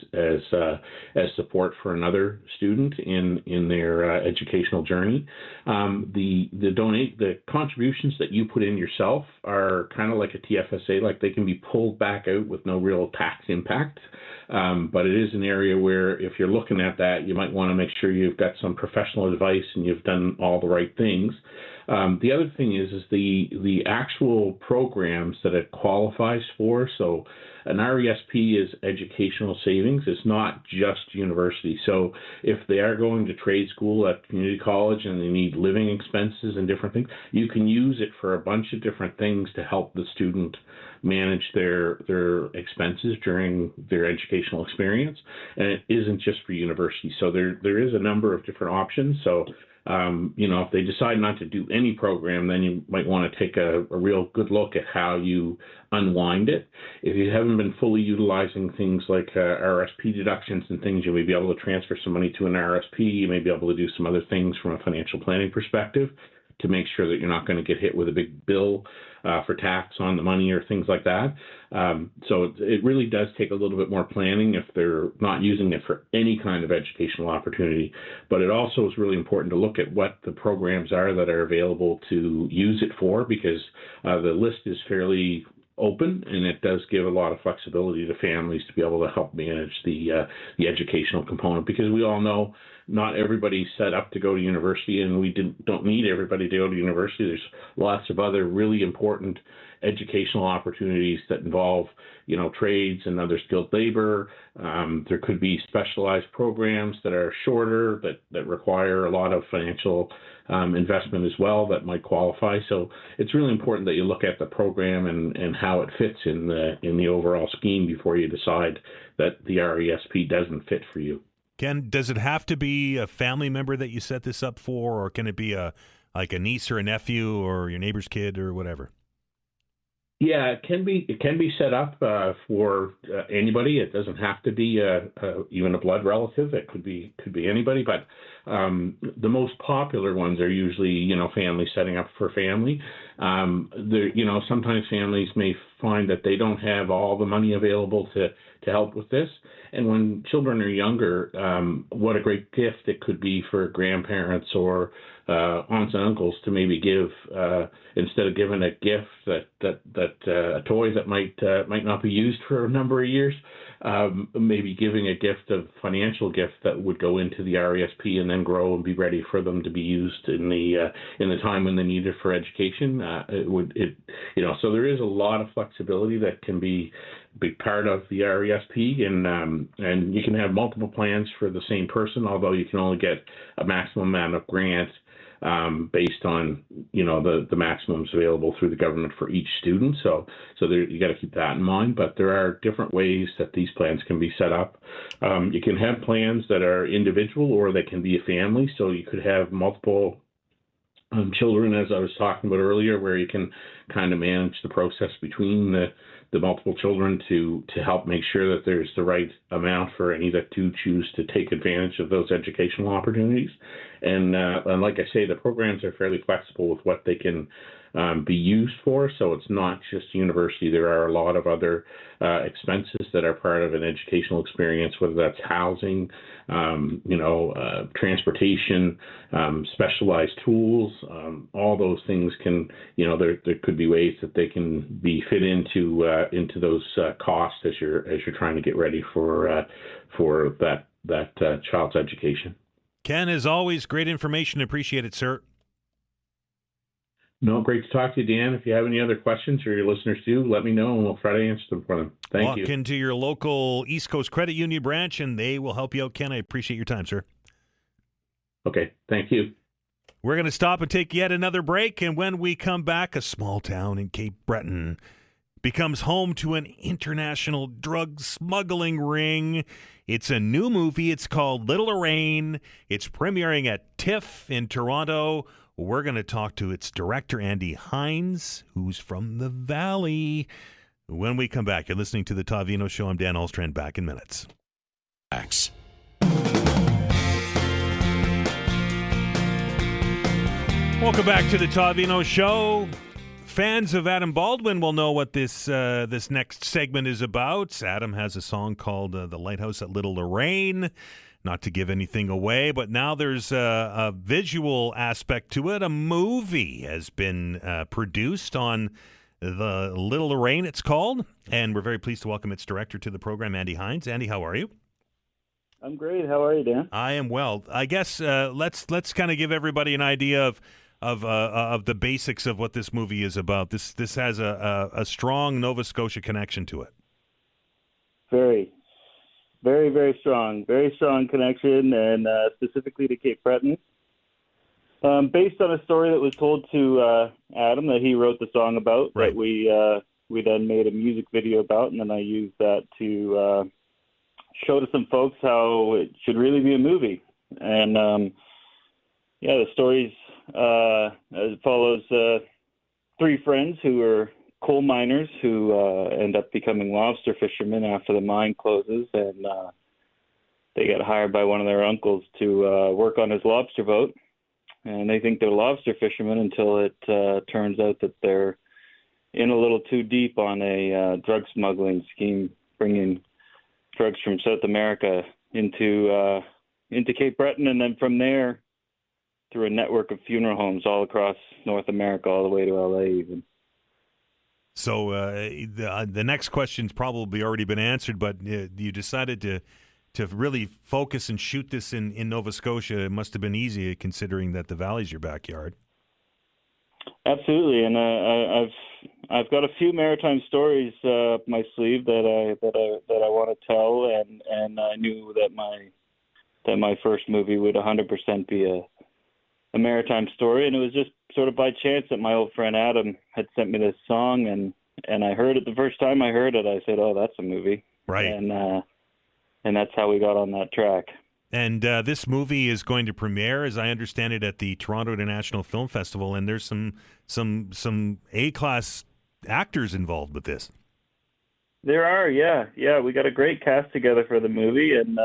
support for another student in their educational journey. The contributions that you put in yourself are kind of like a TFSA, like they can be pulled back out with no real tax impact. But it is an area where if you're looking at that, you might want to make sure you've got some professional advice and you've done all the right things. The other thing is the actual programs that it qualifies for. So an RESP is educational savings. It's not just university. So if they are going to trade school at community college and they need living expenses and different things, you can use it for a bunch of different things to help the student manage their expenses during their educational experience. And it isn't just for university. So there is a number of different options. So if they decide not to do any program, then you might want to take a real good look at how you unwind it. If you haven't been fully utilizing things like RSP deductions and things, you may be able to transfer some money to an RSP. You may be able to do some other things from a financial planning perspective to make sure that you're not going to get hit with a big bill for tax on the money or things like that. So it really does take a little bit more planning if they're not using it for any kind of educational opportunity. But it also is really important to look at what the programs are that are available to use it for, because the list is fairly open, and it does give a lot of flexibility to families to be able to help manage the educational component, because we all know not everybody's set up to go to university, and we don't need everybody to go to university. There's lots of other really important educational opportunities that involve, trades and other skilled labor. There could be specialized programs that are shorter that require a lot of financial investment as well that might qualify. So it's really important that you look at the program and how it fits in the overall scheme before you decide that the RESP doesn't fit for you. Ken, does it have to be a family member that you set this up for, or can it be like a niece or a nephew or your neighbor's kid or whatever? Yeah, it can be set up for anybody. It doesn't have to be even a blood relative. It could be anybody. But the most popular ones are usually family setting up for family. Sometimes families may find that they don't have all the money available to help with this. And when children are younger, what a great gift it could be for grandparents or aunts and uncles to maybe give, instead of giving a gift a toy that might not be used for a number of years, maybe giving a financial gift that would go into the RESP and then grow and be ready for them to be used in the time when they need it for education. So there is a lot of flexibility that can be part of the RESP, and you can have multiple plans for the same person, although you can only get a maximum amount of grant based on the maximums available through the government for each student. So you got to keep that in mind. But there are different ways that these plans can be set up. You can have plans that are individual, or they can be a family. So you could have multiple children, as I was talking about earlier, where you can kind of manage the process between the multiple children to help make sure that there's the right amount for any that do choose to take advantage of those educational opportunities. And like I say, the programs are fairly flexible with what they can be used for. So it's not just university. There are a lot of other expenses that are part of an educational experience, whether that's housing, transportation, specialized tools, all those things can, there could be ways that they can be fit into those costs as you're trying to get ready for that child's education. Ken, as always, great information. Appreciate it, sir. No, great to talk to you, Dan. If you have any other questions or your listeners do, let me know and we'll try to answer them for them. Thank you. Walk into your local East Coast Credit Union branch and they will help you out. Ken, I appreciate your time, sir. Okay, thank you. We're going to stop and take yet another break, and when we come back, a small town in Cape Breton becomes home to an international drug smuggling ring. It's a new movie. It's called Little Lorraine. It's premiering at TIFF in Toronto. We're going to talk to its director, Andy Hines, who's from the Valley. When we come back, you're listening to The Todd Veinotte Show. I'm Dan Ahlstrand, back in minutes. X. Welcome back to The Todd Veinotte Show. Fans of Adam Baldwin will know what this next segment is about. Adam has a song called The Lighthouse at Little Lorraine. Not to give anything away, but now there's a visual aspect to it. A movie has been produced on the Little Lorraine, it's called. And we're very pleased to welcome its director to the program, Andy Hines. Andy, how are you? I'm great. How are you, Dan? I am well. I guess let's kind of give everybody an idea of the basics of what this movie is about. This has a strong Nova Scotia connection to it. Very, very strong connection, and specifically to Cape Breton. Based on a story that was told to Adam that he wrote the song about, right. That we then made a music video about, and then I used that to show to some folks how it should really be a movie. And the story's it follows three friends who are coal miners who end up becoming lobster fishermen after the mine closes, and they get hired by one of their uncles to work on his lobster boat. And they think they're lobster fishermen until it turns out that they're in a little too deep on a drug smuggling scheme, bringing drugs from South America into Cape Breton, and then from there through a network of funeral homes all across North America, all the way to LA even. So the next question's probably already been answered, but you decided to really focus and shoot this in Nova Scotia. It must have been easy considering that the Valley's your backyard. Absolutely, and I've got a few maritime stories up my sleeve that I want to tell, and I knew that my first movie would 100% be a maritime story, and it was just sort of by chance that my old friend Adam had sent me this song, and I heard it the first time I heard it. I said, "Oh, that's a movie," right? And that's how we got on that track. And this movie is going to premiere, as I understand it, at the Toronto International Film Festival, and there's some A-class actors involved with this. There are, yeah. We got a great cast together for the movie, and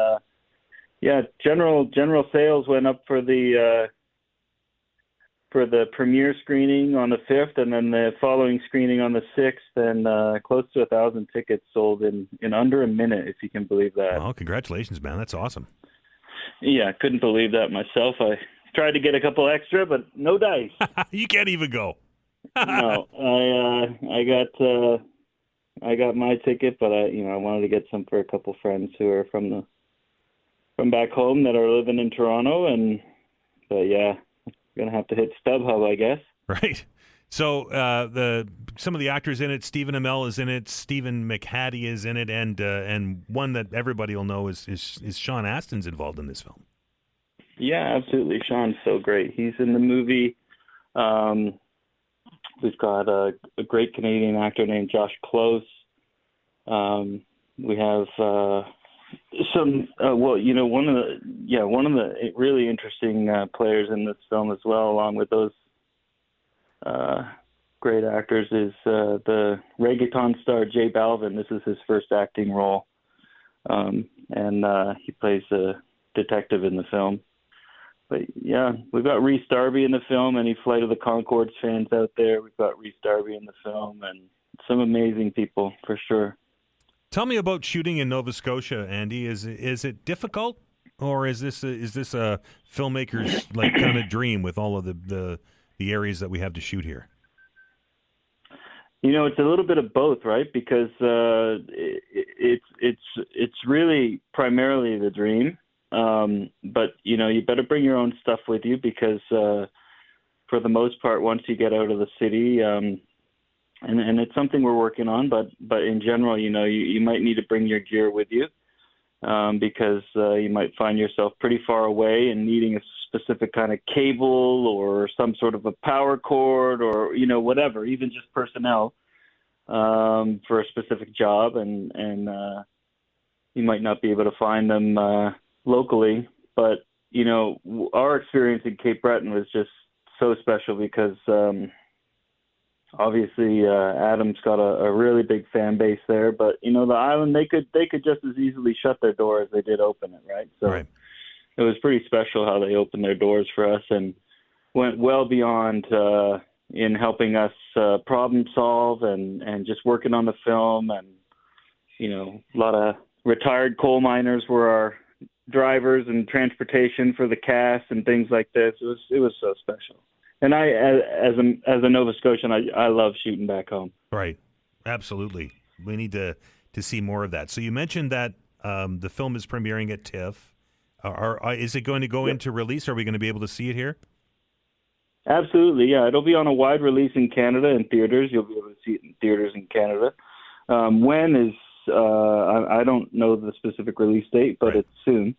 general sales went up for the premiere screening on the 5th, and then the following screening on the 6th, and close to 1,000 tickets sold in under a minute, if you can believe that. Oh, congratulations, man. That's awesome. Yeah, I couldn't believe that myself. I tried to get a couple extra, but no dice. You can't even go. No, I got my ticket, but I wanted to get some for a couple friends who are from back home that are living in Toronto, but yeah, gonna have to hit StubHub, I guess. Right. So some of the actors in it, Stephen Amell is in it, Stephen McHattie is in it, and one that everybody will know is Sean Astin's involved in this film. Yeah, absolutely. Sean's so great. He's in the movie. We've got a great Canadian actor named Josh Close. We have one of the really interesting players in this film as well, along with those great actors is the reggaeton star J Balvin. This is his first acting role, and he plays a detective in the film. But yeah, we've got Rhys Darby in the film. Any Flight of the Conchords fans out there, we've got Rhys Darby in the film, and some amazing people for sure. Tell me about shooting in Nova Scotia, Andy. Is it difficult, or is this a filmmaker's like kind of dream with all of the areas that we have to shoot here? You know, it's a little bit of both, right? Because it's really primarily the dream. But you know, you better bring your own stuff with you because for the most part, once you get out of the city, and it's something we're working on, but in general, you know, you might need to bring your gear with you because you might find yourself pretty far away and needing a specific kind of cable or some sort of a power cord or, you know, whatever, even just personnel for a specific job. And you might not be able to find them locally. But, you know, our experience in Cape Breton was just so special because obviously Adam's got a really big fan base there. But, you know, the island, they could just as easily shut their door as they did open it, right? So right. It was pretty special how they opened their doors for us and went well beyond in helping us problem solve and just working on the film. And, you know, a lot of retired coal miners were our drivers and transportation for the cast and things like this. It was so special. And I, as a Nova Scotian, I love shooting back home. Right. Absolutely. We need to see more of that. So you mentioned that the film is premiering at TIFF. Is it going to go into release? Are we going to be able to see it here? Absolutely, yeah. It'll be on a wide release in Canada in theaters. You'll be able to see it in theaters in Canada. When is, I don't know the specific release date, but it's soon.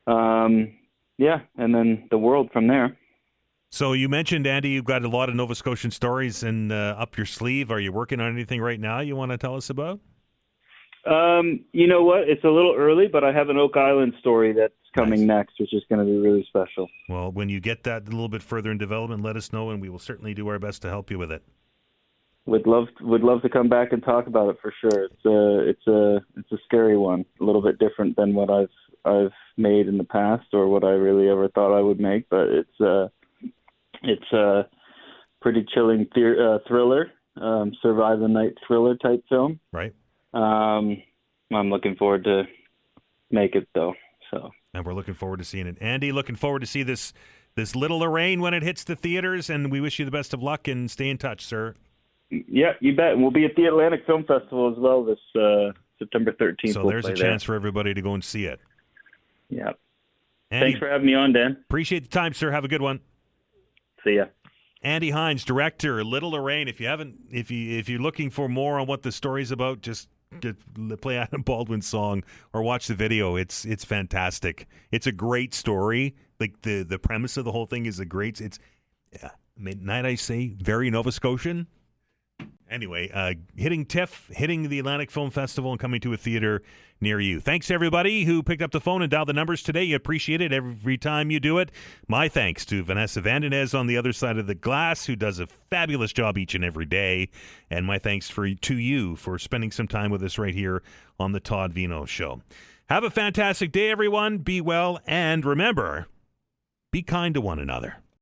Yeah, and then the world from there. So you mentioned, Andy, you've got a lot of Nova Scotian stories up your sleeve. Are you working on anything right now you want to tell us about? You know what? It's a little early, but I have an Oak Island story that's coming next, which is going to be really special. Well, when you get that a little bit further in development, let us know, and we will certainly do our best to help you with it. Would love to come back and talk about it for sure. It's a scary one, a little bit different than what I've made in the past or what I really ever thought I would make, but it's a pretty chilling thriller, survive the night thriller type film. Right. I'm looking forward to make it though. So. And we're looking forward to seeing it. Andy, looking forward to see this Little Lorraine when it hits the theaters, and we wish you the best of luck and stay in touch, sir. Yeah, you bet. We'll be at the Atlantic Film Festival as well this September 13th. So there's a chance for everybody to go and see it. Yeah. Andy, thanks for having me on, Dan. Appreciate the time, sir. Have a good one. See ya. Andy Hines, director, Little Lorraine. If you're looking for more on what the story's about, just play Adam Baldwin's song or watch the video. It's fantastic. It's a great story. Like the premise of the whole thing is might I say, very Nova Scotian. Anyway, hitting TIFF, hitting the Atlantic Film Festival, and coming to a theater near you. Thanks to everybody who picked up the phone and dialed the numbers today. You appreciate it every time you do it. My thanks to Vanessa Vandenez on the other side of the glass, who does a fabulous job each and every day. And my thanks to you for spending some time with us right here on the Todd Veinotte Show. Have a fantastic day, everyone. Be well, and remember, be kind to one another.